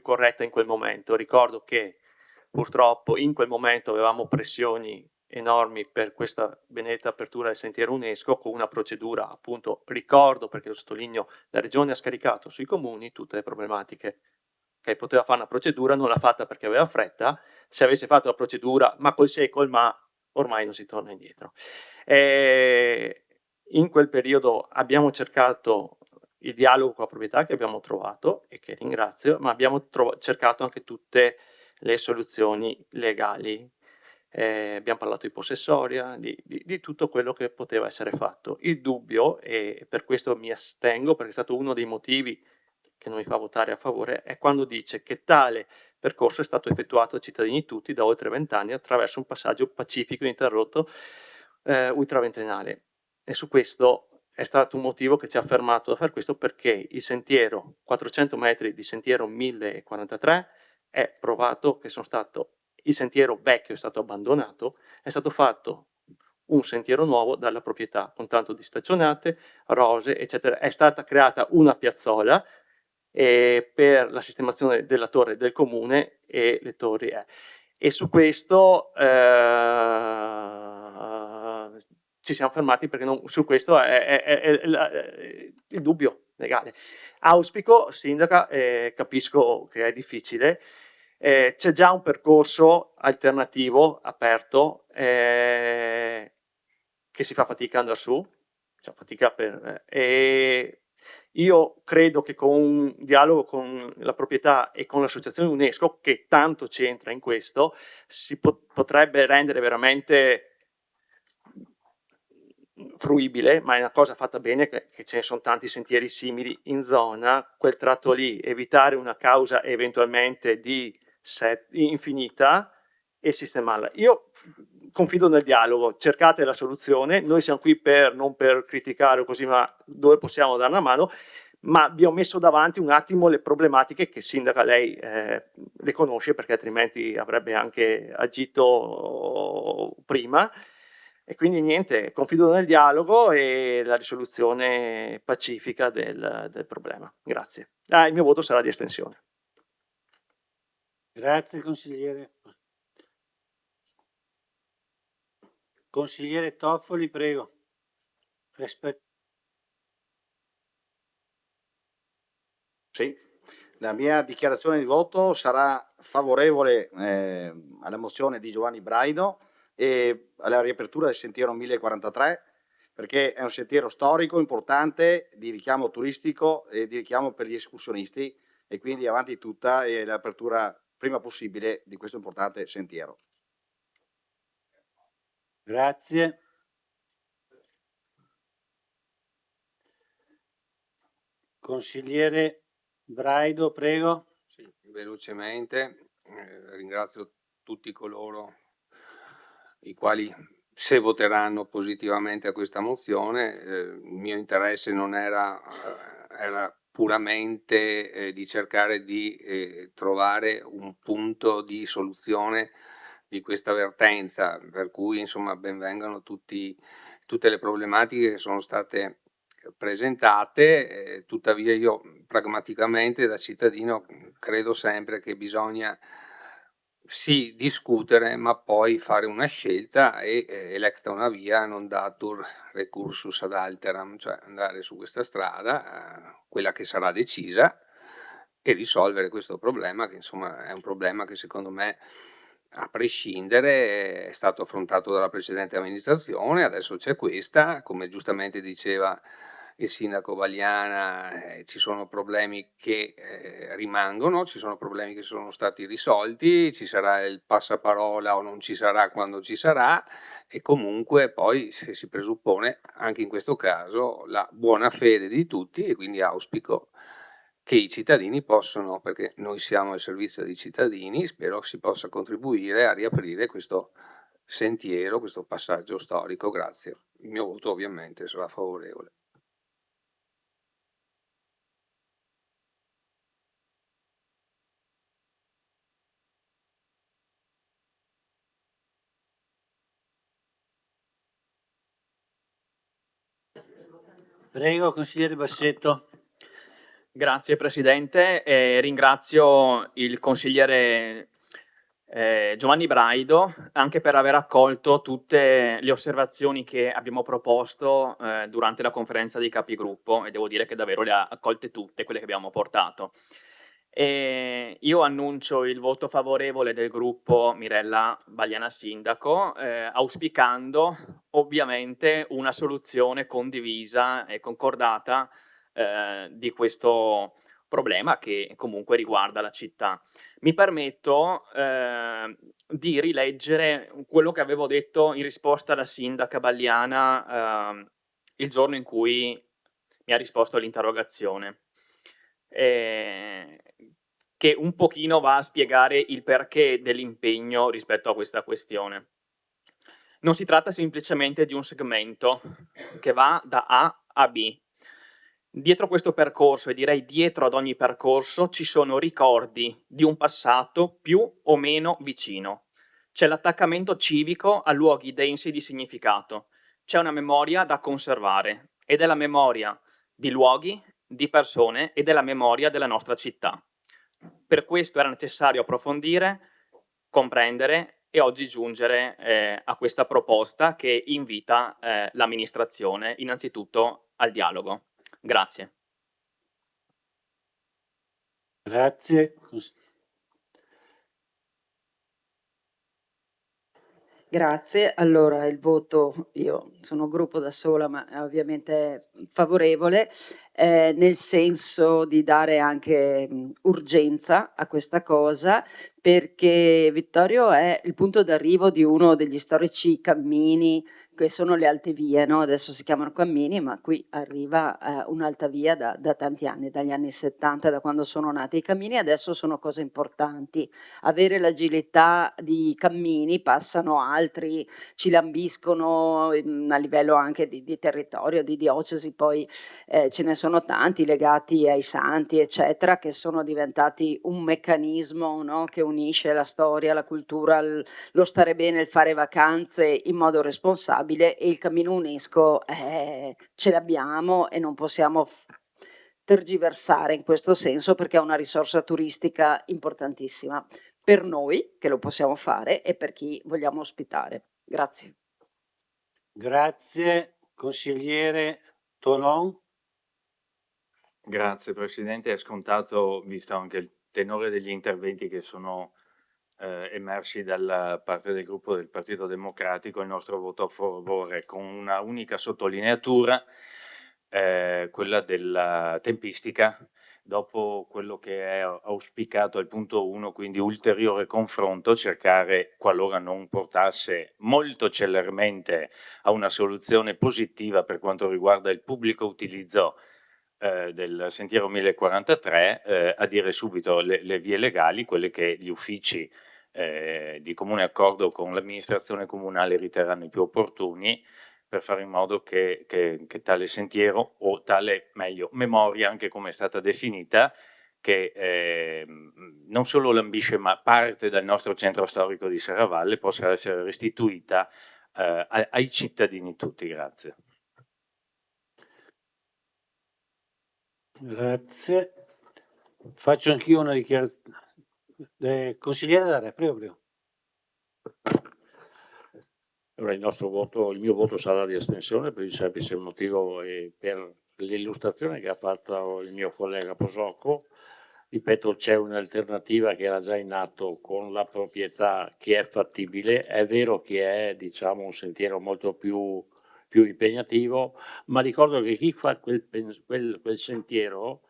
corretta in quel momento. Ricordo che purtroppo in quel momento avevamo pressioni enormi per questa benedetta apertura del sentiero UNESCO con una procedura, appunto, ricordo perché lo sottolineo, la regione ha scaricato sui comuni tutte le problematiche. Okay, poteva fare una procedura, non l'ha fatta perché aveva fretta, se avesse fatto la procedura ma col se e col ma ormai non si torna indietro. In quel periodo abbiamo cercato il dialogo con la proprietà che abbiamo trovato e che ringrazio, ma abbiamo cercato anche tutte le soluzioni legali. Abbiamo parlato di possessoria, di tutto quello che poteva essere fatto. Il dubbio, e per questo mi astengo, perché è stato uno dei motivi che non mi fa votare a favore, è quando dice che tale percorso è stato effettuato a cittadini tutti da oltre 20 anni attraverso un passaggio pacifico e ininterrotto ultraventennale. E su questo è stato un motivo che ci ha fermato da fare questo, perché il sentiero, 400 metri di sentiero 1043, è provato che il sentiero vecchio è stato abbandonato, è stato fatto un sentiero nuovo dalla proprietà, con tanto di staccionate, rose, eccetera. È stata creata una piazzola per la sistemazione della torre del comune e le torri E. E su questo ci siamo fermati perché su questo è il dubbio legale. Auspico, sindaca, capisco che è difficile, c'è già un percorso alternativo aperto che si fa fatica ad andare su, e io credo che con un dialogo con la proprietà e con l'associazione UNESCO, che tanto c'entra in questo, si potrebbe rendere veramente fruibile, ma è una cosa fatta bene, che ce ne sono tanti sentieri simili in zona, quel tratto lì, evitare una causa eventualmente di infinita e sistemarla. Io confido nel dialogo, cercate la soluzione, noi siamo qui non per criticare o così, ma dove possiamo dare una mano, ma vi ho messo davanti un attimo le problematiche che, sindaca, lei le conosce, perché altrimenti avrebbe anche agito prima. E quindi niente, confido nel dialogo e la risoluzione pacifica del problema. Grazie. Il mio voto sarà di astensione. Grazie consigliere. Consigliere Toffoli, prego. Sì, la mia dichiarazione di voto sarà favorevole alla mozione di Giovanni Braido e alla riapertura del sentiero 1043, perché è un sentiero storico importante di richiamo turistico e di richiamo per gli escursionisti, e quindi avanti tutta e l'apertura prima possibile di questo importante sentiero. Grazie. Consigliere Braido, prego. Sì, velocemente, ringrazio tutti coloro i quali, se voteranno positivamente a questa mozione, il mio interesse non era puramente di cercare di trovare un punto di soluzione di questa vertenza, per cui insomma ben vengano tutte le problematiche che sono state presentate, tuttavia io pragmaticamente da cittadino credo sempre che bisogna sì discutere, ma poi fare una scelta e electa una via non datur recursus ad alteram, cioè andare su questa strada, quella che sarà decisa, e risolvere questo problema, che insomma è un problema che secondo me, a prescindere, è stato affrontato dalla precedente amministrazione, adesso c'è questa, come giustamente diceva il sindaco Vagliana, ci sono problemi che rimangono, ci sono problemi che sono stati risolti, ci sarà il passaparola o non ci sarà quando ci sarà, e comunque poi si presuppone anche in questo caso la buona fede di tutti, e quindi auspico che i cittadini possano, perché noi siamo al servizio dei cittadini, spero si possa contribuire a riaprire questo sentiero, questo passaggio storico. Grazie. Il mio voto ovviamente sarà favorevole. Prego, consigliere Bassetto. Grazie Presidente, ringrazio il consigliere Giovanni Braido anche per aver accolto tutte le osservazioni che abbiamo proposto durante la conferenza dei capigruppo, e devo dire che davvero le ha accolte tutte quelle che abbiamo portato. Io annuncio il voto favorevole del gruppo Mirella Vagliana Sindaco, auspicando ovviamente una soluzione condivisa e concordata di questo problema che comunque riguarda la città. Mi permetto di rileggere quello che avevo detto in risposta alla sindaca Vagliana il giorno in cui mi ha risposto all'interrogazione, che un pochino va a spiegare il perché dell'impegno rispetto a questa questione. Non si tratta semplicemente di un segmento che va da A a B. Dietro questo percorso, e direi dietro ad ogni percorso, ci sono ricordi di un passato più o meno vicino. C'è l'attaccamento civico a luoghi densi di significato. C'è una memoria da conservare, ed è la memoria di luoghi di persone e della memoria della nostra città. Per questo era necessario approfondire, comprendere e oggi giungere a questa proposta che invita l'amministrazione innanzitutto al dialogo. Grazie. Grazie. Grazie. Allora, il voto, io sono gruppo da sola, ma è ovviamente favorevole, nel senso di dare anche urgenza a questa cosa, perché Vittorio è il punto d'arrivo di uno degli storici cammini che sono le alte vie, no? Adesso si chiamano cammini, ma qui arriva un'alta via da tanti anni, dagli anni 70, da quando sono nati i cammini, adesso sono cose importanti. Avere l'agilità di cammini, passano altri, ci lambiscono a livello anche di territorio, di diocesi, poi ce ne sono tanti legati ai santi, eccetera, che sono diventati un meccanismo, no? Che unisce la storia, la cultura, lo stare bene, il fare vacanze in modo responsabile, e il cammino UNESCO ce l'abbiamo e non possiamo tergiversare in questo senso, perché è una risorsa turistica importantissima per noi che lo possiamo fare e per chi vogliamo ospitare. Grazie. Grazie. Consigliere Tolon. Grazie Presidente, è scontato, visto anche il tenore degli interventi che sono emersi dalla parte del gruppo del Partito Democratico, il nostro voto a favore, con una unica sottolineatura, quella della tempistica, dopo quello che è auspicato al punto 1, quindi ulteriore confronto, cercare, qualora non portasse molto celermente a una soluzione positiva per quanto riguarda il pubblico utilizzo del Sentiero 1043, a dire subito le vie legali, quelle che gli uffici di comune accordo con l'amministrazione comunale riterranno i più opportuni, per fare in modo che tale sentiero, o tale, meglio, memoria, anche come è stata definita, che non solo lambisce ma parte dal nostro centro storico di Serravalle, possa essere restituita ai cittadini tutti. Grazie. Grazie. Faccio anch'io una dichiarazione. Consigliere Dare, prego. Allora, il mio voto sarà di astensione per il semplice motivo e per l'illustrazione che ha fatto il mio collega Posocco. Ripeto, c'è un'alternativa che era già in atto con la proprietà che è fattibile. È vero che è, diciamo, un sentiero molto più impegnativo, ma ricordo che chi fa quel sentiero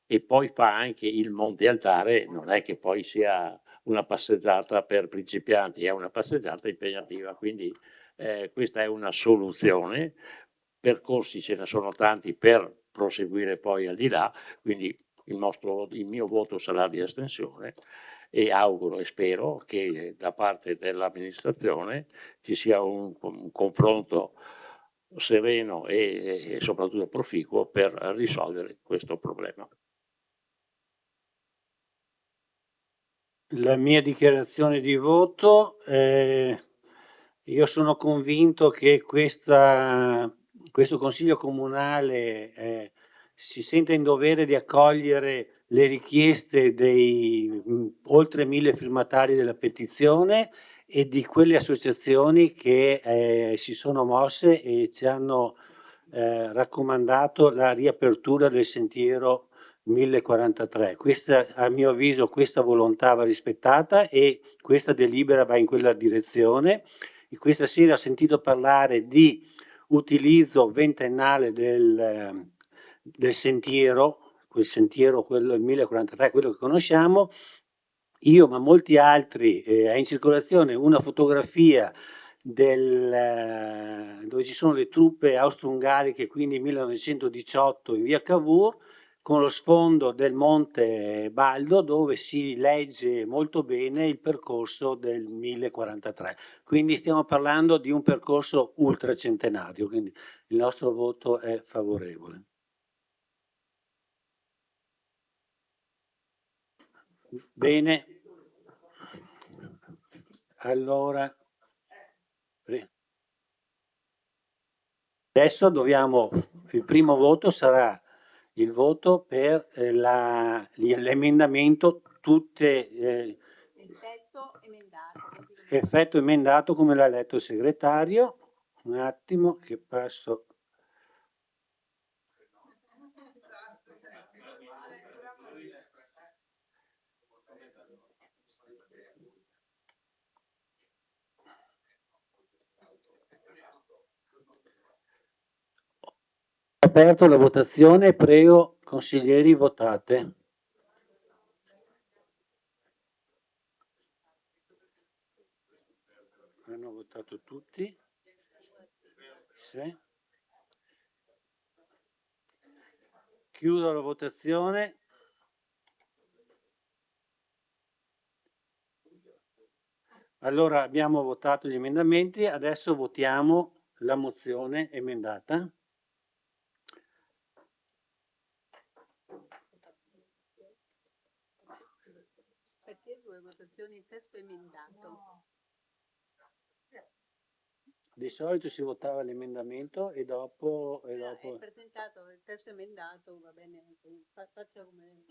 e poi fa anche il Monte Altare, non è che poi sia una passeggiata per principianti, è una passeggiata impegnativa, quindi questa è una soluzione. Percorsi ce ne sono tanti per proseguire poi al di là, quindi il mio voto sarà di astensione e auguro e spero che da parte dell'amministrazione ci sia un confronto sereno e soprattutto proficuo per risolvere questo problema. La mia dichiarazione di voto, io sono convinto che questo Consiglio Comunale si senta in dovere di accogliere le richieste dei oltre 1000 firmatari della petizione e di quelle associazioni che si sono mosse e ci hanno raccomandato la riapertura del sentiero 1043. Questa, a mio avviso, questa volontà va rispettata e questa delibera va in quella direzione. E questa sera ho sentito parlare di utilizzo ventennale del sentiero, quello il 1043, quello che conosciamo. Io, ma molti altri, è in circolazione una fotografia dove ci sono le truppe austro-ungariche, quindi 1918 in via Cavour, con lo sfondo del Monte Baldo, dove si legge molto bene il percorso del 1043. Quindi stiamo parlando di un percorso ultracentenario, quindi il nostro voto è favorevole. Bene, allora adesso il primo voto sarà il voto per l'emendamento tutte Il testo emendato. effetto emendato come l'ha letto il segretario. Un attimo che passo. Aperto la votazione, prego consiglieri votate. Hanno votato tutti? Sì. Chiudo la votazione. Allora abbiamo votato gli emendamenti, adesso votiamo la mozione emendata. Perché due votazioni il testo emendato? Di solito si votava l'emendamento e dopo... È presentato il testo emendato, va bene, faccia come...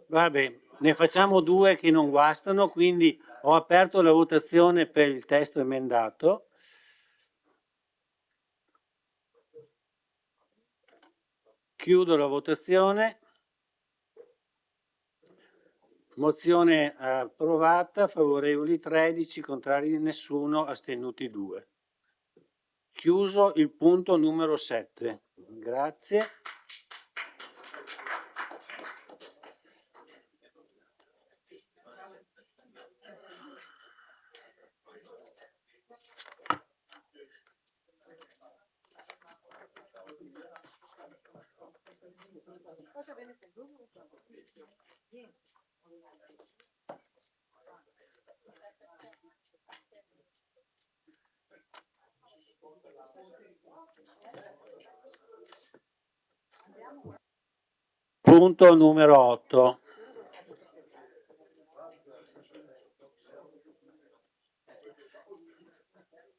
Vabbè, ne facciamo due che non guastano, quindi ho aperto la votazione per il testo emendato. Chiudo la votazione. Mozione approvata, favorevoli 13, contrari nessuno, astenuti 2. Chiuso il punto numero 7. Grazie. Punto numero 8.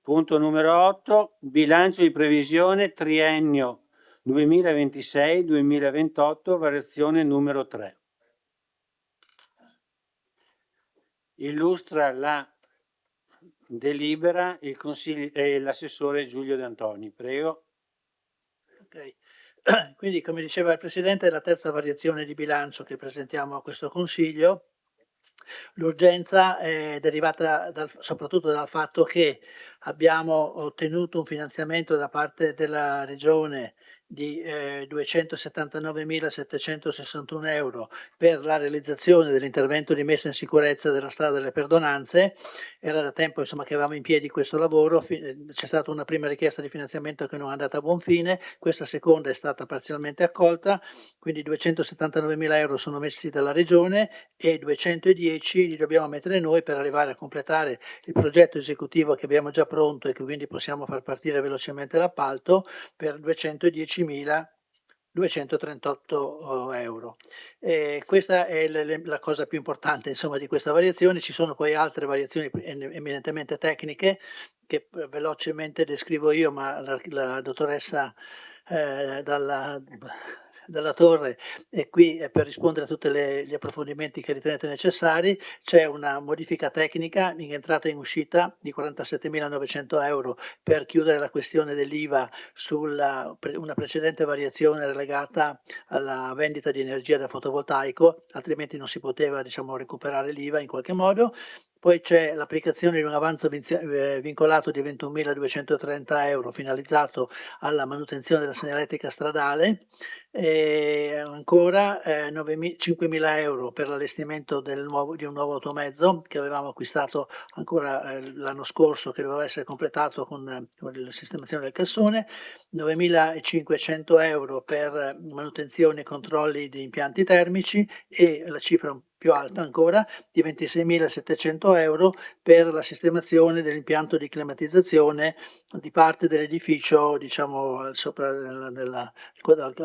Punto numero 8, bilancio di previsione triennio 2026-2028, variazione numero 3. Illustra la delibera l'assessore Giulio De Antoni, prego. Ok. Quindi, come diceva il Presidente, è la terza variazione di bilancio che presentiamo a questo Consiglio. L'urgenza è derivata soprattutto dal fatto che abbiamo ottenuto un finanziamento da parte della Regione di 279.761 euro per la realizzazione dell'intervento di messa in sicurezza della strada delle Perdonanze. Era da tempo insomma, che avevamo in piedi questo lavoro, c'è stata una prima richiesta di finanziamento che non è andata a buon fine, questa seconda è stata parzialmente accolta, quindi 279.000 euro sono messi dalla Regione e 210 li dobbiamo mettere noi per arrivare a completare il progetto esecutivo che abbiamo già pronto e che quindi possiamo far partire velocemente l'appalto per 210.238 euro. Questa è la cosa più importante insomma, di questa variazione. Ci sono poi altre variazioni eminentemente tecniche che velocemente descrivo io, ma la dottoressa dalla Torre è qui per rispondere a tutti gli approfondimenti che ritenete necessari. C'è una modifica tecnica in entrata e in uscita di 47.900 euro per chiudere la questione dell'IVA sulla una precedente variazione relegata alla vendita di energia da fotovoltaico, altrimenti non si poteva diciamo, recuperare l'IVA in qualche modo. Poi c'è l'applicazione di un avanzo vincolato di 21.230 euro finalizzato alla manutenzione della segnaletica stradale e ancora 5.000 euro per l'allestimento di un nuovo automezzo che avevamo acquistato ancora l'anno scorso, che doveva essere completato con la sistemazione del cassone, 9.500 euro per manutenzione e controlli di impianti termici e la cifra più alta ancora di 26.700 euro per la sistemazione dell'impianto di climatizzazione di parte dell'edificio diciamo sopra al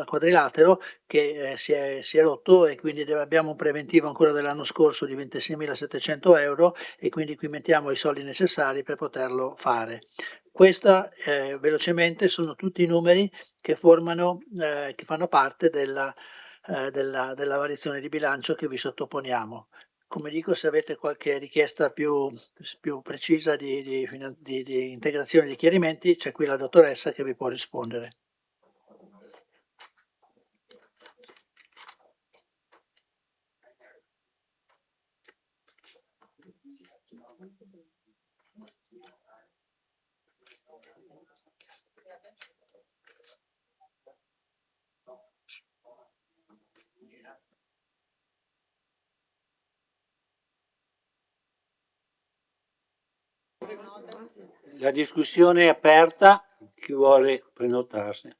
quadrilatero che si è rotto e quindi abbiamo un preventivo ancora dell'anno scorso di 26.700 euro e quindi qui mettiamo i soldi necessari per poterlo fare. Questa velocemente sono tutti i numeri che fanno parte della variazione di bilancio che vi sottoponiamo. Come dico, se avete qualche richiesta più precisa di integrazione di chiarimenti, c'è qui la dottoressa che vi può rispondere. La discussione è aperta, chi vuole prenotarsi.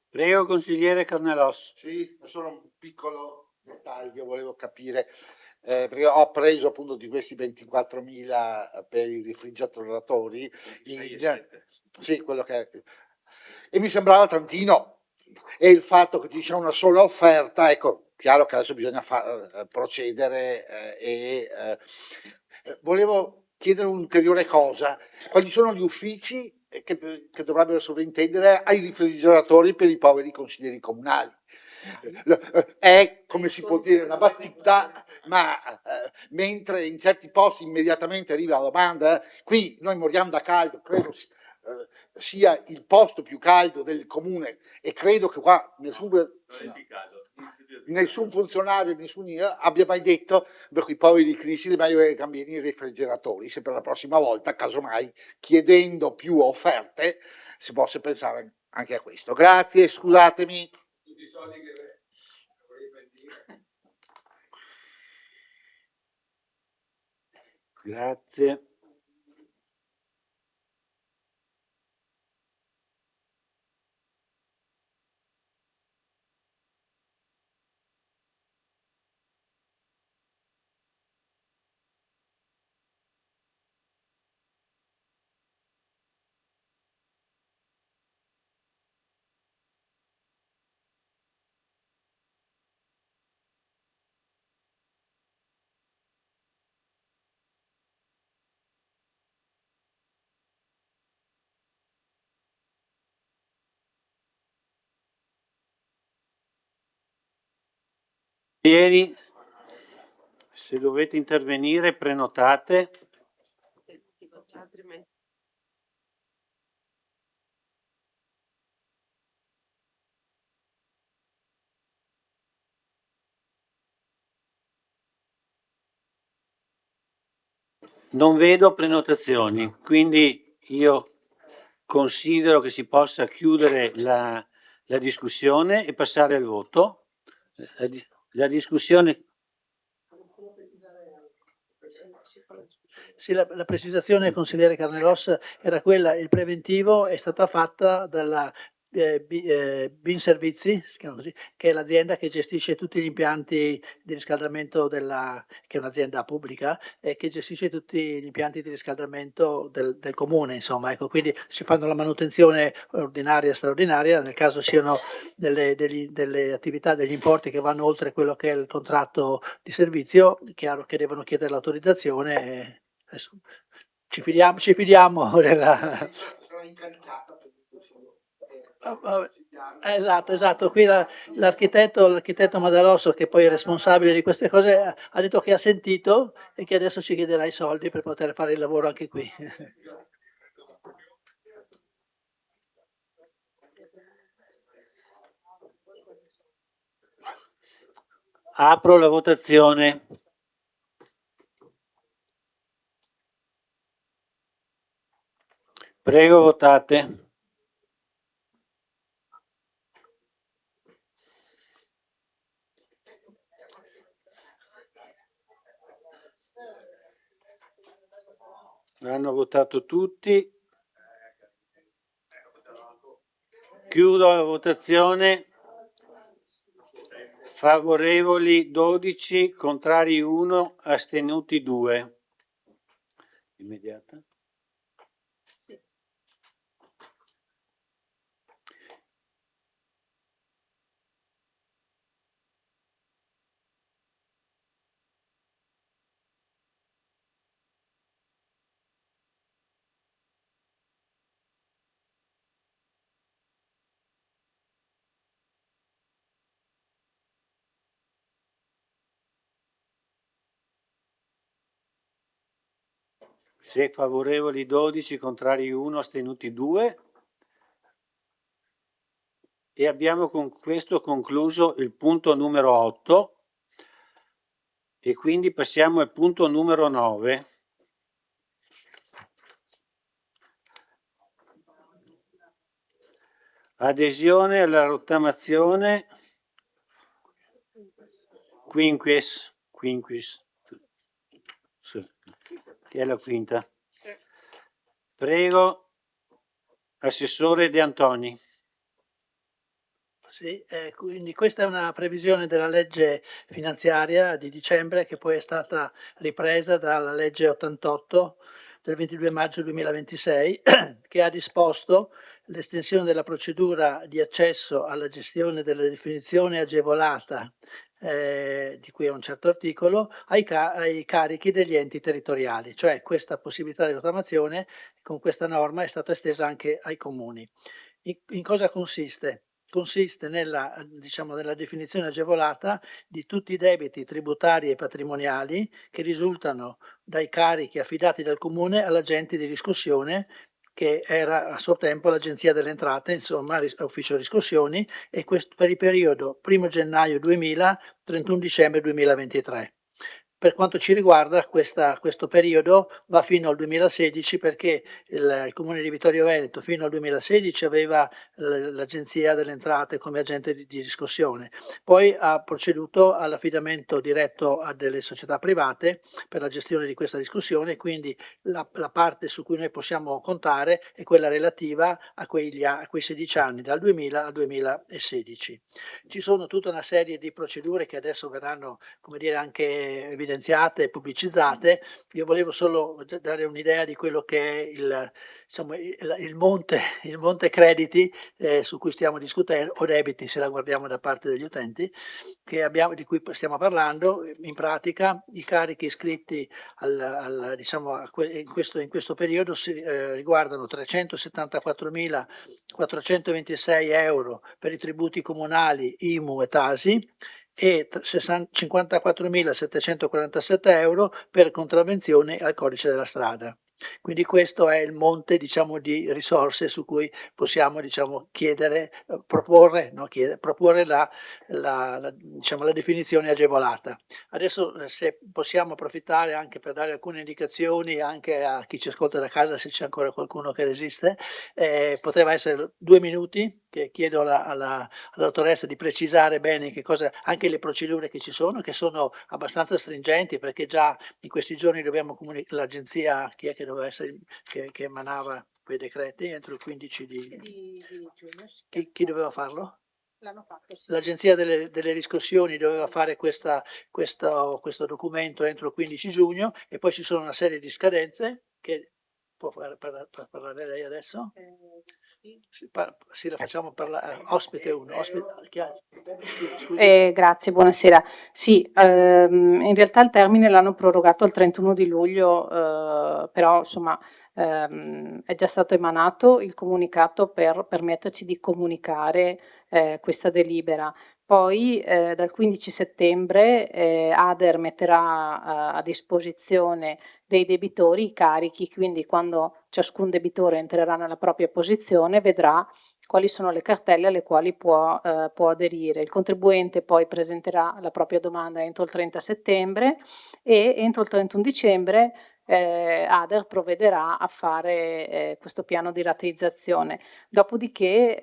Prego, consigliere Carnellos. Sì, solo un piccolo dettaglio, volevo capire, perché ho preso appunto di questi 24.000 per i refrigeratori, sì, quello che è, e mi sembrava tantino, e il fatto che ci sia una sola offerta, ecco, chiaro che adesso bisogna procedere volevo chiedere un'ulteriore cosa, quali sono gli uffici che dovrebbero sovrintendere ai refrigeratori per i poveri consiglieri comunali? È, come si può dire, una battuta, ma mentre in certi posti immediatamente arriva la domanda, qui noi moriamo da caldo, credo sia il posto più caldo del comune, e credo che qua nessun funzionario, abbia mai detto per quei poveri crisi è meglio che cambiano i refrigeratori, se per la prossima volta, casomai, chiedendo più offerte, si possa pensare anche a questo. Grazie, scusatemi. Tutti i soldi che Grazie. Ieri, se dovete intervenire, prenotate. Non vedo prenotazioni, quindi io considero che si possa chiudere la discussione e passare al voto. La discussione... Sì, la precisazione, consigliere Carnelos, era quella: il preventivo è stata fatta dalla Bin Servizi, si chiama così, che è l'azienda che gestisce tutti gli impianti di riscaldamento che è un'azienda pubblica, e che gestisce tutti gli impianti di riscaldamento del comune, insomma, ecco, quindi si fanno la manutenzione ordinaria e straordinaria, nel caso siano delle attività, degli importi che vanno oltre quello che è il contratto di servizio, è chiaro che devono chiedere l'autorizzazione. Adesso ci fidiamo della... Sono incaricato. Esatto, qui l'architetto Madalosso, che poi è responsabile di queste cose, ha detto che ha sentito e che adesso ci chiederà i soldi per poter fare il lavoro anche qui. Apro la votazione. Prego, votate. Hanno votato tutti. Chiudo la votazione. Favorevoli 12, contrari 1, astenuti 2. immediata. Sì. Sì, favorevoli 12, contrari 1, astenuti 2. E abbiamo con questo concluso il punto numero 8 e quindi passiamo al punto numero 9. Adesione alla rottamazione quinquies, sì, che è la quinta. Prego, Assessore De Antoni. Sì, quindi questa è una previsione della legge finanziaria di dicembre che poi è stata ripresa dalla legge 88 del 22 maggio 2026 che ha disposto l'estensione della procedura di accesso alla gestione della definizione agevolata di cui è un certo articolo ai carichi degli enti territoriali, cioè questa possibilità di rottamazione con questa norma è stata estesa anche ai comuni. In cosa consiste? Consiste nella, diciamo, nella definizione agevolata di tutti i debiti tributari e patrimoniali che risultano dai carichi affidati dal comune all'agente di riscossione che era a suo tempo l'Agenzia delle Entrate, insomma, Ufficio Riscossioni, e questo per il periodo 1 gennaio 2000, 31 dicembre 2023. Per quanto ci riguarda, questo periodo va fino al 2016 perché il Comune di Vittorio Veneto fino al 2016 aveva l'Agenzia delle Entrate come agente di riscossione, poi ha proceduto all'affidamento diretto a delle società private per la gestione di questa riscossione, quindi la parte su cui noi possiamo contare è quella relativa a quei 16 anni, dal 2000 al 2016. Ci sono tutta una serie di procedure che adesso verranno, come dire, anche evidenziate e pubblicizzate. Io volevo solo dare un'idea di quello che è il monte crediti su cui stiamo discutendo, o debiti se la guardiamo da parte degli utenti, di cui stiamo parlando. In pratica i carichi iscritti in questo periodo riguardano 374.426 euro per i tributi comunali, IMU e TASI, e 54.747 euro per contravvenzione al codice della strada. Quindi questo è il monte, diciamo, di risorse su cui possiamo, diciamo, proporre la definizione agevolata. Adesso se possiamo approfittare anche per dare alcune indicazioni anche a chi ci ascolta da casa, se c'è ancora qualcuno che resiste, poteva essere 2 minuti che chiedo alla dottoressa di precisare bene che cosa, anche le procedure che ci sono, che sono abbastanza stringenti, perché già in questi giorni dobbiamo comunicare l'agenzia, chi è che doveva essere, che emanava quei decreti entro il 15 di giugno. Chi doveva farlo? L'hanno fatto, sì. L'agenzia delle riscossioni doveva fare questo documento entro il 15 giugno e poi ci sono una serie di scadenze che può parlare lei adesso? Sì, la facciamo parlare. Ospite 1. Grazie, buonasera. Sì, in realtà il termine l'hanno prorogato al 31 di luglio, però insomma è già stato emanato il comunicato per permetterci di comunicare questa delibera. Poi dal 15 settembre ADER metterà a disposizione dei debitori i carichi, quindi quando ciascun debitore entrerà nella propria posizione vedrà quali sono le cartelle alle quali può aderire. Il contribuente poi presenterà la propria domanda entro il 30 settembre e entro il 31 dicembre ADER provvederà a fare questo piano di rateizzazione. Dopodiché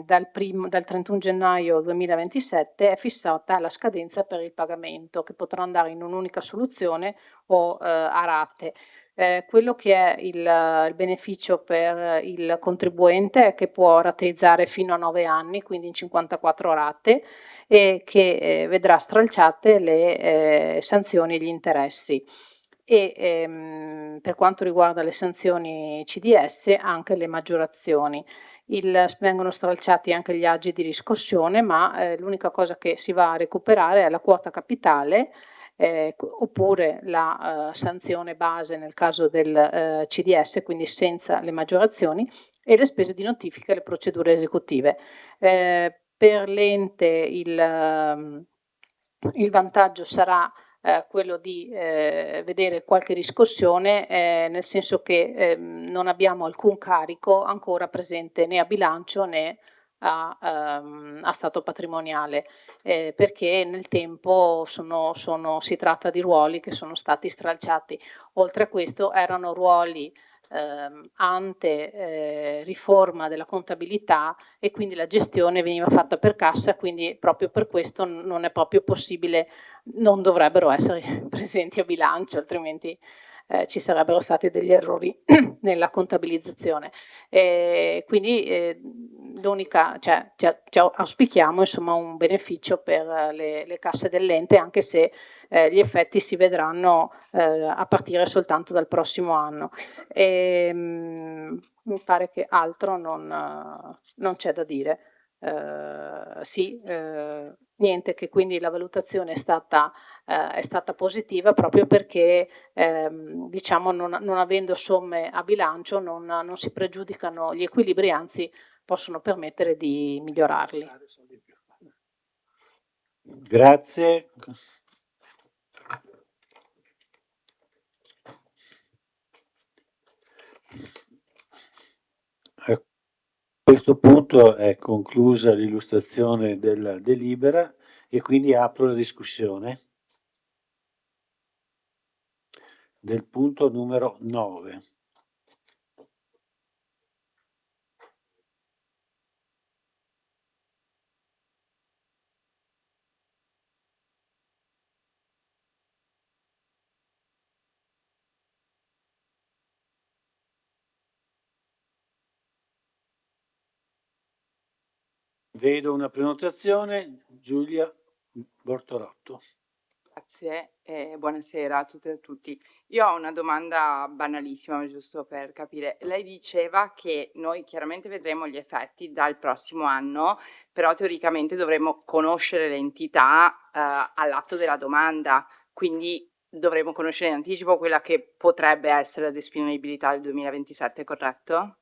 dal 31 gennaio 2027 è fissata la scadenza per il pagamento, che potrà andare in un'unica soluzione o a rate. Quello che è il beneficio per il contribuente è che può rateizzare fino a 9 anni, quindi in 54 rate, e che vedrà stralciate le sanzioni e gli interessi. e per quanto riguarda le sanzioni CDS anche le maggiorazioni. Vengono stralciati anche gli agi di riscossione, ma l'unica cosa che si va a recuperare è la quota capitale oppure la sanzione base nel caso del CDS, quindi senza le maggiorazioni, e le spese di notifica e le procedure esecutive. Per l'ente il vantaggio sarà quello di vedere qualche riscossione, nel senso che non abbiamo alcun carico ancora presente né a bilancio né a stato patrimoniale, perché nel tempo si tratta di ruoli che sono stati stralciati. Oltre a questo erano ruoli ante riforma della contabilità e quindi la gestione veniva fatta per cassa, quindi proprio per questo non è proprio possibile, non dovrebbero essere presenti a bilancio, altrimenti ci sarebbero stati degli errori nella contabilizzazione. Quindi l'unica, cioè auspichiamo insomma un beneficio per le casse dell'ente, anche se gli effetti si vedranno a partire soltanto dal prossimo anno. Mi pare che altro non c'è da dire. Niente, che quindi la valutazione è stata positiva proprio perché diciamo non avendo somme a bilancio non si pregiudicano gli equilibri, anzi possono permettere di migliorarli. Grazie. A questo punto è conclusa l'illustrazione della delibera e quindi apro la discussione del punto numero 9. Vedo una prenotazione, Giulia Bortolotto. Grazie e buonasera a tutte e a tutti. Io ho una domanda banalissima, giusto per capire. Lei diceva che noi chiaramente vedremo gli effetti dal prossimo anno, però teoricamente dovremo conoscere l'entità all'atto della domanda, quindi dovremo conoscere in anticipo quella che potrebbe essere la disponibilità del 2027, corretto?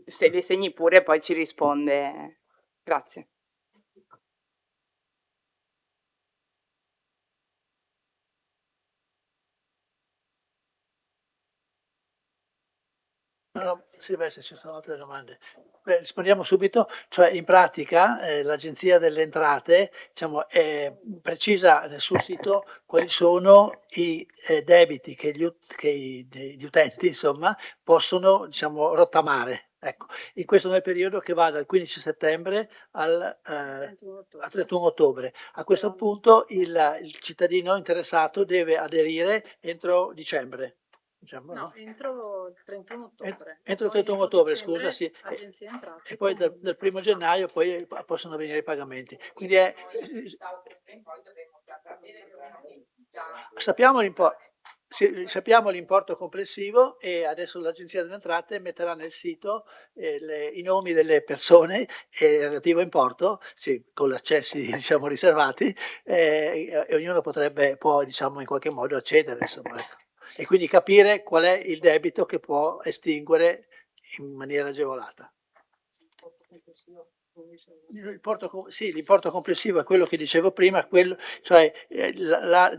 Se le segni pure poi ci risponde. Grazie. No, sì, beh, se ci sono altre domande. Beh, rispondiamo subito, cioè in pratica l'Agenzia delle Entrate diciamo, precisa sul sito quali sono i debiti che gli utenti insomma, possono diciamo, rottamare. Ecco, in questo nel periodo che va dal 15 settembre al 31 ottobre. A questo punto il cittadino interessato deve aderire entro dicembre. Diciamo, no? Entro il 31 ottobre. Entro il 31 ottobre, scusa, sì. Agenzia Entrate. E poi dal 1 gennaio poi possono venire i pagamenti. Quindi sappiamo l'importo complessivo e adesso l'Agenzia delle Entrate metterà nel sito i nomi delle persone e il relativo importo, sì, con gli accessi diciamo, riservati, e ognuno può diciamo, in qualche modo accedere. Insomma, ecco. E quindi capire qual è il debito che può estinguere in maniera agevolata. L'importo complessivo è quello che dicevo prima, cioè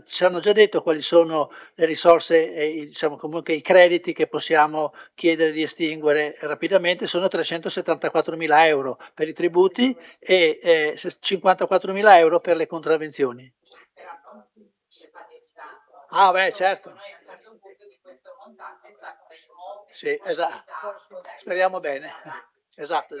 ci hanno già detto quali sono le risorse e diciamo comunque i crediti che possiamo chiedere di estinguere rapidamente, sono 374.000 euro per i tributi e 54.000 euro per le contravvenzioni. Ah beh certo. Sì, esatto. Speriamo bene. Esatto.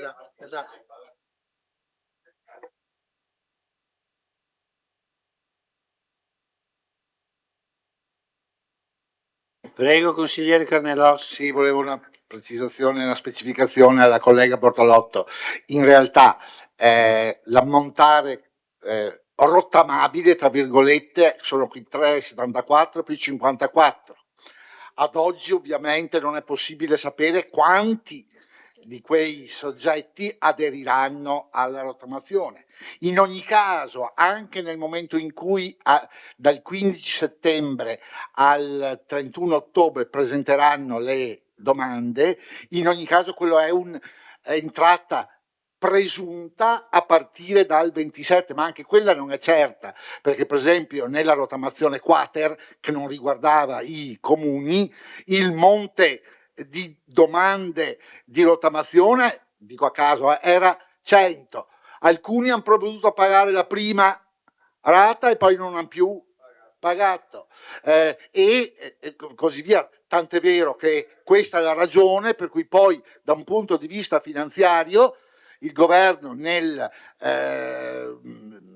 Prego, consigliere Carnelossi. Sì, volevo una precisazione, una specificazione alla collega Bortolotto. In realtà l'ammontare rottamabile, tra virgolette, sono qui 3,74 più 54. Ad oggi ovviamente non è possibile sapere quanti di quei soggetti aderiranno alla rottamazione. In ogni caso, anche nel momento in cui dal 15 settembre al 31 ottobre presenteranno le domande, in ogni caso quello è un'entrata presunta a partire dal 27, ma anche quella non è certa, perché per esempio nella rottamazione quater, che non riguardava i comuni, il monte di domande di rottamazione, dico a caso, era 100. Alcuni hanno provveduto a pagare la prima rata e poi non hanno più pagato, e così via. Tant'è vero che questa è la ragione per cui poi da un punto di vista finanziario il governo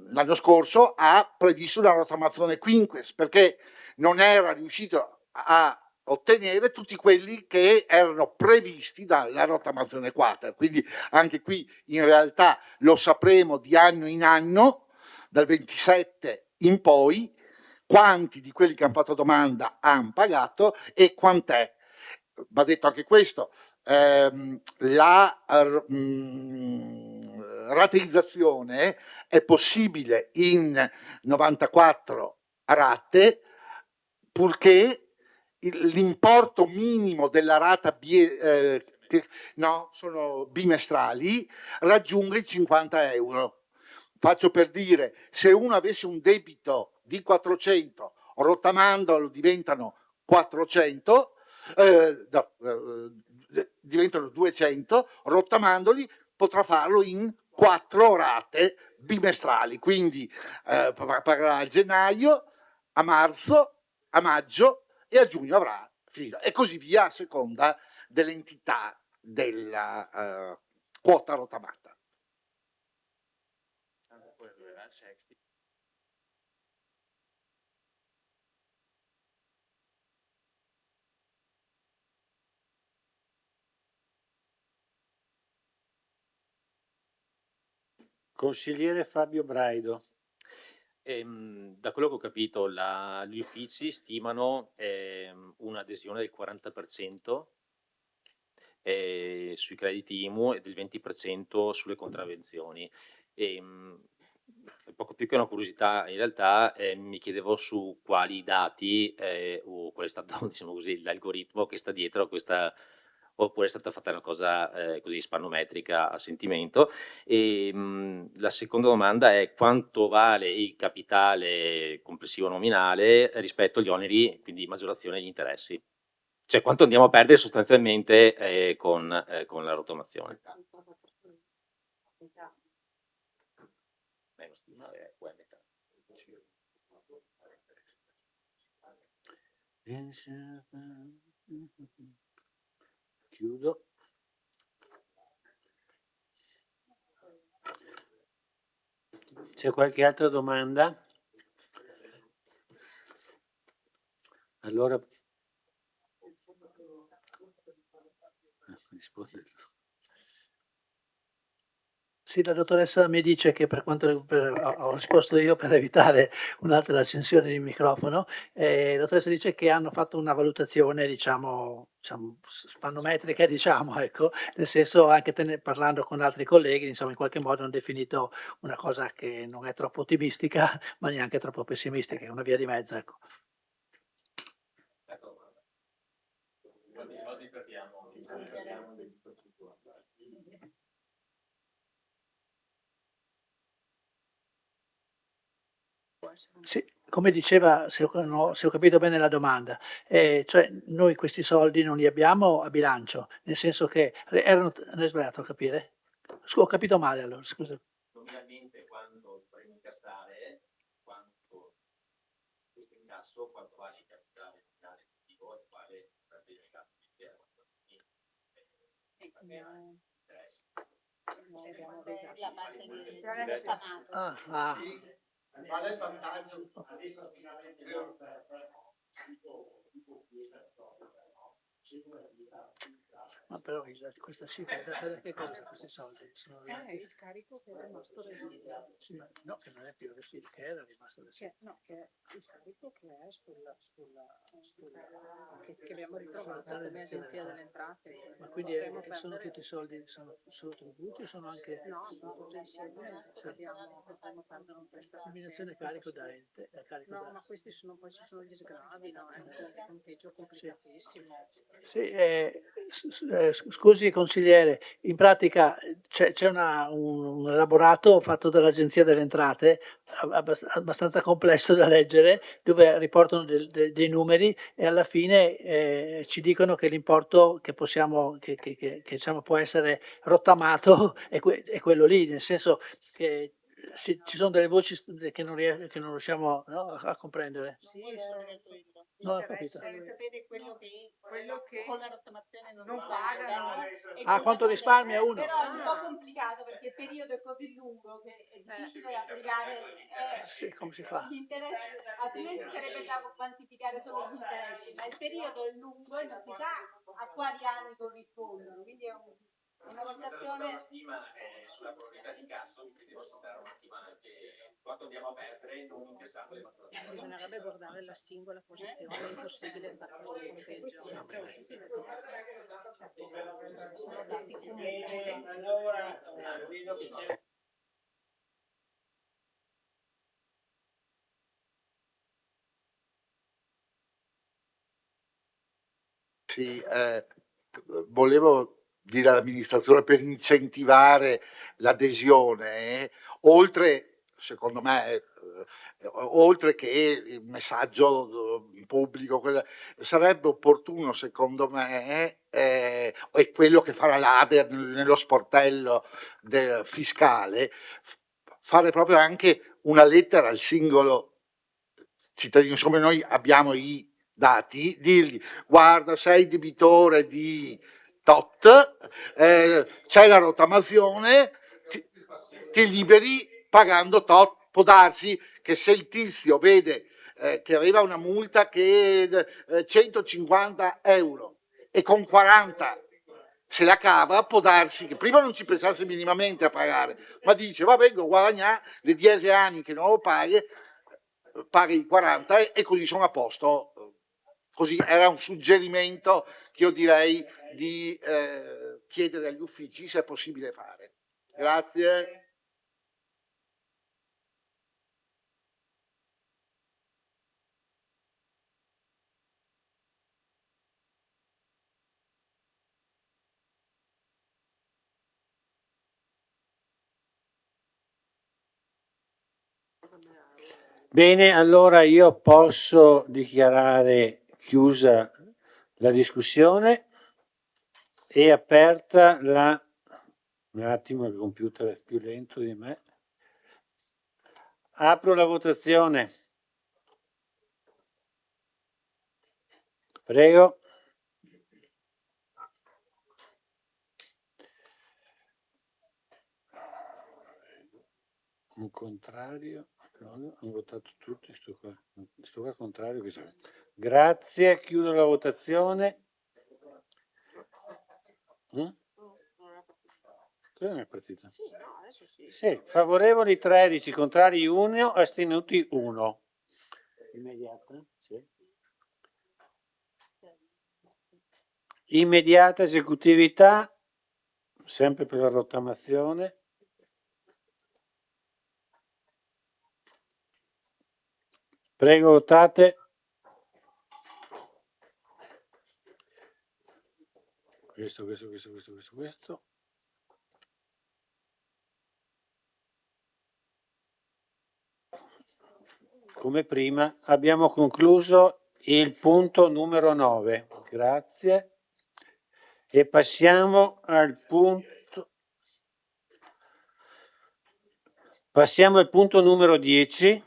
l'anno scorso ha previsto una rottamazione quinques, perché non era riuscito a ottenere tutti quelli che erano previsti dalla rottamazione quater. Quindi anche qui in realtà lo sapremo di anno in anno, dal 27 in poi, quanti di quelli che hanno fatto domanda hanno pagato e quant'è. Va detto anche questo, la rateizzazione è possibile in 94 rate, purché l'importo minimo della rata sono bimestrali, raggiunga i 50 euro. Faccio per dire, se uno avesse un debito di 400, rottamandolo diventano 400, diventano 200, rottamandoli potrà farlo in 4 rate bimestrali, quindi pagherà a gennaio, a marzo, a maggio e a giugno avrà finito, e così via a seconda dell'entità della quota rottamata. Consigliere Fabio Braido. Da quello che ho capito, gli uffici stimano un'adesione del 40% sui crediti IMU e del 20% sulle contravvenzioni. Poco più che una curiosità, in realtà mi chiedevo su quali dati o qual è stato, diciamo così, l'algoritmo che sta dietro a questa, oppure è stata fatta una cosa così spannometrica a sentimento. La seconda domanda è quanto vale il capitale complessivo nominale rispetto agli oneri, quindi maggiorazione degli interessi. Cioè quanto andiamo a perdere sostanzialmente con la rottamazione. Chiudo. C'è qualche altra domanda? Allora Sì, la dottoressa mi dice che ho risposto io per evitare un'altra accensione di microfono, la dottoressa dice che hanno fatto una valutazione, diciamo spannometrica, ecco, nel senso anche parlando con altri colleghi, insomma in qualche modo hanno definito una cosa che non è troppo ottimistica, ma neanche troppo pessimistica, è una via di mezzo, ecco. Sì, come diceva, se ho capito bene la domanda, cioè noi questi soldi non li abbiamo a bilancio, nel senso che erano, non è sbagliato a capire? Ho capito male allora, scusa. Nominalmente quando dovremo incassare, quanto questo incasso, quanto vale il capitale nominale attivo e quale sarebbe il legato iniziale. La parte di rottamato. Vale il vantaggio. Ma però questa cifra, da che cosa questi soldi? Sono Il carico che è rimasto residuo. sì, ma no, che non è più residuo, che era rimasto residuo. No, che è il carico che è che abbiamo ritrovato come agenzia delle entrate. Ma quindi sono tutti soldi, sono solo tributi o sono anche... No, sono tutti insieme, potremmo perdere un prestazione. Combinazione carico da ente. Carico No, da... ma questi poi ci sono gli sgravi, no? È un conteggio complicatissimo. Sì, scusi consigliere, in pratica c'è un elaborato fatto dall'Agenzia delle Entrate, abbastanza complesso da leggere, dove riportano dei numeri e alla fine ci dicono che l'importo che possiamo, che diciamo, può essere rottamato è quello lì, nel senso che ci sono delle voci che non riusciamo, no, a comprendere. Sì, Non ho capito. Sapete quello che con la rottamazione non pagano. Ah, quanto risparmia uno? Però è un po' complicato perché il periodo è così lungo che è difficile da applicare. Sì, come si fa? Gli interessi, altrimenti sarebbe da quantificare solo gli interessi, ma il periodo è lungo e non si sa a quali anni corrispondono, quindi è una valutazione. La stima sulla probabilità di incasso, quindi posso dare una stima anche quanto andiamo a perdere non incassando le matturazioni. Bisognerebbe guardare la singola posizione, è impossibile fare questo conteggio. Sono dati comuni. Allora, vedo che c'è... Sì, volevo dire all'amministrazione per incentivare l'adesione, oltre, secondo me, oltre che il messaggio pubblico, sarebbe opportuno, secondo me, è quello che farà l'ADER nello sportello fiscale, fare proprio anche una lettera al singolo cittadino, siccome noi abbiamo i dati, dirgli guarda sei debitore di tot, c'è la rottamazione, ti liberi pagando tot. Può darsi che se il tizio vede che aveva una multa che 150 euro e con 40 se la cava, può darsi che prima non ci pensasse minimamente a pagare, ma dice va vengo a guadagnare le 10 anni che non lo paghi i 40 e così sono a posto. Così era un suggerimento che io direi di chiedere agli uffici se è possibile fare. Grazie. Bene, allora io posso dichiarare chiusa la discussione e aperta la... Un attimo, il computer è più lento di me. Apro la votazione. Prego. Un contrario. No, hanno votato tutti, sto qua contrario. Grazie, chiudo la votazione. Cosa non è partita? Sì, no, adesso sì. Sì, favorevoli 13, contrari 1, astenuti 1. Immediata? Sì. Immediata esecutività, sempre per la rottamazione. Prego, votate. Questo. Come prima abbiamo concluso il punto numero 9. Grazie. E passiamo al punto numero 10.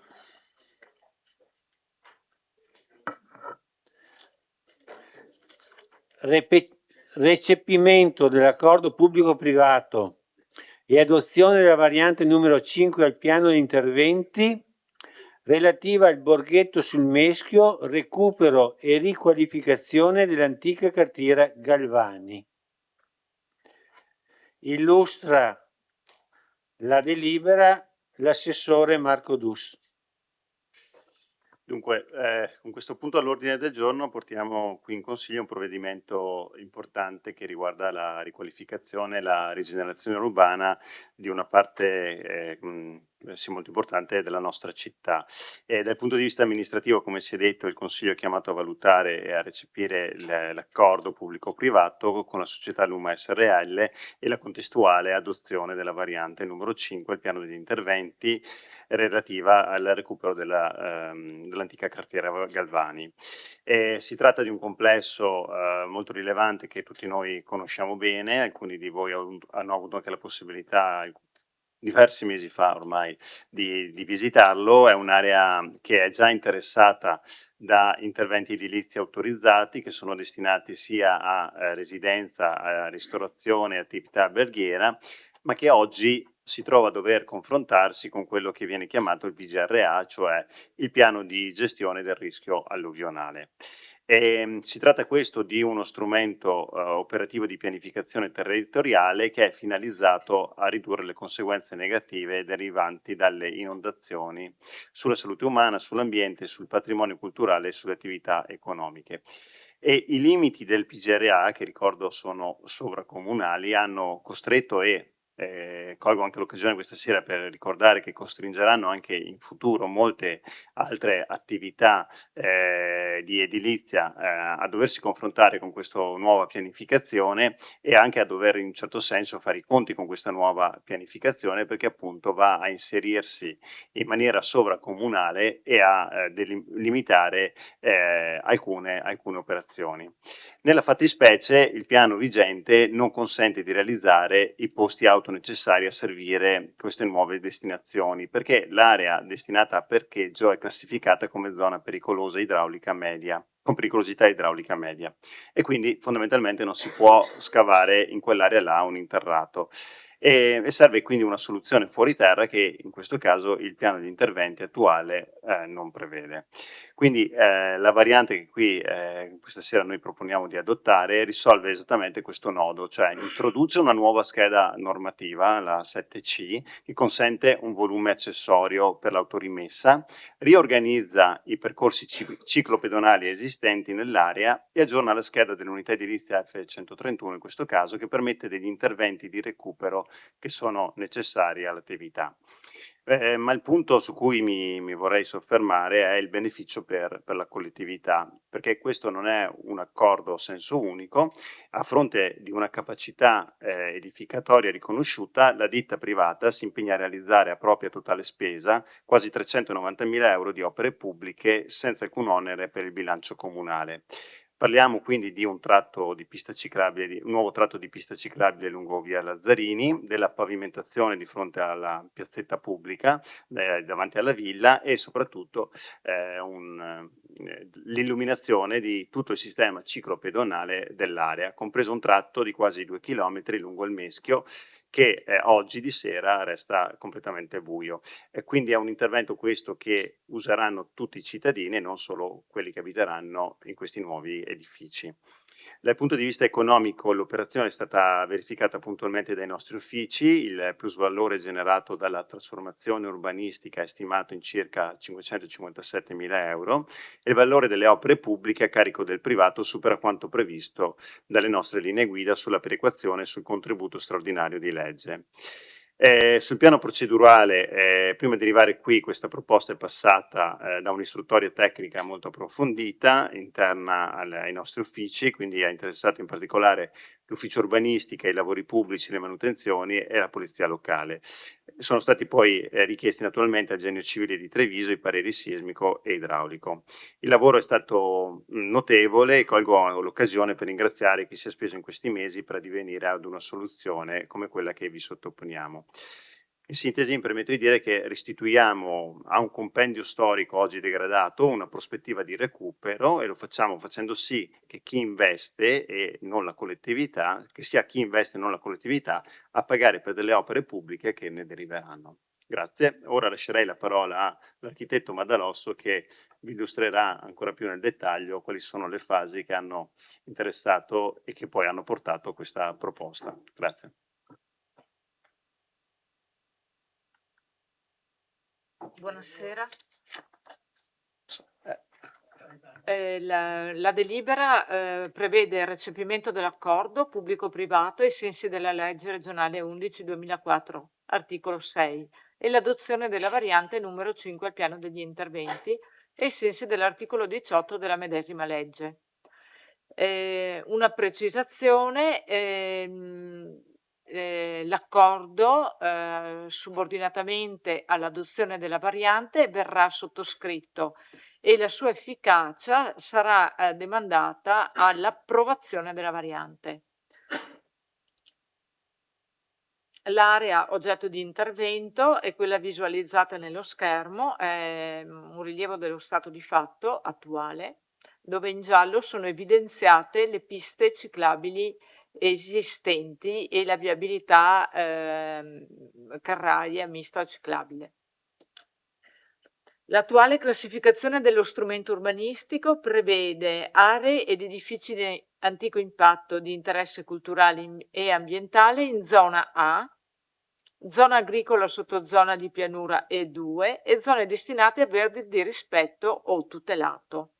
Recepimento dell'accordo pubblico-privato e adozione della variante numero 5 al piano di interventi relativa al Borghetto sul Meschio, recupero e riqualificazione dell'antica cartiera Galvani. Illustra la delibera l'assessore Marco Dus. Dunque, con questo punto all'ordine del giorno portiamo qui in Consiglio un provvedimento importante che riguarda la riqualificazione e la rigenerazione urbana di una parte sì, molto importante della nostra città. Dal punto di vista amministrativo, come si è detto, il Consiglio è chiamato a valutare e a recepire l'accordo pubblico-privato con la società Luma SRL e la contestuale adozione della variante numero 5, il piano degli interventi relativa al recupero dell'antica cartiera Galvani. Si tratta di un complesso molto rilevante che tutti noi conosciamo bene, alcuni di voi hanno avuto anche la possibilità diversi mesi fa ormai di visitarlo. È un'area che è già interessata da interventi edilizi autorizzati che sono destinati sia a residenza, a ristorazione, attività alberghiera, ma che oggi si trova a dover confrontarsi con quello che viene chiamato il PGRA, cioè il piano di gestione del rischio alluvionale. Si tratta questo di uno strumento operativo di pianificazione territoriale che è finalizzato a ridurre le conseguenze negative derivanti dalle inondazioni sulla salute umana, sull'ambiente, sul patrimonio culturale e sulle attività economiche. E i limiti del PGRA, che ricordo sono sovracomunali, hanno costretto colgo anche l'occasione questa sera per ricordare che costringeranno anche in futuro molte altre attività di edilizia a doversi confrontare con questa nuova pianificazione e anche a dover in un certo senso fare i conti con questa nuova pianificazione, perché appunto va a inserirsi in maniera sovracomunale e a limitare alcune operazioni. Nella fattispecie il piano vigente non consente di realizzare i posti auto necessari a servire queste nuove destinazioni, perché l'area destinata a parcheggio è classificata come zona pericolosa idraulica media, con pericolosità idraulica media, e quindi fondamentalmente non si può scavare in quell'area là un interrato. E serve quindi una soluzione fuori terra che in questo caso il piano di interventi attuale non prevede. Quindi la variante che qui questa sera noi proponiamo di adottare risolve esattamente questo nodo, cioè introduce una nuova scheda normativa, la 7C, che consente un volume accessorio per l'autorimessa, riorganizza i percorsi ciclopedonali esistenti nell'area e aggiorna la scheda dell'unità edilizia F131 in questo caso, che permette degli interventi di recupero che sono necessari all'attività. Ma il punto su cui mi vorrei soffermare è il beneficio per la collettività, perché questo non è un accordo a senso unico. A fronte di una capacità edificatoria riconosciuta, la ditta privata si impegna a realizzare a propria totale spesa quasi 390.000 euro di opere pubbliche senza alcun onere per il bilancio comunale. Parliamo quindi di un tratto di pista ciclabile, un nuovo tratto di pista ciclabile lungo via Lazzarini, della pavimentazione di fronte alla piazzetta pubblica davanti alla villa e soprattutto l'illuminazione di tutto il sistema ciclopedonale dell'area, compreso un tratto di quasi 2 chilometri lungo il Meschio, che oggi di sera resta completamente buio. Quindi è un intervento questo che useranno tutti i cittadini e non solo quelli che abiteranno in questi nuovi edifici. Dal punto di vista economico l'operazione è stata verificata puntualmente dai nostri uffici, il plusvalore generato dalla trasformazione urbanistica è stimato in circa 557.000 euro e il valore delle opere pubbliche a carico del privato supera quanto previsto dalle nostre linee guida sulla perequazione e sul contributo straordinario di legge. Sul piano procedurale, prima di arrivare qui, questa proposta è passata da un'istruttoria tecnica molto approfondita interna ai nostri uffici, quindi ha interessato in particolare l'ufficio urbanistica, i lavori pubblici, le manutenzioni e la polizia locale. Sono stati poi richiesti naturalmente al Genio Civile di Treviso i pareri sismico e idraulico. Il lavoro è stato notevole e colgo l'occasione per ringraziare chi si è speso in questi mesi per addivenire ad una soluzione come quella che vi sottoponiamo. In sintesi, mi permetto di dire che restituiamo a un compendio storico oggi degradato una prospettiva di recupero e lo facciamo facendo sì che chi investe e non la collettività, che sia chi investe e non la collettività, a pagare per delle opere pubbliche che ne deriveranno. Grazie. Ora lascerei la parola all'architetto Madalosso che vi illustrerà ancora più nel dettaglio quali sono le fasi che hanno interessato e che poi hanno portato a questa proposta. Grazie. Buonasera. La delibera prevede il recepimento dell'accordo pubblico-privato ai sensi della legge regionale 11/2004, articolo 6, e l'adozione della variante numero 5 al piano degli interventi ai sensi dell'articolo 18 della medesima legge. Una precisazione, l'accordo subordinatamente all'adozione della variante verrà sottoscritto e la sua efficacia sarà demandata all'approvazione della variante. L'area oggetto di intervento è quella visualizzata nello schermo, è un rilievo dello stato di fatto attuale, dove in giallo sono evidenziate le piste ciclabili esistenti e la viabilità carraria mista ciclabile. L'attuale classificazione dello strumento urbanistico prevede aree ed edifici di antico impatto di interesse culturale e ambientale in zona A, zona agricola sottozona di pianura E2 e zone destinate a verde di rispetto o tutelato.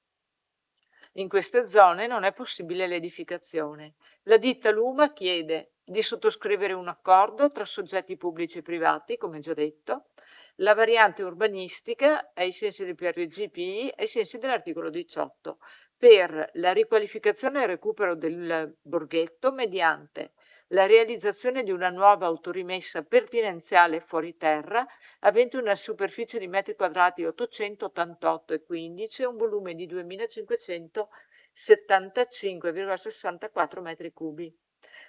In queste zone non è possibile l'edificazione. La ditta Luma chiede di sottoscrivere un accordo tra soggetti pubblici e privati, come già detto, la variante urbanistica ai sensi del PRGPI, ai sensi dell'articolo 18, per la riqualificazione e il recupero del borghetto mediante la realizzazione di una nuova autorimessa pertinenziale fuori terra, avente una superficie di metri quadrati 888,15 e un volume di 2575,64 metri cubi,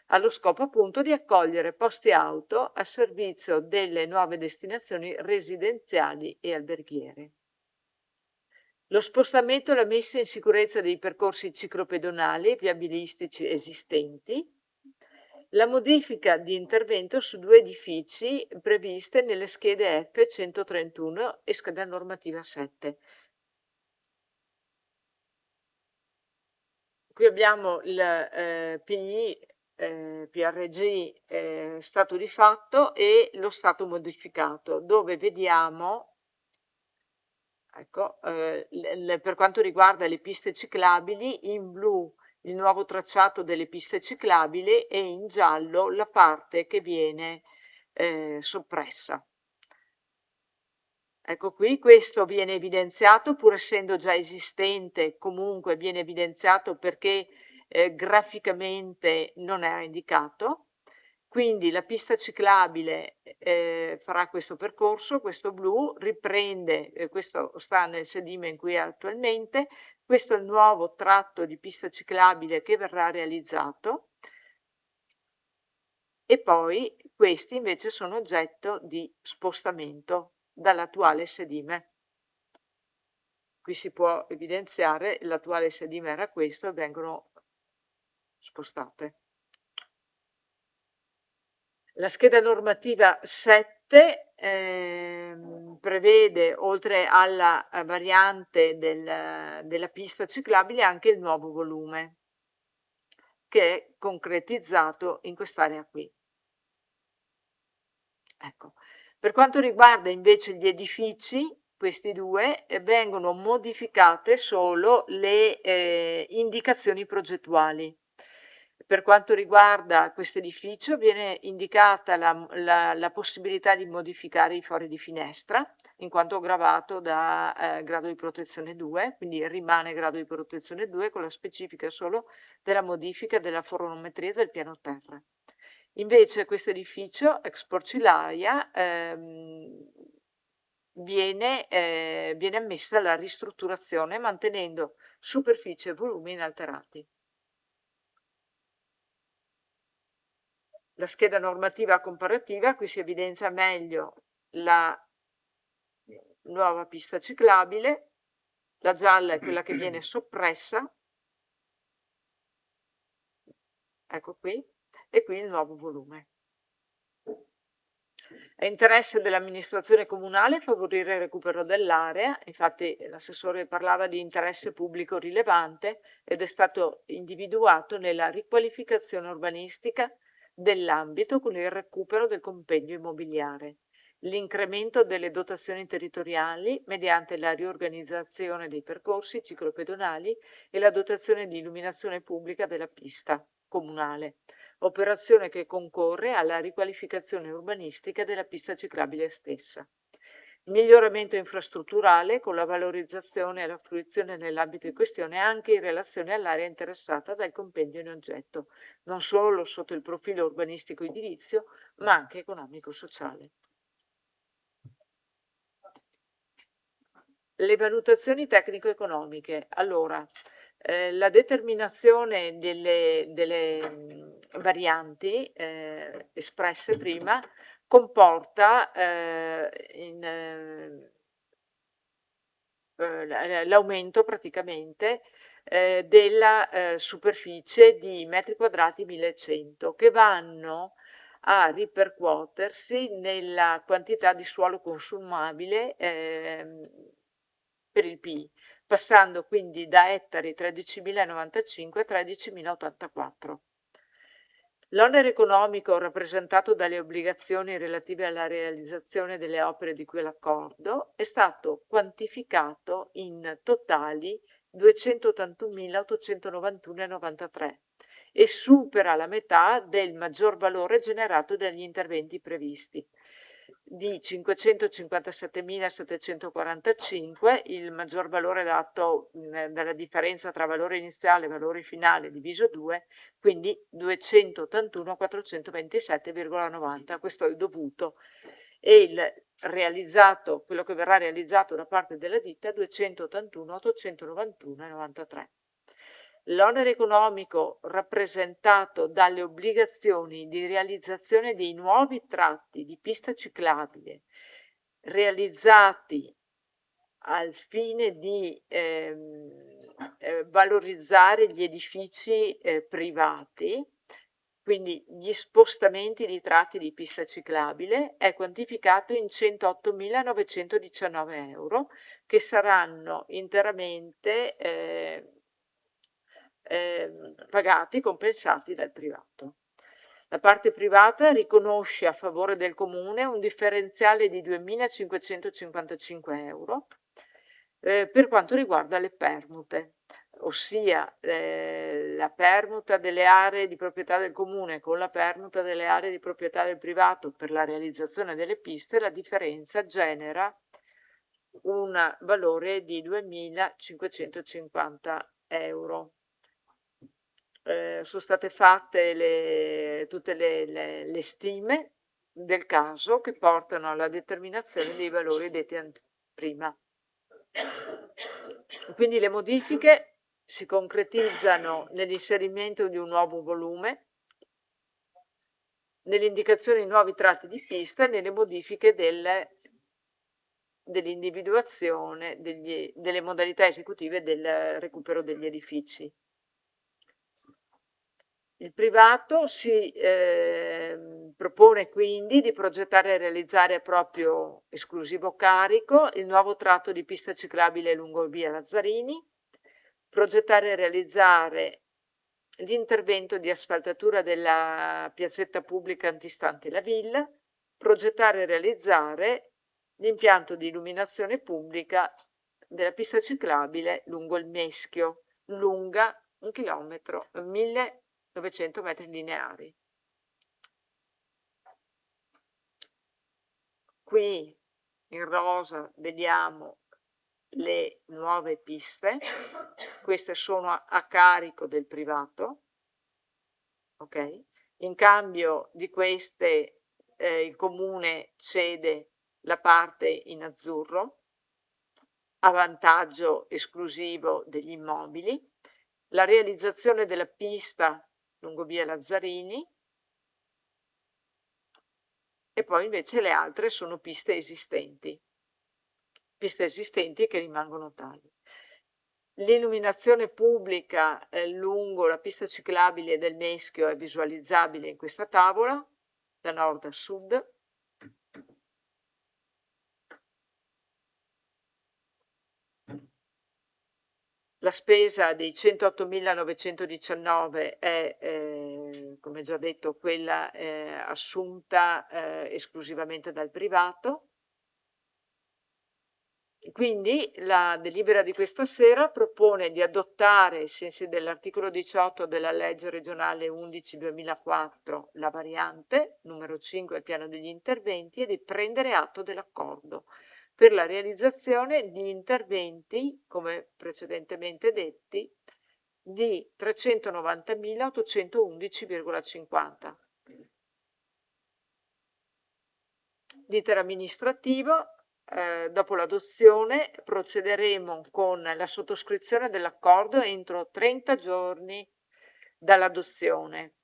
allo scopo appunto di accogliere posti auto a servizio delle nuove destinazioni residenziali e alberghiere. Lo spostamento e la messa in sicurezza dei percorsi ciclopedonali e viabilistici esistenti, la modifica di intervento su 2 edifici previste nelle schede F131 e scheda normativa 7. Qui abbiamo il PI, PRG stato di fatto e lo stato modificato, dove vediamo, ecco, per quanto riguarda le piste ciclabili, in blu il nuovo tracciato delle piste ciclabili e in giallo la parte che viene soppressa. Ecco qui, questo viene evidenziato pur essendo già esistente, comunque viene evidenziato perché graficamente non è indicato. Quindi la pista ciclabile farà questo percorso, questo blu riprende, questo sta nel sedime in cui è attualmente, questo è il nuovo tratto di pista ciclabile che verrà realizzato e poi questi invece sono oggetto di spostamento dall'attuale sedime. Qui si può evidenziare l'attuale sedime era questo e vengono spostate. La scheda normativa 7 prevede, oltre alla variante della pista ciclabile, anche il nuovo volume, che è concretizzato in quest'area qui. Ecco. Per quanto riguarda invece gli edifici, questi due, vengono modificate solo le indicazioni progettuali. Per quanto riguarda questo edificio viene indicata la possibilità di modificare i fori di finestra, in quanto gravato da grado di protezione 2, quindi rimane grado di protezione 2 con la specifica solo della modifica della foronometria del piano terra. Invece questo edificio, ex Porcilaia, viene ammessa alla ristrutturazione mantenendo superficie e volumi inalterati. La scheda normativa comparativa, qui si evidenzia meglio la nuova pista ciclabile, la gialla è quella che viene soppressa, ecco qui, e qui il nuovo volume. È interesse dell'amministrazione comunale favorire il recupero dell'area, infatti l'assessore parlava di interesse pubblico rilevante ed è stato individuato nella riqualificazione urbanistica dell'ambito con il recupero del compendio immobiliare. l'incremento delle dotazioni territoriali mediante la riorganizzazione dei percorsi ciclopedonali e la dotazione di illuminazione pubblica della pista comunale, operazione che concorre alla riqualificazione urbanistica della pista ciclabile stessa. Miglioramento infrastrutturale con la valorizzazione e la fruizione nell'ambito in questione anche in relazione all'area interessata dal compendio in oggetto, non solo sotto il profilo urbanistico edilizio, ma anche economico-sociale. Le valutazioni tecnico-economiche. Allora, la determinazione delle varianti espresse prima comporta l'aumento praticamente della superficie di metri quadrati 1100 che vanno a ripercuotersi nella quantità di suolo consumabile per il PI, passando quindi da ettari 13.095 a 13.084. L'onere economico rappresentato dalle obbligazioni relative alla realizzazione delle opere di cui all'accordo è stato quantificato in totali 281.891,93 e supera la metà del maggior valore generato dagli interventi previsti di 557.745, il maggior valore dato dalla differenza tra valore iniziale e valore finale diviso 2, quindi 281.427,90. Questo è il dovuto. E il realizzato, quello che verrà realizzato da parte della ditta, 281.891,93. L'onere economico rappresentato dalle obbligazioni di realizzazione dei nuovi tratti di pista ciclabile realizzati al fine di valorizzare gli edifici privati, quindi gli spostamenti di tratti di pista ciclabile, è quantificato in 108.919 euro che saranno interamente pagati, compensati dal privato. La parte privata riconosce a favore del comune un differenziale di 2.555 euro per quanto riguarda le permute, ossia la permuta delle aree di proprietà del comune con la permuta delle aree di proprietà del privato per la realizzazione delle piste, la differenza genera un valore di 2.550 euro. Sono state fatte tutte le stime del caso che portano alla determinazione dei valori detti prima. Quindi le modifiche si concretizzano nell'inserimento di un nuovo volume, nell'indicazione di nuovi tratti di pista e nelle modifiche dell'individuazione delle modalità esecutive del recupero degli edifici. Il privato si propone quindi di progettare e realizzare a proprio esclusivo carico il nuovo tratto di pista ciclabile lungo via Lazzarini, progettare e realizzare l'intervento di asfaltatura della piazzetta pubblica antistante la villa, progettare e realizzare l'impianto di illuminazione pubblica della pista ciclabile lungo il Meschio, lunga 1 chilometro, 1.900 metri lineari. Qui in rosa vediamo le nuove piste, queste sono a carico del privato, ok? In cambio di queste il comune cede la parte in azzurro a vantaggio esclusivo degli immobili, la realizzazione della pista lungo via Lazzarini e poi invece le altre sono piste esistenti che rimangono tali. L'illuminazione pubblica lungo la pista ciclabile del Meschio è visualizzabile in questa tavola, da nord a sud. La spesa dei 108.919 è come già detto, quella assunta esclusivamente dal privato. Quindi la delibera di questa sera propone di adottare, ai sensi dell'articolo 18 della legge regionale 11/2004, la variante numero 5 al piano degli interventi e di prendere atto dell'accordo per la realizzazione di interventi, come precedentemente detti, di 390.811,50. L'iter amministrativo. Dopo l'adozione procederemo con la sottoscrizione dell'accordo entro 30 giorni dall'adozione.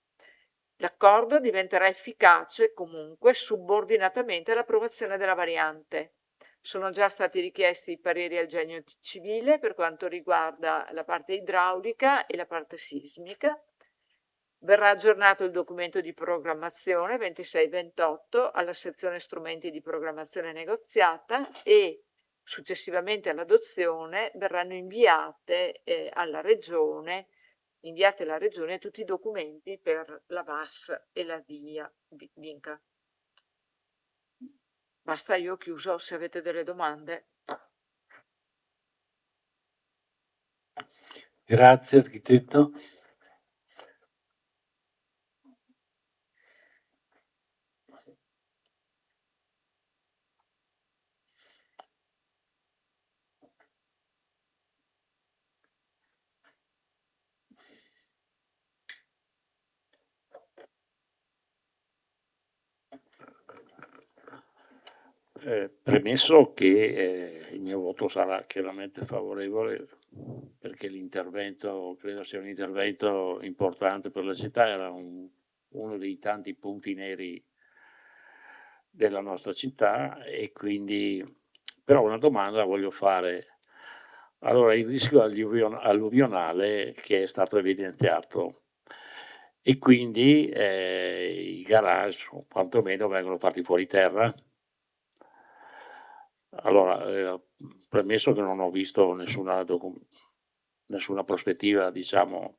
L'accordo diventerà efficace comunque subordinatamente all'approvazione della variante. Sono già stati richiesti i pareri al genio civile per quanto riguarda la parte idraulica e la parte sismica. Verrà aggiornato il documento di programmazione 26-28 alla sezione strumenti di programmazione negoziata e successivamente all'adozione verranno inviate alla Regione tutti i documenti per la VAS e la VIA Vinca. Basta, io ho chiuso, se avete delle domande. Grazie architetto. Premesso che il mio voto sarà chiaramente favorevole, perché l'intervento credo sia un intervento importante per la città, era uno dei tanti punti neri della nostra città, e quindi però una domanda la voglio fare. Allora, il rischio alluvionale che è stato evidenziato, e quindi i garage quantomeno vengono fatti fuori terra. Allora, premesso che non ho visto nessuna prospettiva, diciamo,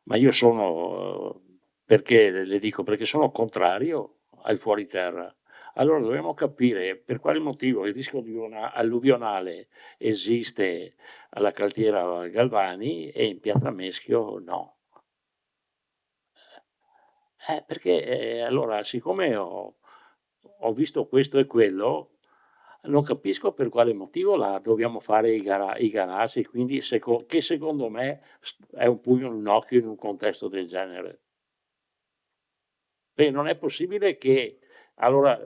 ma io sono, perché le dico, perché sono contrario al fuori terra. Allora dobbiamo capire per quale motivo il rischio alluvionale esiste alla Caltiera Galvani e in Piazza Meschio no. Perché allora, siccome ho visto questo e quello, non capisco per quale motivo dobbiamo fare i garage, e quindi che secondo me è un pugno in un occhio in un contesto del genere. Perché non è possibile che allora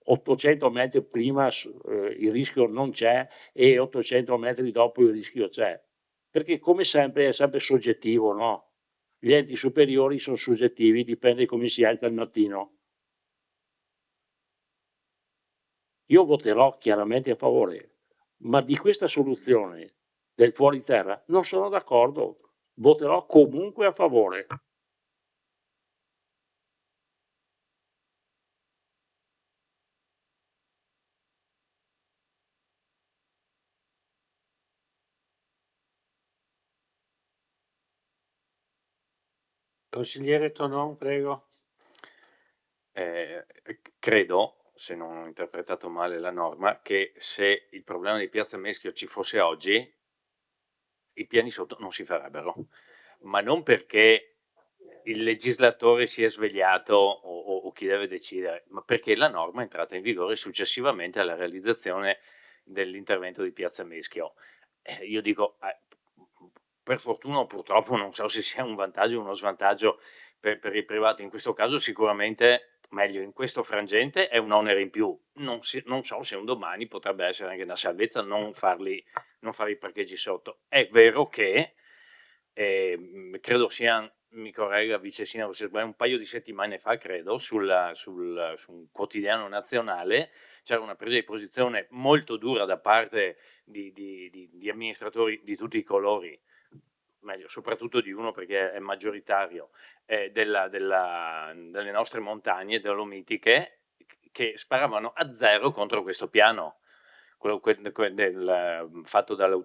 800 metri prima il rischio non c'è e 800 metri dopo il rischio c'è. Perché come sempre è sempre soggettivo, no? Gli enti superiori sono soggettivi, dipende come si alza al mattino. Io voterò chiaramente a favore, ma di questa soluzione del fuori terra non sono d'accordo. Voterò comunque a favore. Consigliere Tonon, prego. Credo, se non ho interpretato male la norma, che se il problema di Piazza Meschio ci fosse oggi, i piani sotto non si farebbero, ma non perché il legislatore si è svegliato o chi deve decidere, ma perché la norma è entrata in vigore successivamente alla realizzazione dell'intervento di Piazza Meschio. Io dico, per fortuna o purtroppo, non so se sia un vantaggio o uno svantaggio per il privato, in questo caso sicuramente meglio, in questo frangente è un onere in più, non so se un domani potrebbe essere anche una salvezza non fare i parcheggi sotto. È vero che credo sia, mi corregga Vice Sindaco, un paio di settimane fa credo su un quotidiano nazionale c'era una presa di posizione molto dura da parte di amministratori di tutti i colori, meglio soprattutto di uno perché è maggioritario, delle nostre montagne dolomitiche, che sparavano a zero contro questo piano, quello fatto dal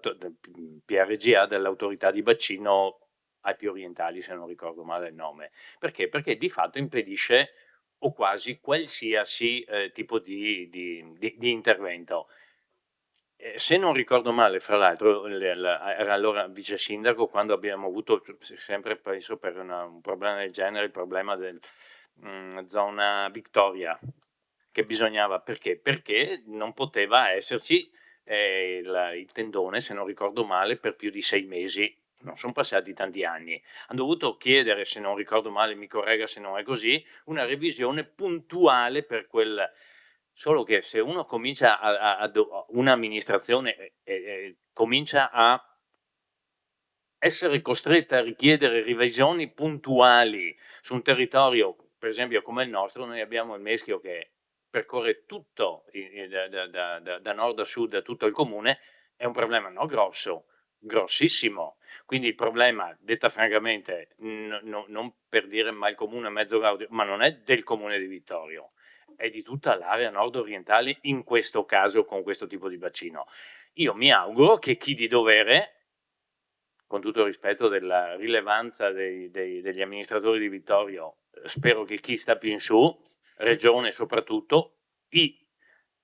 PRGA, dell'autorità di bacino Alpi Orientali, se non ricordo male il nome. Perché? Perché di fatto impedisce o quasi qualsiasi tipo di intervento. Se non ricordo male, fra l'altro, era allora vice sindaco quando abbiamo avuto, sempre penso per un problema del genere, il problema del zona Victoria, che bisognava, perché? Perché non poteva esserci il tendone, se non ricordo male, per più di 6 mesi. Non sono passati tanti anni. Hanno dovuto chiedere, se non ricordo male, mi corregga se non è così, una revisione puntuale per quel. Solo che se uno comincia un'amministrazione comincia a essere costretta a richiedere revisioni puntuali su un territorio, per esempio come il nostro, noi abbiamo il Meschio che percorre tutto da nord a sud, tutto il comune, è un problema no grosso, grossissimo. Quindi il problema, detta francamente, non per dire ma il comune mezzo Gaudio, ma non è del comune di Vittorio, è di tutta l'area nord-orientale, in questo caso con questo tipo di bacino. Io mi auguro che chi di dovere, con tutto il rispetto della rilevanza degli amministratori di Vittorio, spero che chi sta più in su, regione soprattutto, i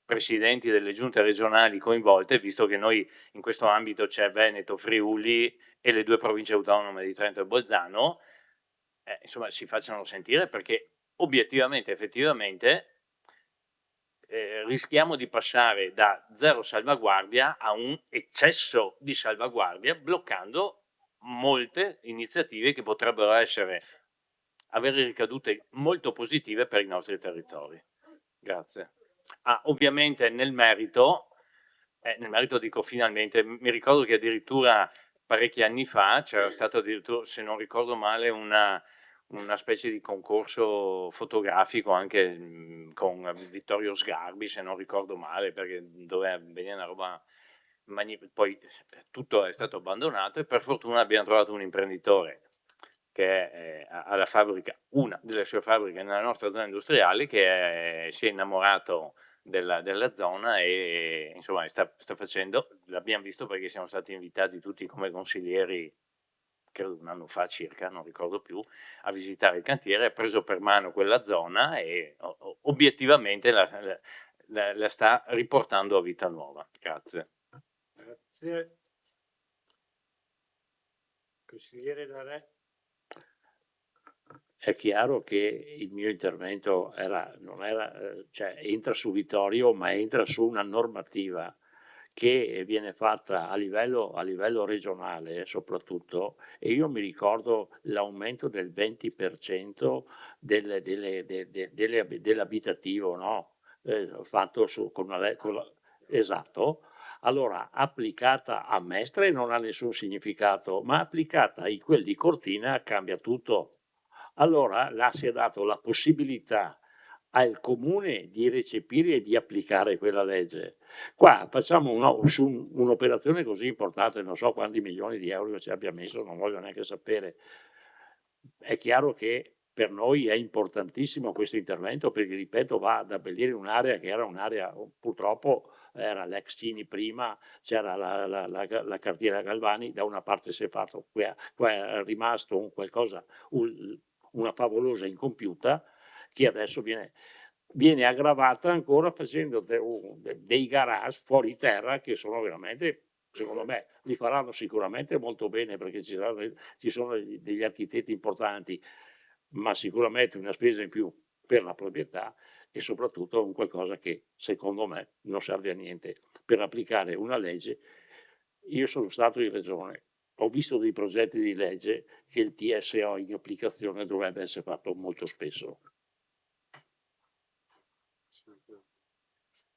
presidenti delle giunte regionali coinvolte, visto che noi in questo ambito c'è Veneto, Friuli e le 2 province autonome di Trento e Bolzano, insomma si facciano sentire, perché obiettivamente, effettivamente, rischiamo di passare da 0 salvaguardia a un eccesso di salvaguardia, bloccando molte iniziative che potrebbero avere ricadute molto positive per i nostri territori. Grazie. Ovviamente nel merito dico finalmente, mi ricordo che addirittura parecchi anni fa c'era stato addirittura, se non ricordo male, una specie di concorso fotografico anche con Vittorio Sgarbi, se non ricordo male, perché doveva venire una roba poi tutto è stato abbandonato e per fortuna abbiamo trovato un imprenditore che ha la fabbrica, una delle sue fabbriche nella nostra zona industriale, che si è innamorato della zona e insomma sta facendo, l'abbiamo visto perché siamo stati invitati tutti come consiglieri, credo un anno fa circa, non ricordo più, a visitare il cantiere, ha preso per mano quella zona e obiettivamente la sta riportando a vita nuova. Grazie. Grazie. Consigliere D'Arè. È chiaro che il mio intervento non era, cioè entra su Vittorio, ma entra su una normativa che viene fatta a livello regionale soprattutto, e io mi ricordo l'aumento del 20% dell'abitativo, no? Fatto esatto. Allora, applicata a Mestre non ha nessun significato, ma applicata a quel di Cortina cambia tutto. Allora là si è dato la possibilità al comune di recepire e di applicare quella legge. Qua facciamo su un'operazione così importante, non so quanti milioni di euro ci abbia messo, non voglio neanche sapere. È chiaro che per noi è importantissimo questo intervento perché, ripeto, va ad abbellire un'area che era un'area, purtroppo era l'ex Cini prima, c'era la cartiera Galvani, da una parte si è fatto, qua è rimasto qualcosa, una favolosa incompiuta, che adesso viene aggravata ancora facendo dei garage fuori terra che sono veramente, secondo me, li faranno sicuramente molto bene perché ci sono degli architetti importanti, ma sicuramente una spesa in più per la proprietà e soprattutto un qualcosa che secondo me non serve a niente per applicare una legge. Io sono stato in regione, ho visto dei progetti di legge che il TSO in applicazione dovrebbe essere fatto molto spesso.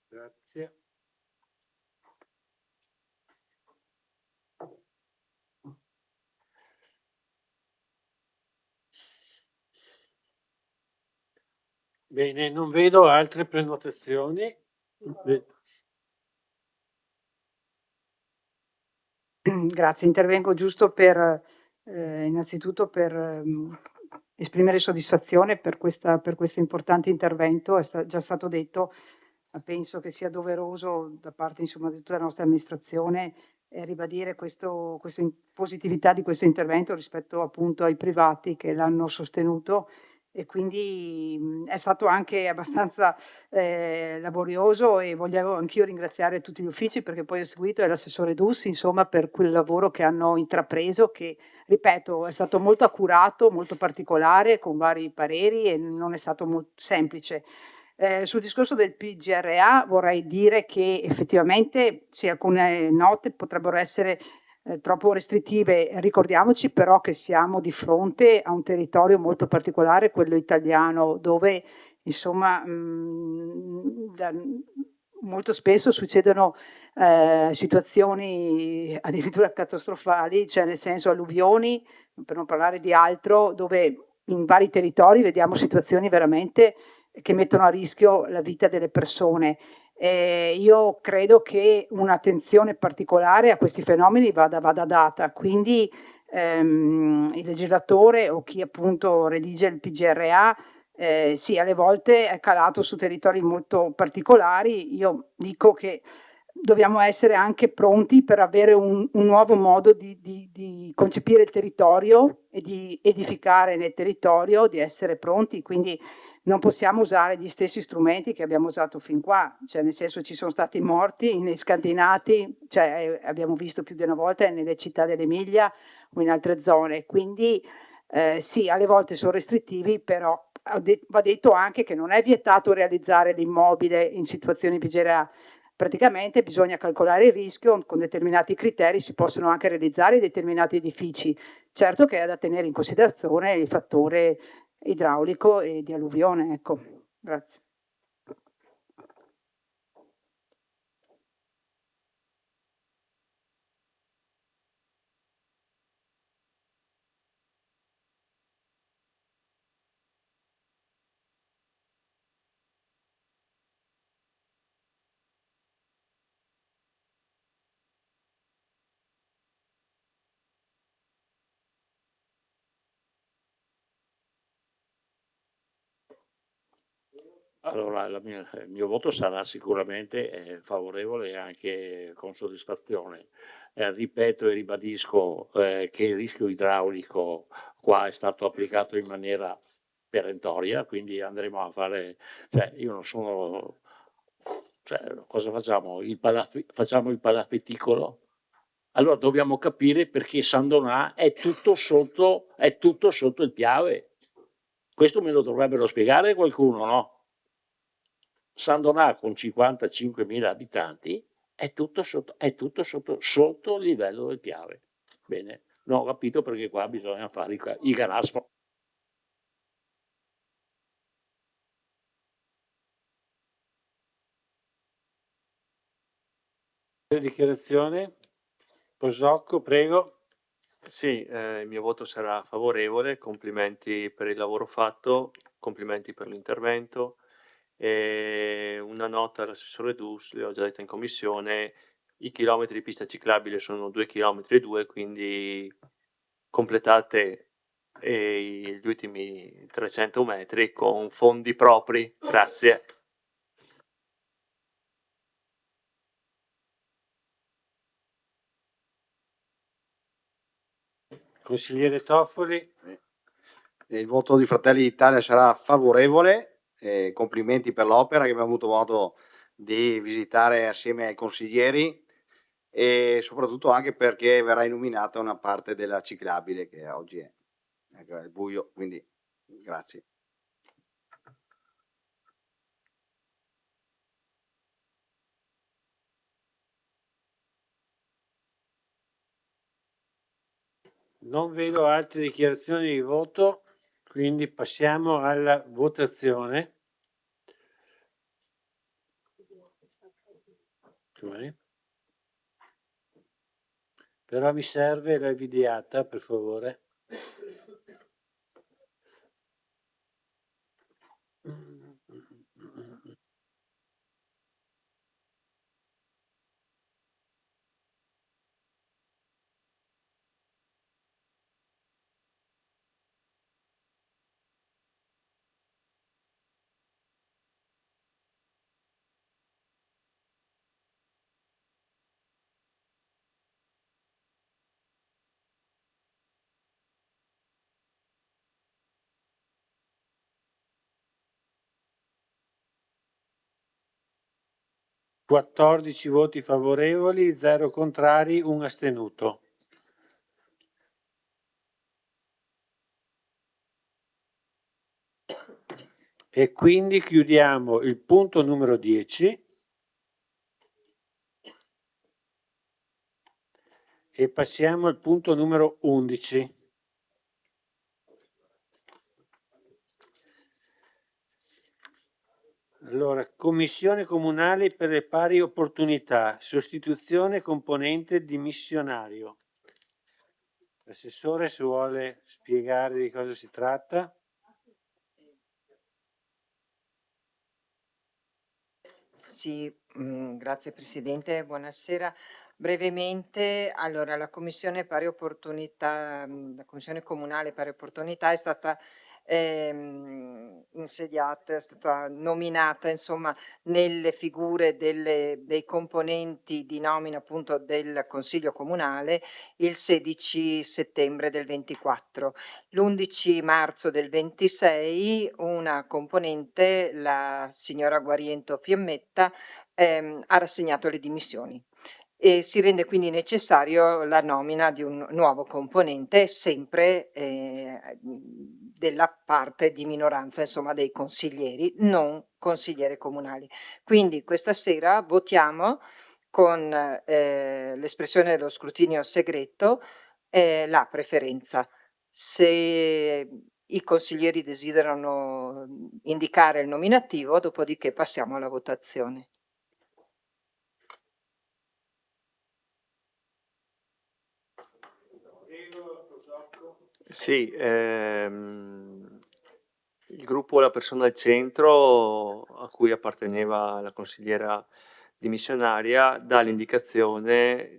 Grazie. Bene, non vedo altre prenotazioni. Grazie, intervengo giusto per innanzitutto per esprimere soddisfazione per questo importante intervento. È già stato detto, ma penso che sia doveroso da parte insomma di tutta la nostra amministrazione ribadire positività di questo intervento rispetto appunto ai privati che l'hanno sostenuto, e quindi è stato anche abbastanza laborioso, e volevo anch'io ringraziare tutti gli uffici, perché poi ho seguito, e l'assessore Dussi, insomma, per quel lavoro che hanno intrapreso, che ripeto è stato molto accurato, molto particolare, con vari pareri, e non è stato molto semplice. Sul discorso del PGRA vorrei dire che effettivamente sì, alcune note potrebbero essere troppo restrittive. Ricordiamoci però che siamo di fronte a un territorio molto particolare, quello italiano, dove insomma molto spesso succedono situazioni addirittura catastrofali, cioè nel senso alluvioni, per non parlare di altro, dove in vari territori vediamo situazioni veramente che mettono a rischio la vita delle persone. Io credo che un'attenzione particolare a questi fenomeni vada data, quindi il legislatore o chi appunto redige il PGRA sì, alle volte è calato su territori molto particolari. Io dico che dobbiamo essere anche pronti per avere un nuovo modo di concepire il territorio e di edificare nel territorio, di essere pronti, quindi non possiamo usare gli stessi strumenti che abbiamo usato fin qua, cioè nel senso ci sono stati morti nei scandinati, cioè abbiamo visto più di una volta nelle città dell'Emilia o in altre zone, quindi sì, alle volte sono restrittivi, però va detto anche che non è vietato realizzare l'immobile in situazioni PGRA. Praticamente bisogna calcolare il rischio, con determinati criteri si possono anche realizzare determinati edifici. Certo che è da tenere in considerazione il fattore idraulico e di alluvione. Ecco, grazie. Allora, il mio voto sarà sicuramente favorevole e anche con soddisfazione. Ripeto e ribadisco che il rischio idraulico qua è stato applicato in maniera perentoria, quindi andremo a fare, cioè io non sono, cioè, cosa facciamo? Facciamo il palafeticolo? Allora dobbiamo capire perché San Donà è tutto sotto il Piave. Questo me lo dovrebbero spiegare qualcuno, no? San Donà con 55.000 abitanti è tutto sotto il livello del Piave. Bene, non ho capito perché qua bisogna fare i garasmo. Dichiarazione. Posocco, prego. Sì, il mio voto sarà favorevole, complimenti per il lavoro fatto, complimenti per l'intervento. E una nota all'assessore Dus, le ho già detto in commissione, i chilometri di pista ciclabile sono 2,2 km, quindi completate gli ultimi 300 metri con fondi propri. Grazie. Consigliere Toffoli. Il voto di Fratelli d'Italia sarà favorevole, complimenti per l'opera che abbiamo avuto modo di visitare assieme ai consiglieri, e soprattutto anche perché verrà illuminata una parte della ciclabile che oggi è buio, quindi grazie. Non vedo altre dichiarazioni di voto, quindi passiamo alla votazione. Però mi serve la videata, per favore. 14 voti favorevoli, 0 contrari, 1 astenuto. E quindi chiudiamo il punto numero 10 e passiamo al punto numero 11. Allora, Commissione Comunale per le Pari Opportunità, sostituzione componente dimissionario. L'assessore, se vuole spiegare di cosa si tratta. Sì, grazie Presidente, buonasera. Brevemente, allora la Commissione Pari Opportunità, la Commissione Comunale Pari Opportunità è stata insediata, è stata nominata insomma nelle figure dei componenti di nomina appunto del Consiglio Comunale il 16 settembre del 24. L'11 marzo del 26 una componente, la signora Guariento Fiammetta, ha rassegnato le dimissioni e si rende quindi necessario la nomina di un nuovo componente, sempre della parte di minoranza, insomma dei consiglieri, non consiglieri comunali. Quindi questa sera votiamo con l'espressione dello scrutinio segreto la preferenza. Se i consiglieri desiderano indicare il nominativo, dopodiché passiamo alla votazione. Sì, il gruppo La Persona al Centro, a cui apparteneva la consigliera dimissionaria, dà l'indicazione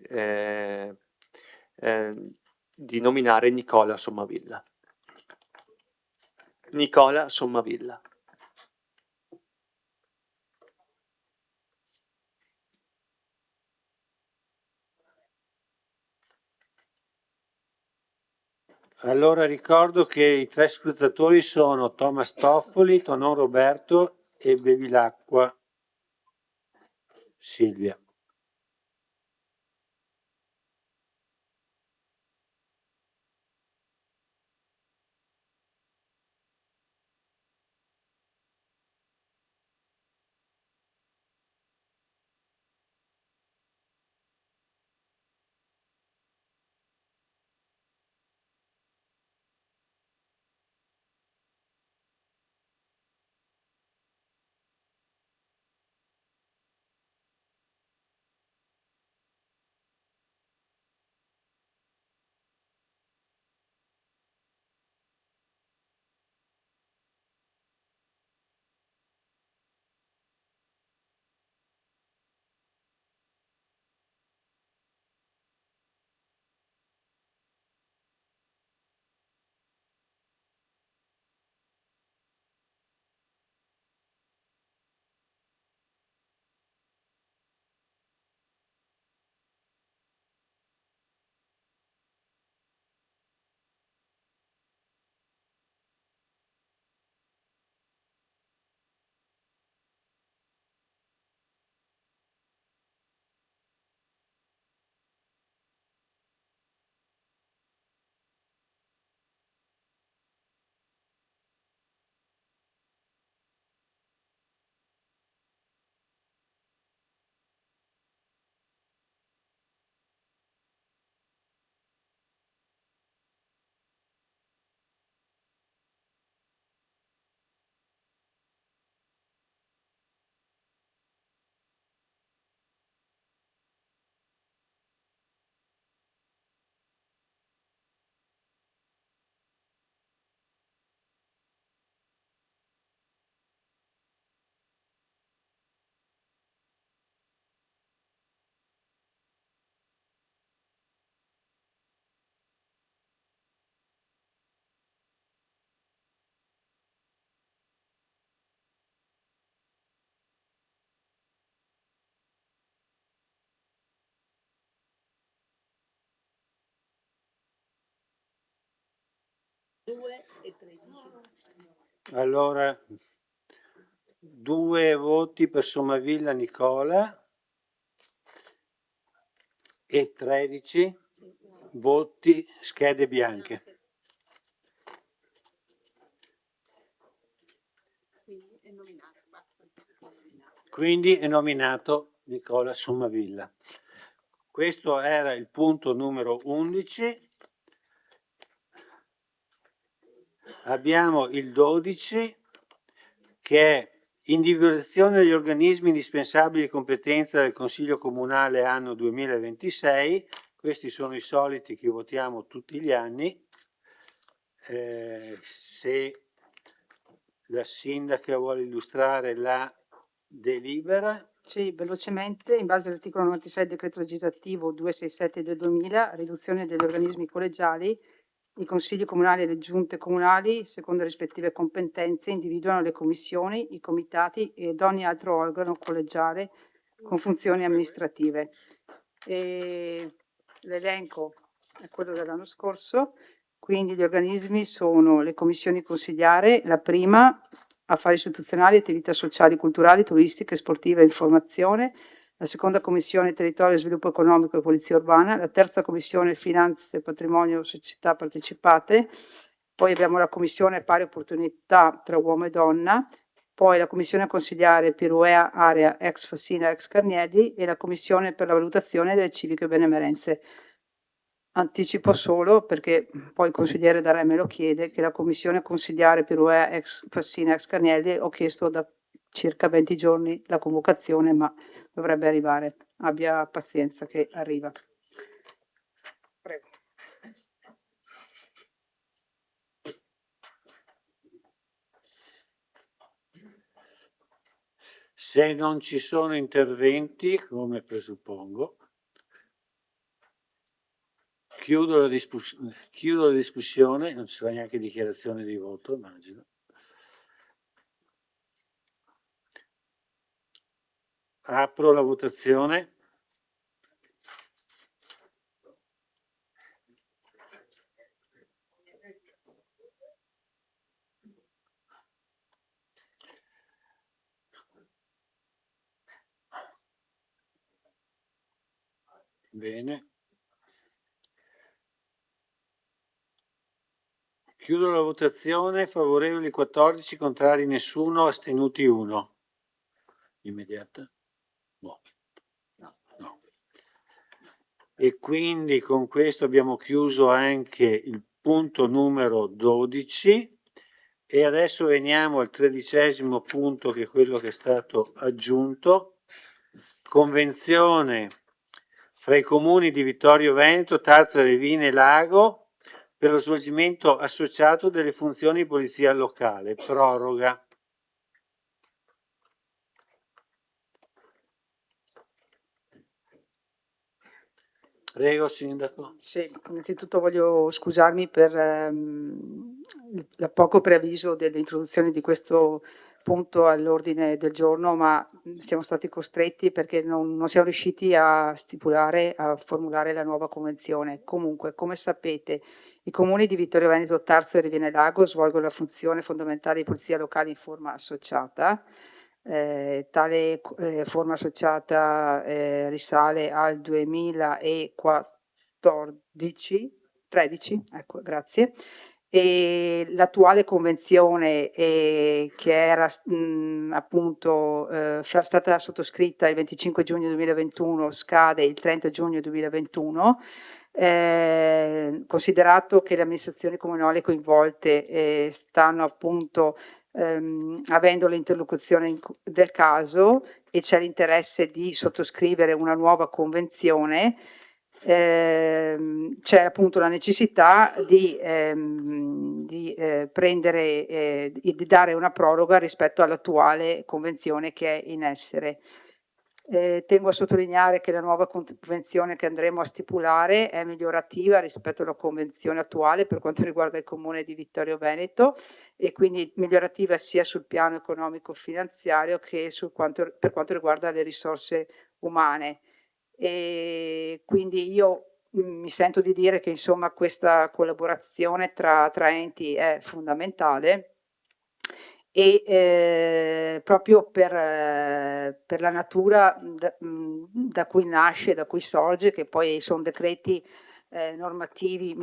di nominare Nicola Sommavilla. Nicola Sommavilla. Allora ricordo che i 3 scrutatori sono Thomas Toffoli, Tonon Roberto e Bevilacqua Silvia. Allora, 2 voti per Sommavilla Nicola, e 13 voti schede bianche. Quindi è nominato Nicola Sommavilla. Questo era il punto numero 11. Abbiamo il 12 che è individuazione degli organismi indispensabili di competenza del Consiglio Comunale anno 2026. Questi sono i soliti che votiamo tutti gli anni. Se la sindaca vuole illustrare la delibera. Sì, velocemente, in base all'articolo 96 del decreto legislativo 267 del 2000, riduzione degli organismi collegiali, i consigli comunali e le giunte comunali, secondo le rispettive competenze, individuano le commissioni, i comitati ed ogni altro organo collegiale con funzioni amministrative. L'elenco è quello dell'anno scorso, quindi gli organismi sono le commissioni consigliare, la prima, affari istituzionali, attività sociali, culturali, turistiche, sportive e informazione, la seconda commissione territorio, sviluppo economico e polizia urbana, la terza commissione finanze, patrimonio, società partecipate, poi abbiamo la commissione pari opportunità tra uomo e donna, poi la commissione consigliare Piruea area ex Fassina ex Carnielli e la commissione per la valutazione delle civiche benemerenze. Anticipo solo, perché poi il consigliere Darè me lo chiede, che la commissione consigliare Piruea ex Fassina ex Carnielli ho chiesto da circa 20 giorni la convocazione, ma dovrebbe arrivare. Abbia pazienza che arriva. Prego. Se non ci sono interventi, come presuppongo, chiudo la discussione, non ci sarà neanche dichiarazione di voto, immagino. Apro la votazione. Bene. Chiudo la votazione, favorevoli 14, contrari nessuno, astenuti 1. Immediata? No. No. E quindi con questo abbiamo chiuso anche il punto numero 12 e adesso veniamo al 13° punto, che è quello che è stato aggiunto. Convenzione fra i comuni di Vittorio Veneto, Tarzana Revine e Lago per lo svolgimento associato delle funzioni di polizia locale. Proroga. Prego, Sindaco. Sì, innanzitutto voglio scusarmi per il poco preavviso dell'introduzione di questo punto all'ordine del giorno, ma siamo stati costretti perché non siamo riusciti a stipulare, a formulare la nuova convenzione. Comunque, come sapete, i comuni di Vittorio Veneto, Tarso e Riviere Lago svolgono la funzione fondamentale di polizia locale in forma associata. Tale forma associata risale al 2013, ecco, grazie. E l'attuale convenzione che era appunto stata sottoscritta il 25 giugno 2021 scade il 30 giugno 2021. Considerato che le amministrazioni comunali coinvolte stanno appunto avendo l'interlocuzione del caso e c'è l'interesse di sottoscrivere una nuova convenzione, c'è appunto la necessità di dare una proroga rispetto all'attuale convenzione che è in essere. Tengo a sottolineare che la nuova convenzione che andremo a stipulare è migliorativa rispetto alla convenzione attuale per quanto riguarda il comune di Vittorio Veneto e quindi migliorativa sia sul piano economico-finanziario che per quanto riguarda le risorse umane. E quindi io mi sento di dire che insomma questa collaborazione tra enti è fondamentale e proprio per la natura da cui nasce, da cui sorge, che poi sono decreti normativi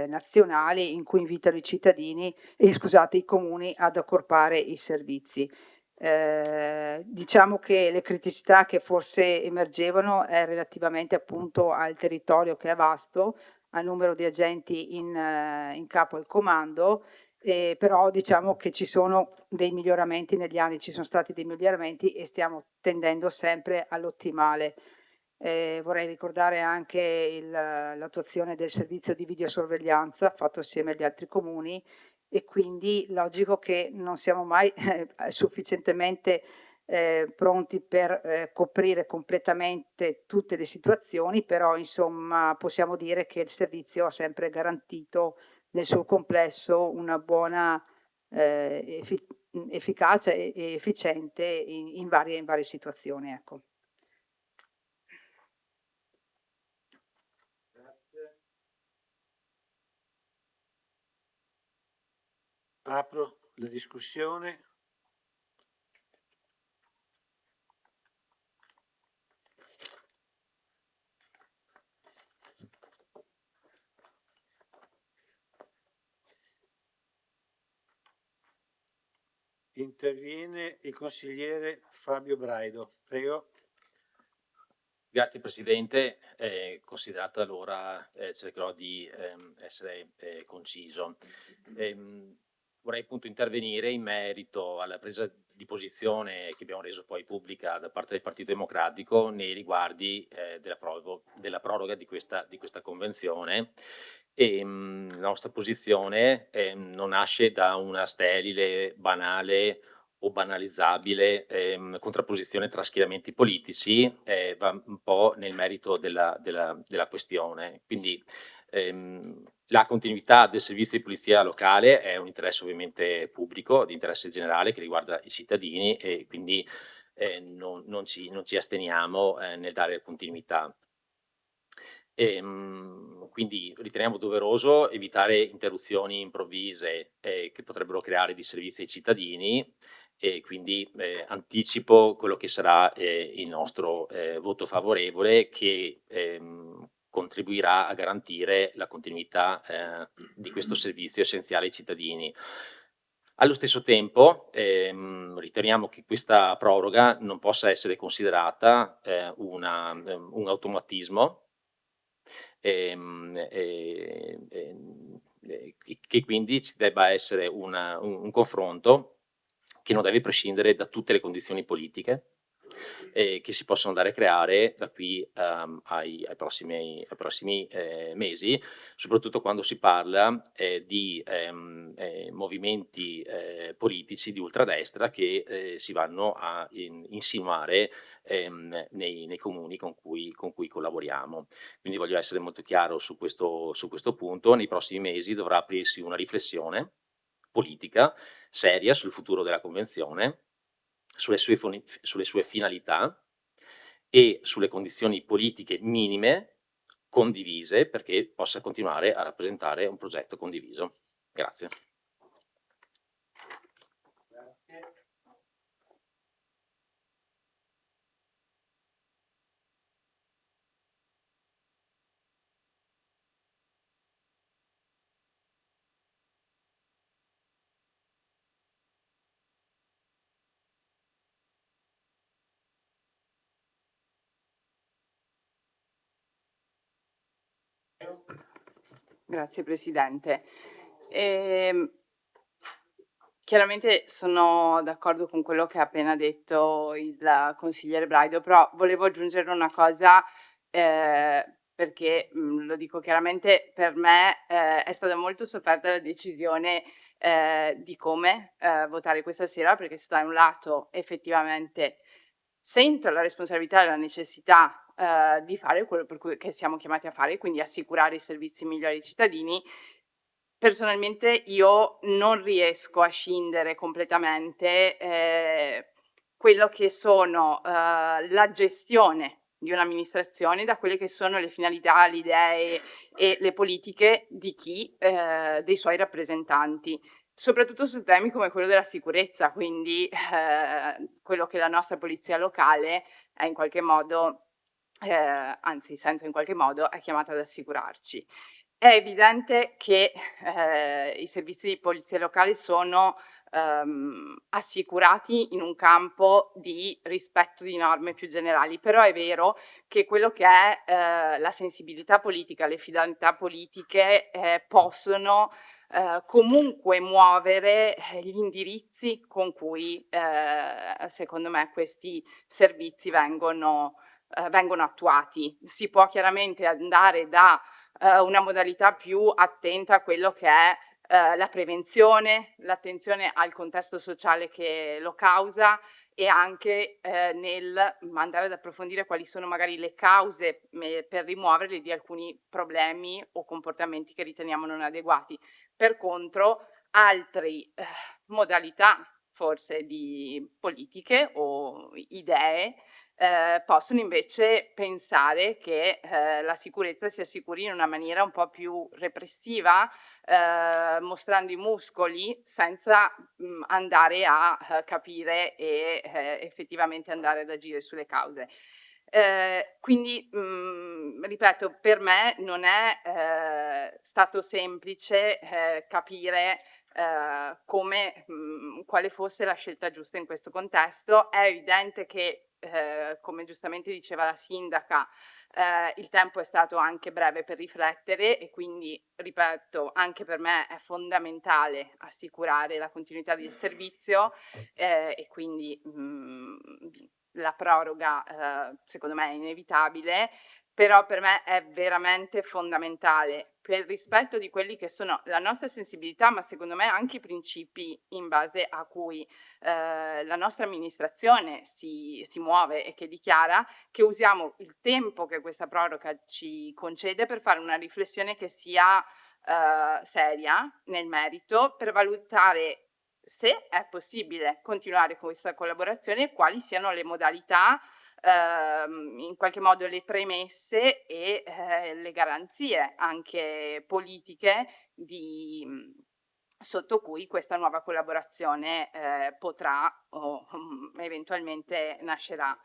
nazionali in cui invitano i cittadini, scusate, i comuni ad accorpare i servizi. Diciamo che le criticità che forse emergevano è relativamente appunto al territorio che è vasto, al numero di agenti in capo al comando, però diciamo che ci sono dei miglioramenti negli anni, ci sono stati dei miglioramenti e stiamo tendendo sempre all'ottimale. Vorrei ricordare anche l'attuazione del servizio di videosorveglianza fatto assieme agli altri comuni, e quindi logico che non siamo mai sufficientemente pronti per coprire completamente tutte le situazioni, però insomma possiamo dire che il servizio ha sempre garantito nel suo complesso una buona efficacia e efficiente in varie situazioni. Ecco. Apro la discussione. Interviene il consigliere Fabio Braido. Prego. Grazie Presidente, considerata l'ora cercherò di essere conciso. Vorrei appunto intervenire in merito alla presa di posizione che abbiamo reso poi pubblica da parte del Partito Democratico nei riguardi della proroga di questa convenzione. La nostra posizione non nasce da una sterile, banale o banalizzabile contrapposizione tra schieramenti politici, va un po' nel merito della questione. Quindi la continuità del servizio di polizia locale è un interesse ovviamente pubblico, di interesse generale che riguarda i cittadini, e quindi non ci asteniamo nel dare continuità. Quindi riteniamo doveroso evitare interruzioni improvvise che potrebbero creare disservizi ai cittadini, e quindi anticipo quello che sarà il nostro voto favorevole, che contribuirà a garantire la continuità di questo servizio essenziale ai cittadini. Allo stesso tempo riteniamo che questa proroga non possa essere considerata un automatismo, che quindi ci debba essere un confronto che non deve prescindere da tutte le condizioni politiche che si possono andare a creare da qui ai prossimi mesi, soprattutto quando si parla di movimenti politici di ultradestra che si vanno a insinuare nei comuni con cui collaboriamo. Quindi voglio essere molto chiaro su questo punto. Nei prossimi mesi dovrà aprirsi una riflessione politica seria sul futuro della Convenzione, sulle sue finalità e sulle condizioni politiche minime condivise perché possa continuare a rappresentare un progetto condiviso. Grazie. Grazie Presidente. Chiaramente sono d'accordo con quello che ha appena detto il consigliere Braido, però volevo aggiungere una cosa perché lo dico chiaramente, per me è stata molto sofferta la decisione di come votare questa sera, perché se da un lato effettivamente sento la responsabilità e la necessità di fare quello per cui che siamo chiamati a fare, quindi assicurare i servizi migliori ai cittadini. Personalmente io non riesco a scindere completamente quello che sono la gestione di un'amministrazione da quelle che sono le finalità, le idee e le politiche di chi, dei suoi rappresentanti. soprattutto su temi come quello della sicurezza, quindi quello che la nostra polizia locale è in qualche modo, anzi senza in qualche modo, è chiamata ad assicurarci. È evidente che i servizi di polizia locale sono assicurati in un campo di rispetto di norme più generali, però è vero che quello che è la sensibilità politica, le finalità politiche possono comunque muovere gli indirizzi con cui secondo me questi servizi vengono attuati. Si può chiaramente andare da una modalità più attenta a quello che è la prevenzione, l'attenzione al contesto sociale che lo causa e anche nel andare ad approfondire quali sono magari le cause per rimuoverle di alcuni problemi o comportamenti che riteniamo non adeguati. Per contro, altre modalità forse di politiche o idee possono invece pensare che la sicurezza si assicuri in una maniera un po' più repressiva, mostrando i muscoli senza andare a capire e effettivamente andare ad agire sulle cause. Quindi, ripeto, per me non è stato semplice capire quale fosse la scelta giusta in questo contesto. È evidente che, come giustamente diceva la sindaca, il tempo è stato anche breve per riflettere e quindi, ripeto, anche per me è fondamentale assicurare la continuità del servizio e quindi la proroga secondo me è inevitabile, però per me è veramente fondamentale per il rispetto di quelli che sono la nostra sensibilità, ma secondo me anche i principi in base a cui la nostra amministrazione si muove e che dichiara, che usiamo il tempo che questa proroga ci concede per fare una riflessione che sia seria nel merito, per valutare se è possibile continuare con questa collaborazione e quali siano le modalità, in qualche modo le premesse e le garanzie anche politiche sotto cui questa nuova collaborazione potrà o eventualmente nascerà.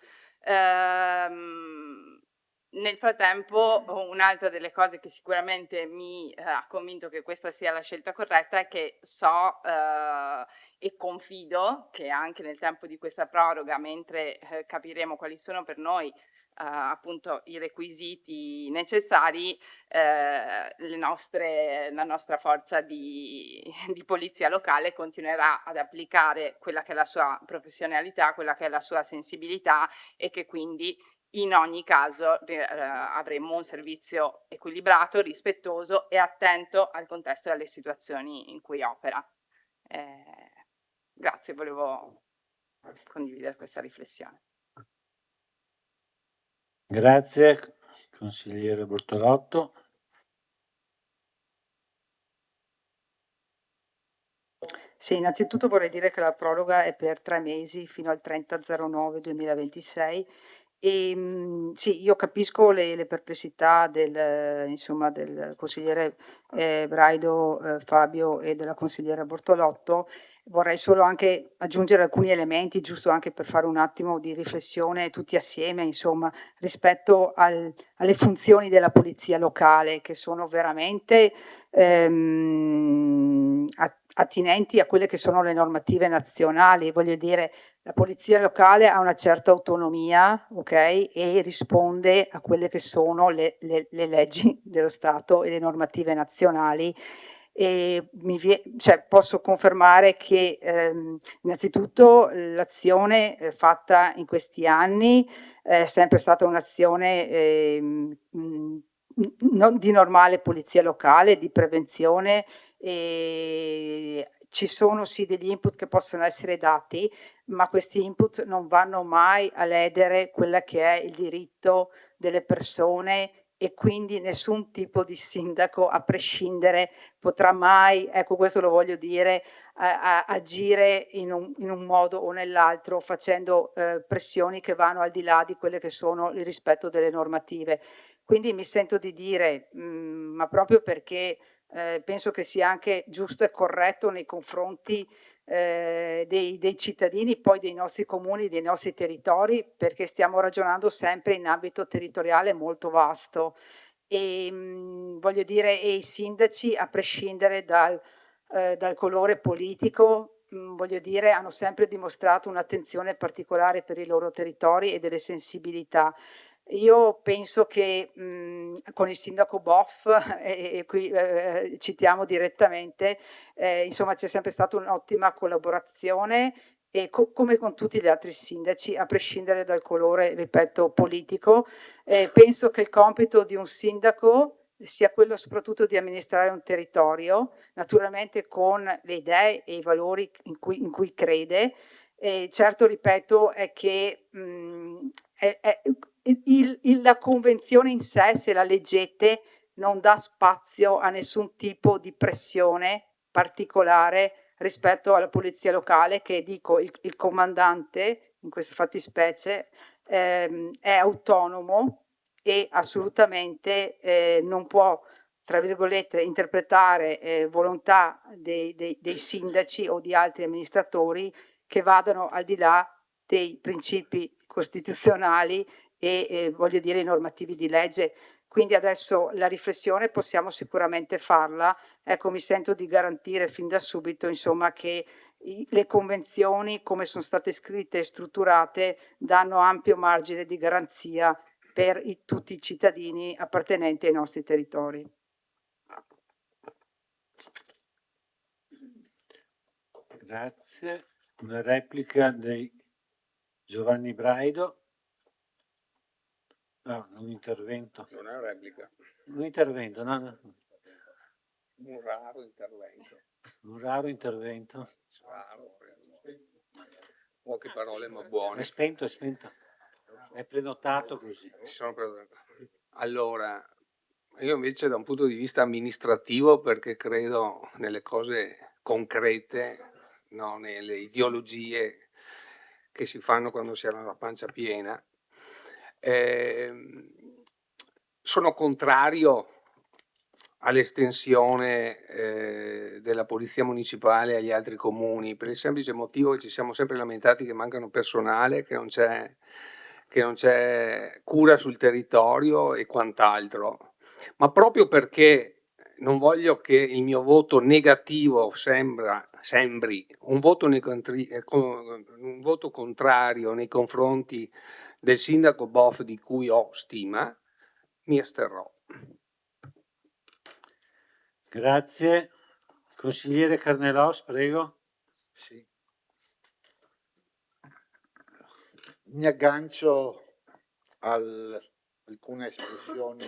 Nel frattempo, un'altra delle cose che sicuramente mi ha convinto che questa sia la scelta corretta è che so e confido che anche nel tempo di questa proroga, mentre capiremo quali sono per noi appunto i requisiti necessari, la nostra forza di polizia locale continuerà ad applicare quella che è la sua professionalità, quella che è la sua sensibilità e che quindi in ogni caso avremo un servizio equilibrato, rispettoso e attento al contesto e alle situazioni in cui opera. Grazie, volevo condividere questa riflessione. Grazie, consigliere Bortolotto. Sì, innanzitutto vorrei dire che la proroga è per 3 mesi fino al 30/09/2026 e sì, io capisco le perplessità insomma, del consigliere Braido, Fabio e della consigliera Bortolotto. Vorrei solo anche aggiungere alcuni elementi, giusto anche per fare un attimo di riflessione tutti assieme, insomma, rispetto alle funzioni della polizia locale, che sono veramente attinenti a quelle che sono le normative nazionali. Voglio dire, la polizia locale ha una certa autonomia, ok? E risponde a quelle che sono le leggi dello Stato e le normative nazionali. E posso confermare che innanzitutto l'azione fatta in questi anni è sempre stata un'azione non di normale polizia locale, di prevenzione. E ci sono sì degli input che possono essere dati, ma questi input non vanno mai a ledere quella che è il diritto delle persone e quindi nessun tipo di sindaco, a prescindere, potrà mai, ecco questo lo voglio dire, agire in un modo o nell'altro facendo pressioni che vanno al di là di quelle che sono il rispetto delle normative. Quindi mi sento di dire, ma proprio perché penso che sia anche giusto e corretto nei confronti dei cittadini, poi dei nostri comuni, dei nostri territori, perché stiamo ragionando sempre in ambito territoriale molto vasto e voglio dire, e i sindaci, a prescindere dal colore politico, voglio dire, hanno sempre dimostrato un'attenzione particolare per i loro territori e delle sensibilità. Io penso che con il sindaco Boff, e qui citiamo direttamente, insomma c'è sempre stata un'ottima collaborazione e come con tutti gli altri sindaci, a prescindere dal colore, ripeto, politico. Penso che il compito di un sindaco sia quello soprattutto di amministrare un territorio, naturalmente con le idee e i valori in cui crede. Certo, ripeto, è che la convenzione in sé, se la leggete, non dà spazio a nessun tipo di pressione particolare rispetto alla polizia locale, che dico il comandante in questa fattispecie è autonomo e assolutamente non può, tra virgolette, interpretare volontà dei sindaci o di altri amministratori che vadano al di là dei principi costituzionali e voglio dire i normativi di legge. Quindi adesso la riflessione possiamo sicuramente farla. Ecco, mi sento di garantire fin da subito, insomma, che le convenzioni, come sono state scritte e strutturate, danno ampio margine di garanzia per tutti i cittadini appartenenti ai nostri territori. Grazie. Una replica di Giovanni Braido. No, un intervento. Non è una replica. Un intervento, no. Un raro intervento. Un raro intervento. Raro. Poche parole ma buone. È spento, è spento. È prenotato così. Allora, io invece da un punto di vista amministrativo, perché credo nelle cose concrete, no, nelle ideologie che si fanno quando si ha la pancia piena, sono contrario all'estensione della polizia municipale agli altri comuni, per il semplice motivo che ci siamo sempre lamentati che mancano personale, che non c'è cura sul territorio e quant'altro. Ma proprio perché non voglio che il mio voto negativo sembri un voto contrario nei confronti del sindaco Boff, di cui ho stima, mi asterrò. Grazie. Consigliere Carnelos, prego. Sì. Mi aggancio a alcune espressioni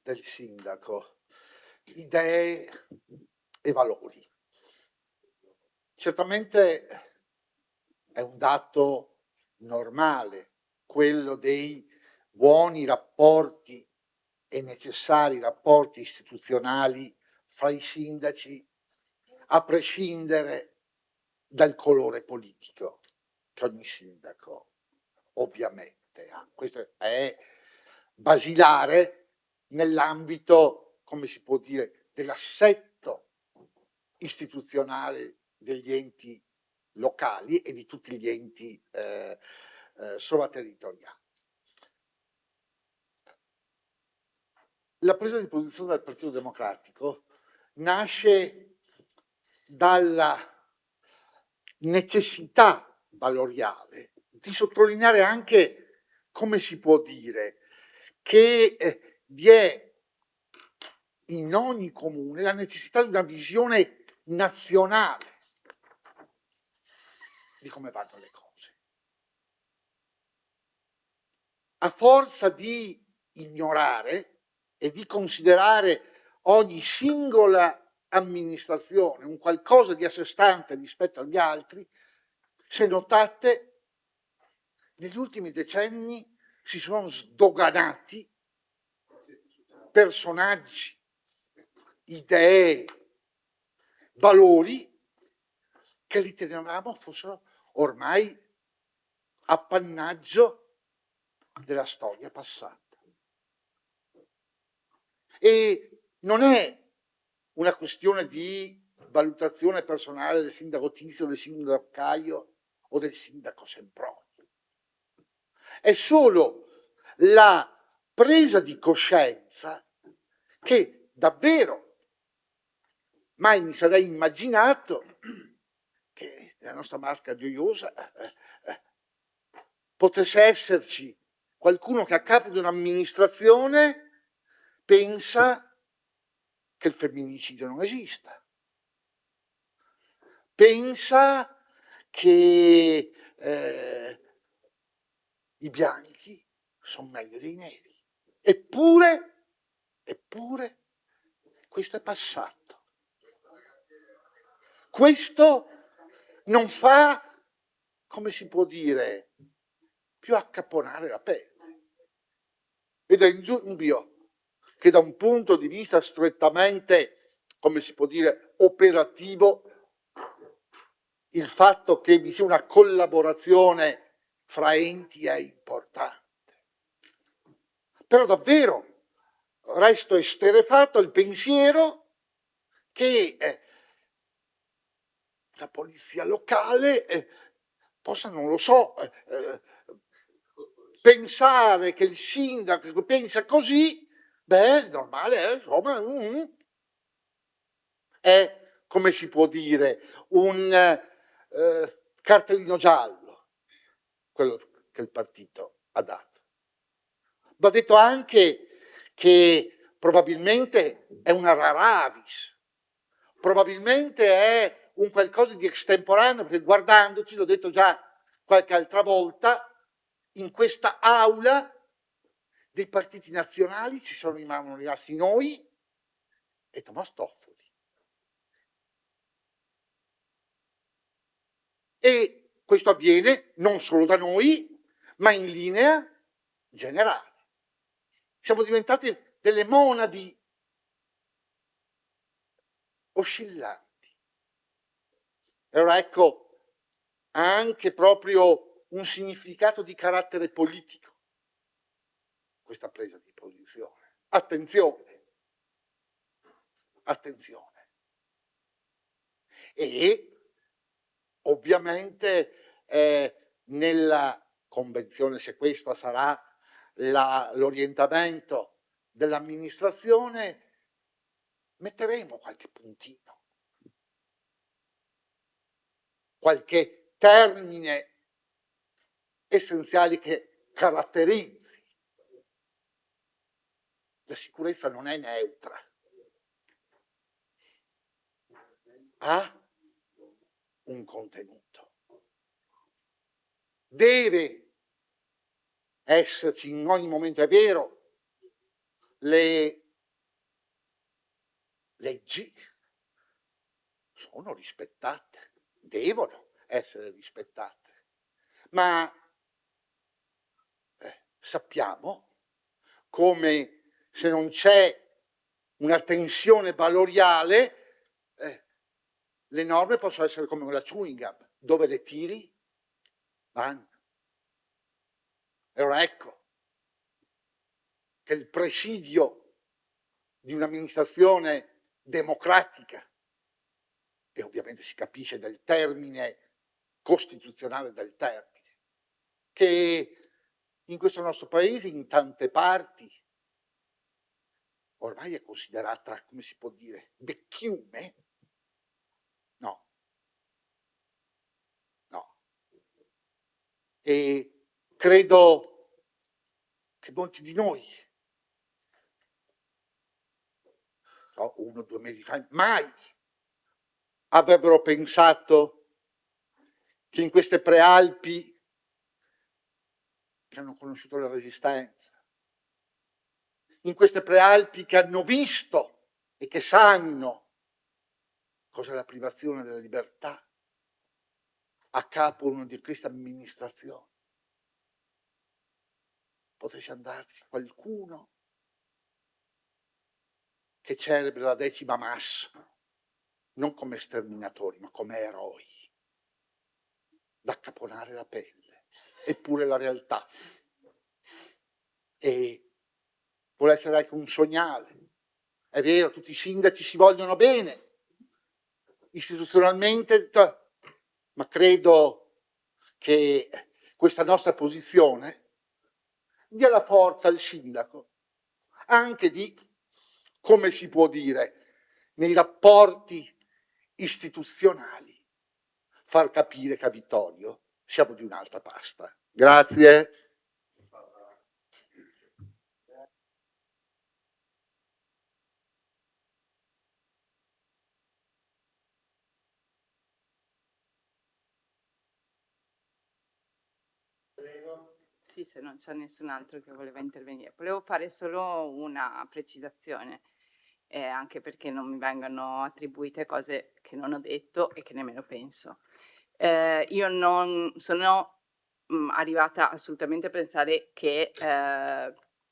del sindaco, idee e valori. Certamente è un dato normale quello dei buoni rapporti e necessari rapporti istituzionali fra i sindaci, a prescindere dal colore politico che ogni sindaco ovviamente ha. Questo è basilare nell'ambito, come si può dire, dell'assetto istituzionale degli enti locali e di tutti gli enti sovraterritoriali. La presa di posizione del Partito Democratico nasce dalla necessità valoriale di sottolineare anche, come si può dire, che vi è in ogni comune la necessità di una visione nazionale di come vanno le cose. A forza di ignorare e di considerare ogni singola amministrazione un qualcosa di a sé stante rispetto agli altri, se notate, negli ultimi decenni si sono sdoganati personaggi, idee, valori che ritenevamo fossero ormai appannaggio della storia passata. E non è una questione di valutazione personale del sindaco Tizio, del sindaco Caio o del sindaco Sempronio. È solo la presa di coscienza che davvero mai mi sarei immaginato che nella nostra Marca gioiosa potesse esserci qualcuno che a capo di un'amministrazione pensa che il femminicidio non esista, pensa che i bianchi sono meglio dei neri. Eppure, questo è passato. Questo non fa, come si può dire, più accapponare la pelle. Ed è indubbio che da un punto di vista strettamente, come si può dire, operativo, il fatto che vi sia una collaborazione fra enti è importante. Però davvero resto esterrefatto il pensiero che la polizia locale possa, non lo so, pensare che il sindaco pensa così, beh, normale, insomma, è, come si può dire, un cartellino giallo, quello che il partito ha dato. Va detto anche che probabilmente è una rara avis, probabilmente è un qualcosa di estemporaneo, perché guardandoci, l'ho detto già qualche altra volta, in questa aula dei partiti nazionali ci sono rimasti noi e Tommaso Toffoli. E questo avviene non solo da noi, ma in linea generale. Siamo diventati delle monadi oscillanti. E allora ecco anche proprio un significato di carattere politico questa presa di posizione. Attenzione, attenzione. E ovviamente nella convenzione, se questo sarà l'orientamento dell'amministrazione, metteremo qualche puntino, qualche termine essenziale che caratterizzi. La sicurezza non è neutra, ha un contenuto. Deve esserci in ogni momento, è vero, le leggi sono rispettate, devono essere rispettate, ma sappiamo come se non c'è una tensione valoriale, le norme possono essere come la chewing gum, dove le tiri vanno. E ora ecco che il presidio di un'amministrazione democratica, e ovviamente si capisce del termine costituzionale del termine, che in questo nostro paese, in tante parti, ormai è considerata, come si può dire, vecchiume. No. No. E credo che molti di noi, no, 1 o 2 mesi fa, mai avrebbero pensato che in queste prealpi che hanno conosciuto la Resistenza, in queste prealpi che hanno visto e che sanno cos'è la privazione della libertà, a capo una di queste amministrazioni, potesse andarsi qualcuno che celebra la 10ª massa, non come sterminatori, ma come eroi, da accapponare la pelle, eppure la realtà. E vuole essere anche un segnale è vero, tutti i sindaci si vogliono bene, istituzionalmente, ma credo che questa nostra posizione dia la forza al sindaco anche di, come si può dire, nei rapporti istituzionali, far capire che a Vittorio siamo di un'altra pasta. Grazie. Sì, se non c'è nessun altro che voleva intervenire. Volevo fare solo una precisazione, anche perché non mi vengano attribuite cose che non ho detto e che nemmeno penso. Io non sono arrivata assolutamente a pensare che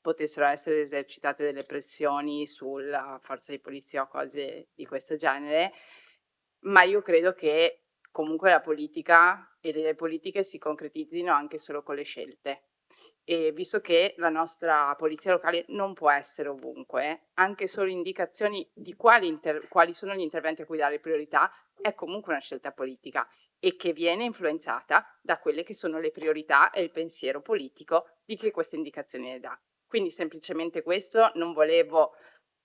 potessero essere esercitate delle pressioni sulla forza di polizia o cose di questo genere, ma io credo che comunque la politica e le politiche si concretizzino anche solo con le scelte. E visto che la nostra polizia locale non può essere ovunque, anche solo indicazioni di quali sono gli interventi a cui dare priorità è comunque una scelta politica e che viene influenzata da quelle che sono le priorità e il pensiero politico di chi queste indicazioni le dà. Quindi semplicemente questo, non volevo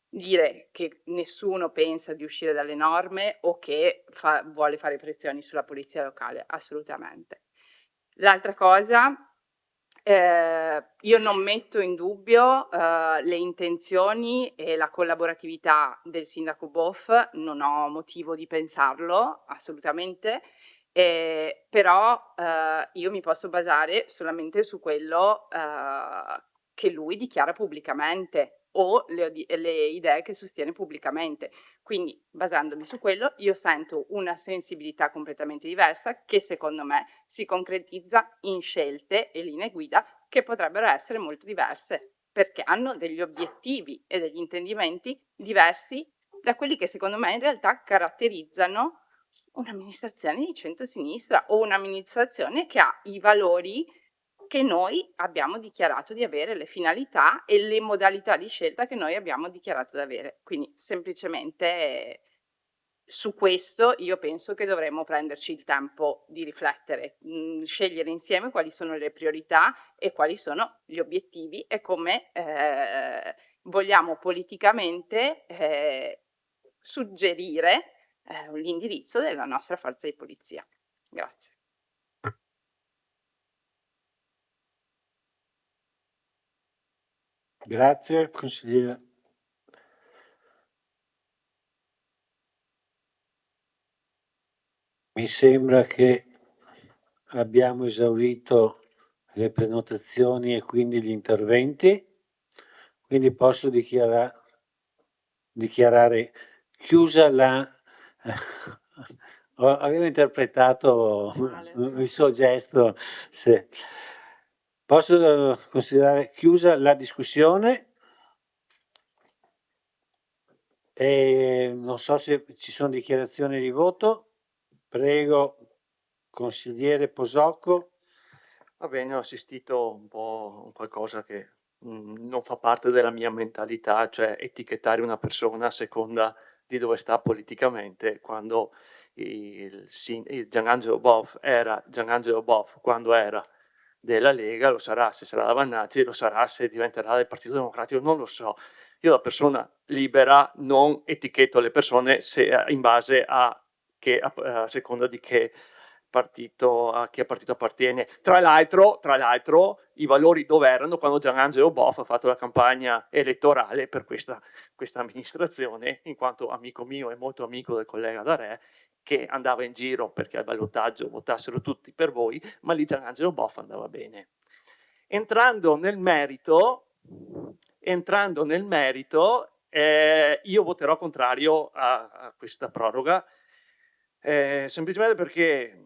dire che nessuno pensa di uscire dalle norme o che vuole fare pressioni sulla polizia locale, assolutamente. L'altra cosa, io non metto in dubbio le intenzioni e la collaboratività del sindaco Boff, non ho motivo di pensarlo, assolutamente, però io mi posso basare solamente su quello che lui dichiara pubblicamente o le idee che sostiene pubblicamente. Quindi, basandomi su quello, io sento una sensibilità completamente diversa che secondo me si concretizza in scelte e linee guida che potrebbero essere molto diverse, perché hanno degli obiettivi e degli intendimenti diversi da quelli che secondo me in realtà caratterizzano un'amministrazione di centrosinistra o un'amministrazione che ha i valori che noi abbiamo dichiarato di avere, le finalità e le modalità di scelta che noi abbiamo dichiarato di avere. Quindi semplicemente su questo io penso che dovremmo prenderci il tempo di riflettere, scegliere insieme quali sono le priorità e quali sono gli obiettivi e come vogliamo politicamente suggerire l'indirizzo della nostra forza di polizia. Grazie. Grazie, consigliere. Mi sembra che abbiamo esaurito le prenotazioni e quindi gli interventi, quindi posso dichiarare chiusa la... Avevo interpretato il suo gesto. Sì. Posso considerare chiusa la discussione e non so se ci sono dichiarazioni di voto. Prego, consigliere Posocco. Va bene, ho assistito un po' a qualcosa che non fa parte della mia mentalità, cioè etichettare una persona a seconda di dove sta politicamente, quando il Gianangelo Boff era Gianangelo Boff quando era della Lega, lo sarà se sarà la Vannazzi, lo sarà se diventerà del Partito Democratico, non lo so. Io da persona libera non etichetto le persone in base a seconda di che partito, a che partito appartiene. Tra l'altro, i valori dove erano quando Gianangelo Boff ha fatto la campagna elettorale per questa amministrazione, in quanto amico mio e molto amico del collega D'Arè, che andava in giro perché al ballottaggio votassero tutti per voi, ma lì Gianangelo Boff andava bene. Entrando nel merito, io voterò contrario a questa proroga, semplicemente perché è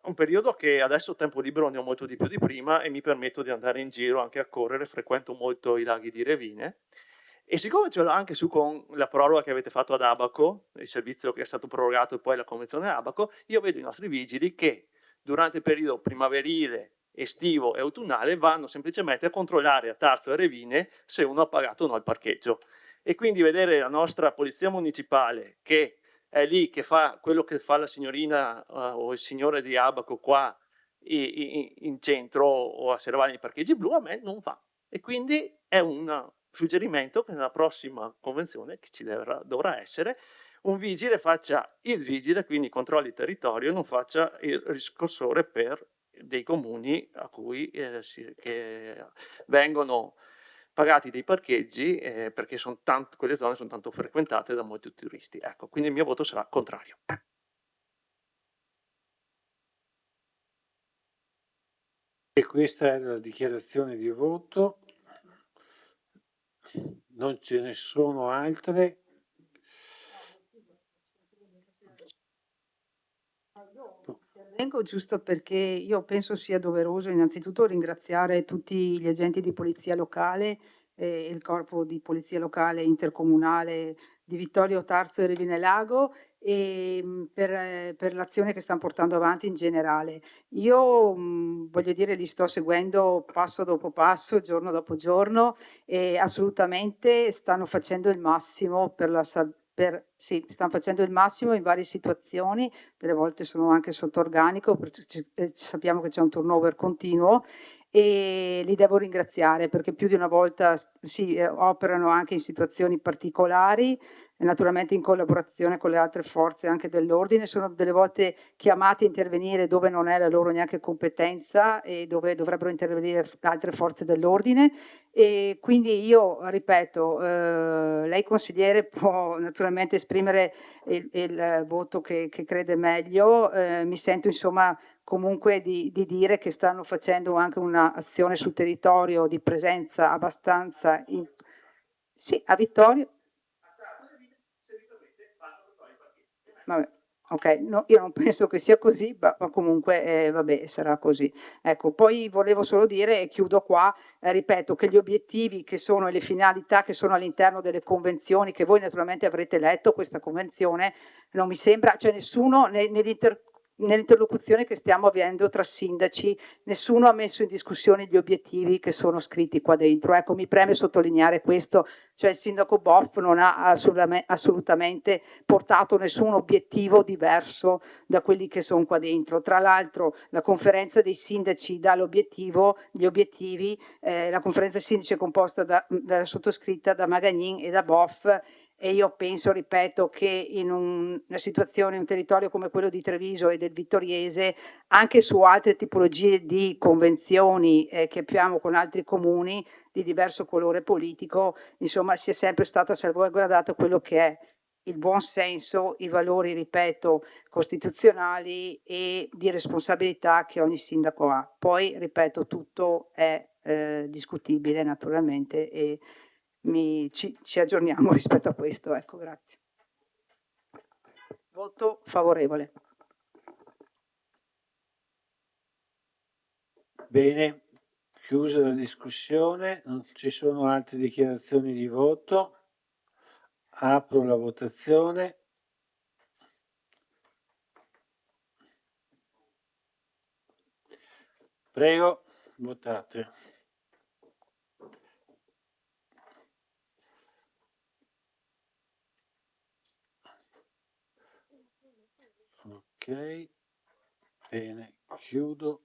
un periodo che adesso tempo libero ne ho molto di più di prima e mi permetto di andare in giro anche a correre, frequento molto i laghi di Revine e siccome ce l'ho anche su con la proroga che avete fatto ad Abaco, il servizio che è stato prorogato e poi la convenzione Abaco, io vedo i nostri vigili che durante il periodo primaverile, estivo e autunnale vanno semplicemente a controllare a Tarso e Revine se uno ha pagato o no il parcheggio. E quindi vedere la nostra polizia municipale che è lì, che fa quello che fa la signorina o il signore di Abaco qua in centro o a Serravalle nei parcheggi blu, a me non fa. E quindi è un suggerimento che nella prossima convenzione che ci dovrà essere, un vigile faccia il vigile, quindi controlli il territorio, non faccia il riscossore per dei comuni a cui che vengono pagati dei parcheggi perché quelle zone sono tanto frequentate da molti turisti. Ecco, quindi il mio voto sarà contrario. E questa è la dichiarazione di voto. Non ce ne sono altre. Vengo giusto perché io penso sia doveroso innanzitutto ringraziare tutti gli agenti di polizia locale e il corpo di polizia locale intercomunale di Vittorio Tarzo e Revine Lago e per l'azione che stanno portando avanti in generale. Io voglio dire, li sto seguendo passo dopo passo, giorno dopo giorno e assolutamente stanno facendo il massimo per la salute. Sì, stanno facendo il massimo in varie situazioni, delle volte sono anche sotto organico, sappiamo che c'è un turnover continuo e li devo ringraziare perché più di una volta operano anche in situazioni particolari, naturalmente in collaborazione con le altre forze anche dell'ordine, sono delle volte chiamati a intervenire dove non è la loro neanche competenza e dove dovrebbero intervenire altre forze dell'ordine e quindi io ripeto, lei consigliere può naturalmente esprimere il voto che crede meglio, mi sento insomma comunque di dire che stanno facendo anche un'azione sul territorio di presenza abbastanza sì, a Vittorio. Vabbè, ok, no, io non penso che sia così, ma comunque vabbè, sarà così. Ecco, poi volevo solo dire, e chiudo qua, ripeto, che gli obiettivi che sono e le finalità che sono all'interno delle convenzioni, che voi naturalmente avrete letto questa convenzione, non mi sembra, cioè nessuno nell'interlocuzione che stiamo avendo tra sindaci, nessuno ha messo in discussione gli obiettivi che sono scritti qua dentro. Ecco, mi preme sottolineare questo, cioè il sindaco Boff non ha assolutamente portato nessun obiettivo diverso da quelli che sono qua dentro. Tra l'altro la conferenza dei sindaci dà gli obiettivi, la conferenza dei sindaci è composta da sottoscritta da Magagnin e da Boff. E io penso, ripeto, che in una situazione, un territorio come quello di Treviso e del Vittoriese, anche su altre tipologie di convenzioni che abbiamo con altri comuni di diverso colore politico, insomma, sia sempre stato salvaguardato quello che è il buon senso, i valori, ripeto, costituzionali e di responsabilità che ogni sindaco ha. Poi, ripeto, tutto è discutibile naturalmente e ci aggiorniamo rispetto a questo, ecco, grazie. Voto favorevole. Bene, chiusa la discussione, non ci sono altre dichiarazioni di voto. Apro la votazione. Prego, votate. Ok, bene, chiudo.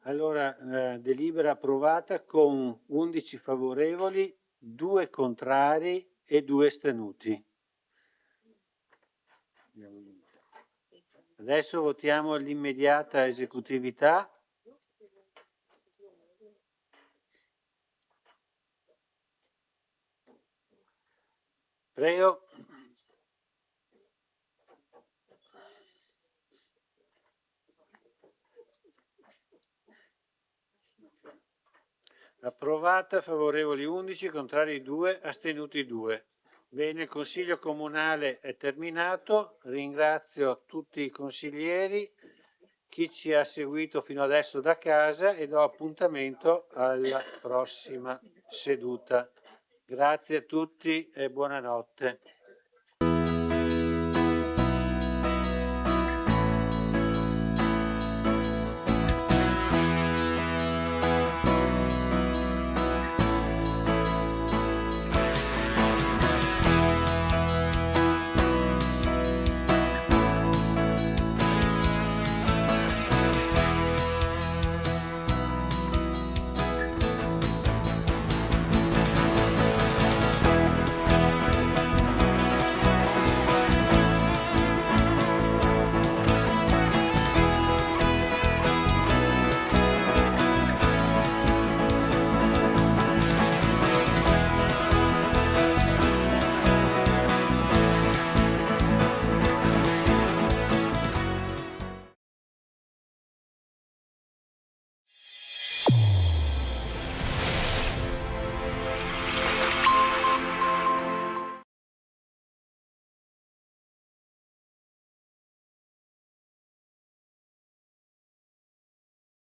Allora, delibera approvata con 11 favorevoli, 2 contrari e 2 astenuti. Adesso votiamo l'immediata esecutività. Prego. Approvata, favorevoli 11, contrari 2, astenuti 2. Bene, il Consiglio Comunale è terminato, ringrazio tutti i consiglieri, chi ci ha seguito fino adesso da casa e do appuntamento alla prossima seduta. Grazie a tutti e buonanotte.